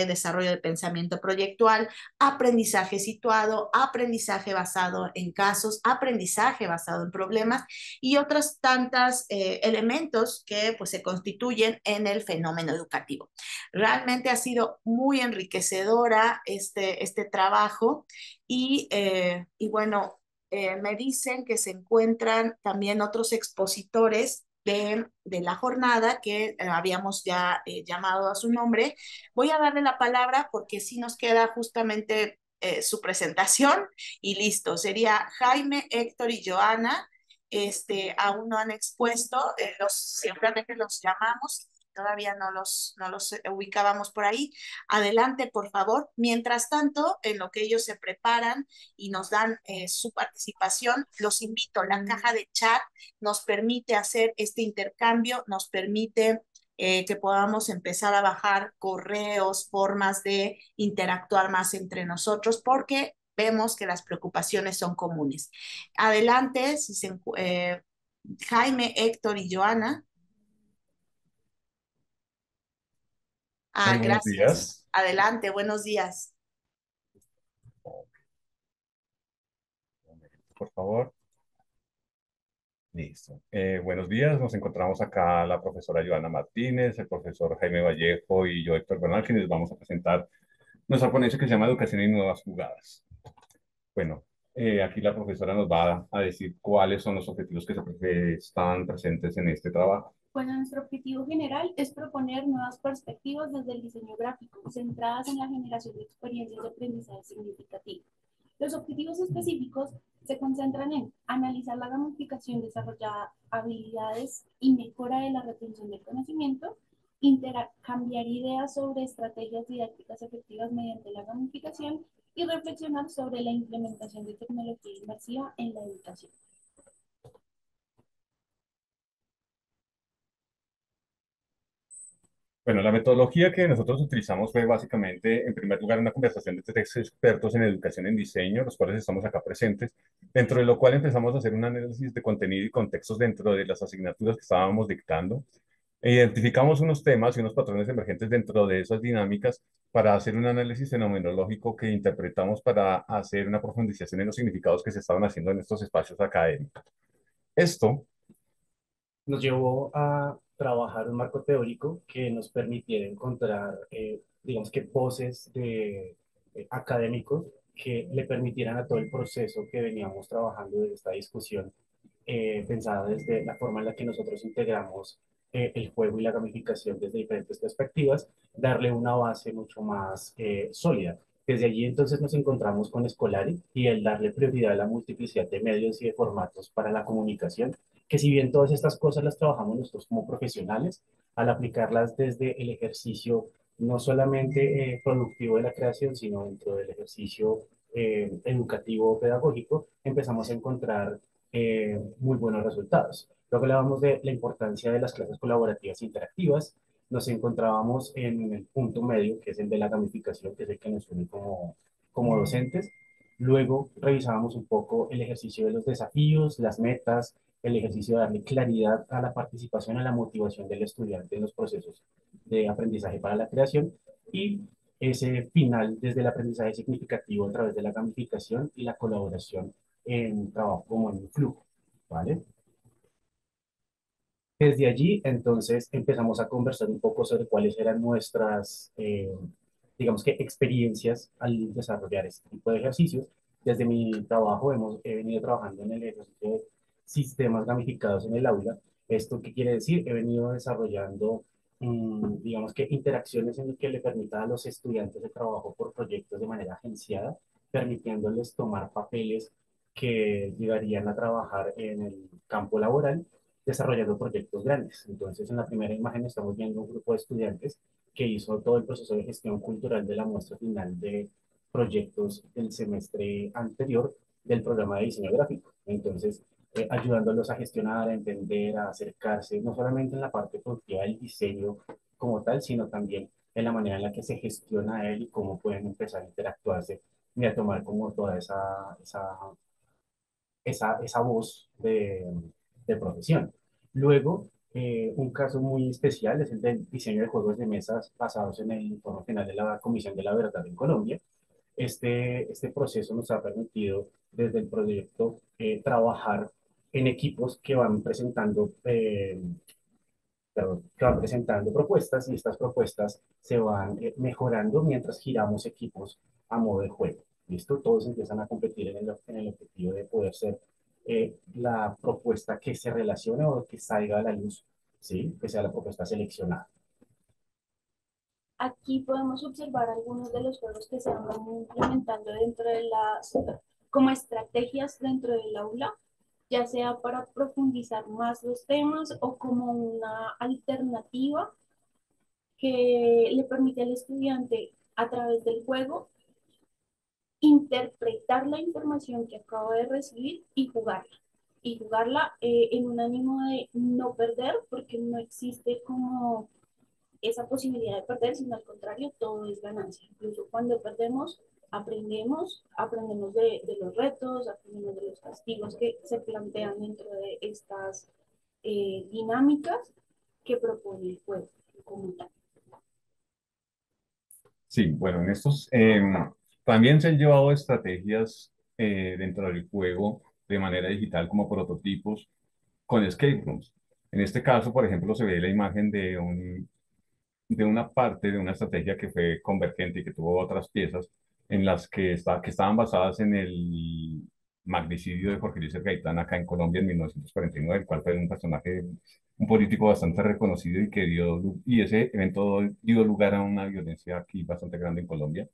desarrollo de pensamiento proyectual, aprendizaje situado, aprendizaje basado en casos, aprendizaje basado en problemas y otros tantos elementos que pues, se constituyen en el fenómeno educativo. Realmente ha sido muy enriquecedora este trabajo y bueno, me dicen que se encuentran también otros expositores de la jornada que habíamos ya llamado a su nombre. Voy a darle la palabra porque sí nos queda justamente su presentación y listo. Sería Jaime, Héctor y Joana. Aún no han expuesto, simplemente los llamamos, todavía no los ubicábamos por ahí. Adelante, por favor. Mientras tanto, en lo que ellos se preparan y nos dan su participación, los invito, la caja de chat nos permite hacer este intercambio, nos permite que podamos empezar a bajar correos, formas de interactuar más entre nosotros, porque vemos que las preocupaciones son comunes. Adelante, Jaime, Héctor y Joana. Buenos Gracias. días. Adelante, buenos días. Por favor. Listo. Buenos días. Nos encontramos acá la profesora Joana Martínez, el profesor Jaime Vallejo y yo, Héctor Bernal, que les vamos a presentar nuestra ponencia que se llama Educación y Nuevas Jugadas. Bueno, aquí la profesora nos va a decir cuáles son los objetivos que están presentes en este trabajo. Bueno, nuestro objetivo general es proponer nuevas perspectivas desde el diseño gráfico, centradas en la generación de experiencias de aprendizaje significativo. Los objetivos específicos se concentran en analizar la gamificación, desarrollar habilidades y mejora de la retención del conocimiento, intercambiar ideas sobre estrategias didácticas efectivas mediante la gamificación y reflexionar sobre la implementación de tecnología inmersiva en la educación. Bueno, la metodología que nosotros utilizamos fue básicamente, en primer lugar, una conversación de tres expertos en educación en diseño, los cuales estamos acá presentes, dentro de lo cual empezamos a hacer un análisis de contenido y contextos dentro de las asignaturas que estábamos dictando. Identificamos unos temas y unos patrones emergentes dentro de esas dinámicas para hacer un análisis fenomenológico que interpretamos para hacer una profundización en los significados que se estaban haciendo en estos espacios académicos. Esto nos llevó a trabajar un marco teórico que nos permitiera encontrar, digamos que voces de académicos que le permitieran a todo el proceso que veníamos trabajando de esta discusión, pensada desde la forma en la que nosotros integramos el juego y la gamificación desde diferentes perspectivas, darle una base mucho más sólida. Desde allí entonces nos encontramos con Escolari y el darle prioridad a la multiplicidad de medios y de formatos para la comunicación, que si bien todas estas cosas las trabajamos nosotros como profesionales, al aplicarlas desde el ejercicio no solamente productivo de la creación, sino dentro del ejercicio educativo pedagógico, empezamos a encontrar muy buenos resultados. Luego hablábamos de la importancia de las clases colaborativas interactivas, nos encontrábamos en el punto medio, que es el de la gamificación, que es el que nos une como docentes. Luego revisábamos un poco el ejercicio de los desafíos, las metas, el ejercicio de darle claridad a la participación, a la motivación del estudiante en los procesos de aprendizaje para la creación y ese final desde el aprendizaje significativo a través de la gamificación y la colaboración en trabajo como en un flujo, ¿vale? Desde allí, entonces, empezamos a conversar un poco sobre cuáles eran nuestras, digamos que, experiencias al desarrollar este tipo de ejercicios. Desde mi trabajo he venido trabajando en el ejercicio de sistemas gamificados en el aula. ¿Esto qué quiere decir? He venido desarrollando digamos que interacciones en las que le permita a los estudiantes el trabajo por proyectos de manera agenciada, permitiéndoles tomar papeles que llegarían a trabajar en el campo laboral desarrollando proyectos grandes. Entonces, en la primera imagen estamos viendo un grupo de estudiantes que hizo todo el proceso de gestión cultural de la muestra final de proyectos del semestre anterior del programa de diseño gráfico. Entonces, ayudándolos a gestionar, a entender, a acercarse, no solamente en la parte productiva del diseño como tal, sino también en la manera en la que se gestiona él y cómo pueden empezar a interactuarse y a tomar como toda esa voz de profesión. Luego, un caso muy especial es el del diseño de juegos de mesas basados en el informe final de la Comisión de la Verdad en Colombia. Este proceso nos ha permitido desde el proyecto trabajar en equipos que van presentando propuestas y estas propuestas se van mejorando mientras giramos equipos a modo de juego. ¿Listo? Todos empiezan a competir en el objetivo de poder ser la propuesta que se relacione o que salga a la luz, ¿sí? Que sea la propuesta seleccionada. Aquí podemos observar algunos de los juegos que se van implementando dentro de las, como estrategias dentro del aula, ya sea para profundizar más los temas o como una alternativa que le permite al estudiante a través del juego interpretar la información que acaba de recibir y jugarla. Y jugarla en un ánimo de no perder, porque no existe como esa posibilidad de perder, sino al contrario, todo es ganancia. Incluso cuando perdemos, aprendemos de los retos, aprendemos de los castigos que se plantean dentro de estas dinámicas que propone el juego como tal. Sí, bueno, en estos también se han llevado estrategias dentro del juego de manera digital como prototipos con escape rooms. En este caso, por ejemplo, se ve la imagen de una parte de una estrategia que fue convergente y que tuvo otras piezas en las que estaban basadas en el magnicidio de Jorge Luis Gaitán acá en Colombia en 1949, el cual fue un personaje, un político bastante reconocido y y ese evento dio lugar a una violencia aquí bastante grande en Colombia.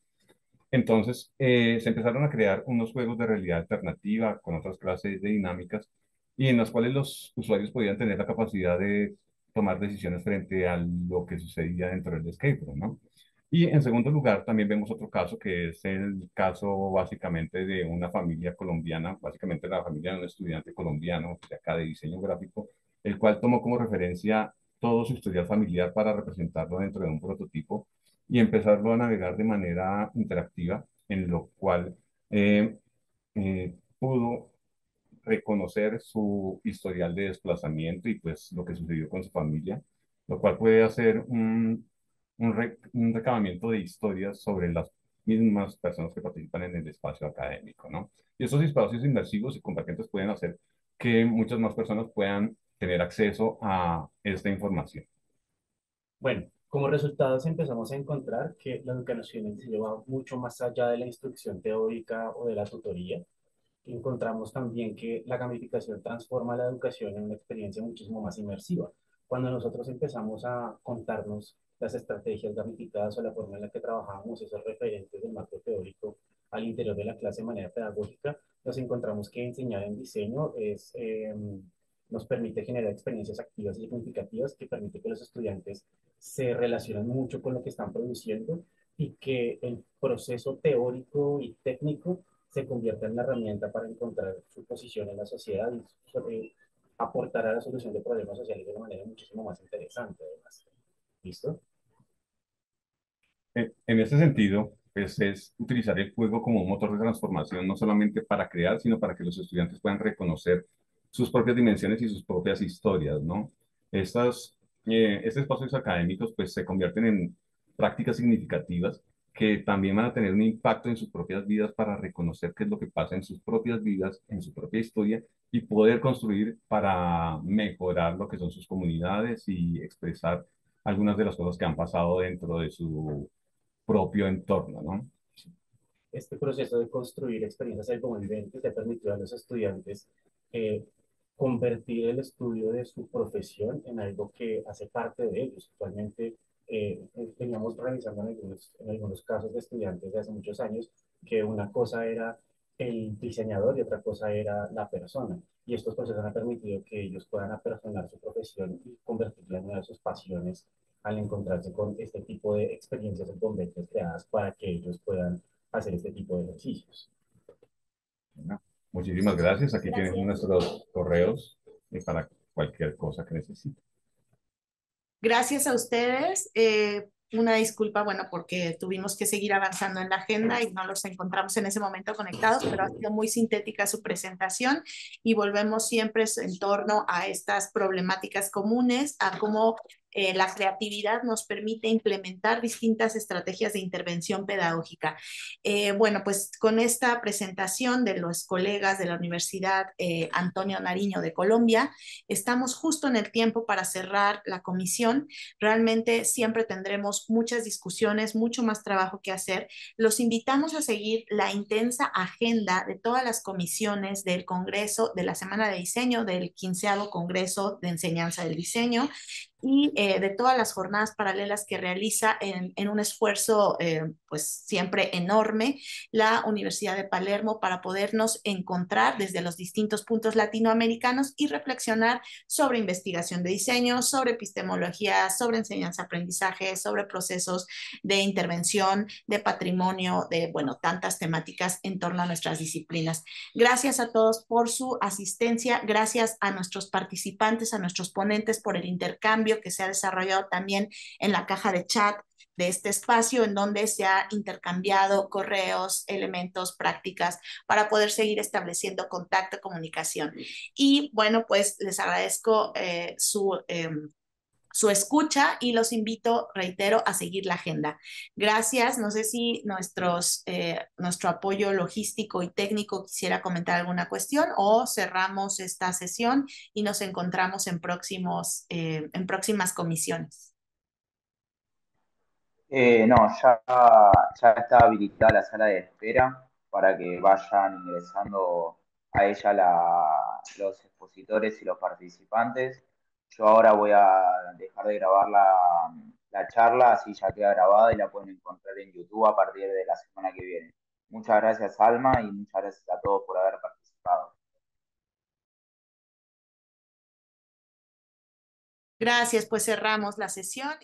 Entonces, se empezaron a crear unos juegos de realidad alternativa con otras clases de dinámicas y en los cuales los usuarios podían tener la capacidad de tomar decisiones frente a lo que sucedía dentro del escape room, ¿no? Y en segundo lugar, también vemos otro caso que es el caso básicamente de una familia colombiana, básicamente la familia de un estudiante colombiano de acá de diseño gráfico, el cual tomó como referencia todo su historial familiar para representarlo dentro de un prototipo y empezarlo a navegar de manera interactiva, en lo cual pudo reconocer su historial de desplazamiento y pues lo que sucedió con su familia, lo cual puede hacer un recabamiento de historias sobre las mismas personas que participan en el espacio académico, ¿no? Y esos espacios inmersivos y convergentes pueden hacer que muchas más personas puedan tener acceso a esta información. Bueno, como resultados empezamos a encontrar que la educación se lleva mucho más allá de la instrucción teórica o de la tutoría. Encontramos también que la gamificación transforma la educación en una experiencia muchísimo más inmersiva. Cuando nosotros empezamos a contarnos las estrategias gamificadas o la forma en la que trabajamos esos referentes del marco teórico al interior de la clase de manera pedagógica, nos encontramos que enseñar en diseño nos permite generar experiencias activas y significativas que permite que los estudiantes se relacionen mucho con lo que están produciendo y que el proceso teórico y técnico se convierta en la herramienta para encontrar su posición en la sociedad y aportar a la solución de problemas sociales de una manera muchísimo más interesante, además. ¿Listo? En este sentido, pues es utilizar el juego como un motor de transformación, no solamente para crear, sino para que los estudiantes puedan reconocer sus propias dimensiones y sus propias historias, ¿no? Estos espacios académicos, pues se convierten en prácticas significativas que también van a tener un impacto en sus propias vidas para reconocer qué es lo que pasa en sus propias vidas, en su propia historia y poder construir para mejorar lo que son sus comunidades y expresar algunas de las cosas que han pasado dentro de su propio entorno, ¿no? Este proceso de construir experiencias envolventes le permitió a los estudiantes convertir el estudio de su profesión en algo que hace parte de ellos. Actualmente teníamos realizando en algunos casos de estudiantes de hace muchos años que una cosa era el diseñador y otra cosa era la persona. Y estos procesos han permitido que ellos puedan apersonar su profesión y convertirla en una de sus pasiones al encontrarse con este tipo de experiencias o conventos creadas para que ellos puedan hacer este tipo de ejercicios. Bueno, muchísimas gracias. Aquí Gracias. tienen nuestros correos para cualquier cosa que necesiten. Gracias a ustedes. Una disculpa, bueno, porque tuvimos que seguir avanzando en la agenda y no los encontramos en ese momento conectados, pero ha sido muy sintética su presentación y volvemos siempre en torno a estas problemáticas comunes, a cómo la creatividad nos permite implementar distintas estrategias de intervención pedagógica. Bueno, pues con esta presentación de los colegas de la Universidad Antonio Nariño de Colombia, estamos justo en el tiempo para cerrar la comisión. Realmente siempre tendremos muchas discusiones, mucho más trabajo que hacer. Los invitamos a seguir la intensa agenda de todas las comisiones del Congreso, de la Semana de Diseño, del 15º Congreso de Enseñanza del Diseño y de todas las jornadas paralelas que realiza en un esfuerzo pues siempre enorme la Universidad de Palermo para podernos encontrar desde los distintos puntos latinoamericanos y reflexionar sobre investigación de diseño, sobre epistemología, sobre enseñanza-aprendizaje, sobre procesos de intervención, de patrimonio, de, bueno, tantas temáticas en torno a nuestras disciplinas. Gracias a todos por su asistencia, gracias a nuestros participantes, a nuestros ponentes por el intercambio que se ha desarrollado también en la caja de chat de este espacio en donde se ha intercambiado correos, elementos, prácticas para poder seguir estableciendo contacto, comunicación. Y bueno, pues les agradezco su escucha y los invito, reitero, a seguir la agenda. Gracias. No sé si nuestro apoyo logístico y técnico quisiera comentar alguna cuestión o cerramos esta sesión y nos encontramos en próximas comisiones. No, ya está habilitada la sala de espera para que vayan ingresando a ella los expositores y los participantes. Yo ahora voy a dejar de grabar la charla, así ya queda grabada y la pueden encontrar en YouTube a partir de la semana que viene. Muchas gracias, Alma, y muchas gracias a todos por haber participado. Gracias, pues cerramos la sesión.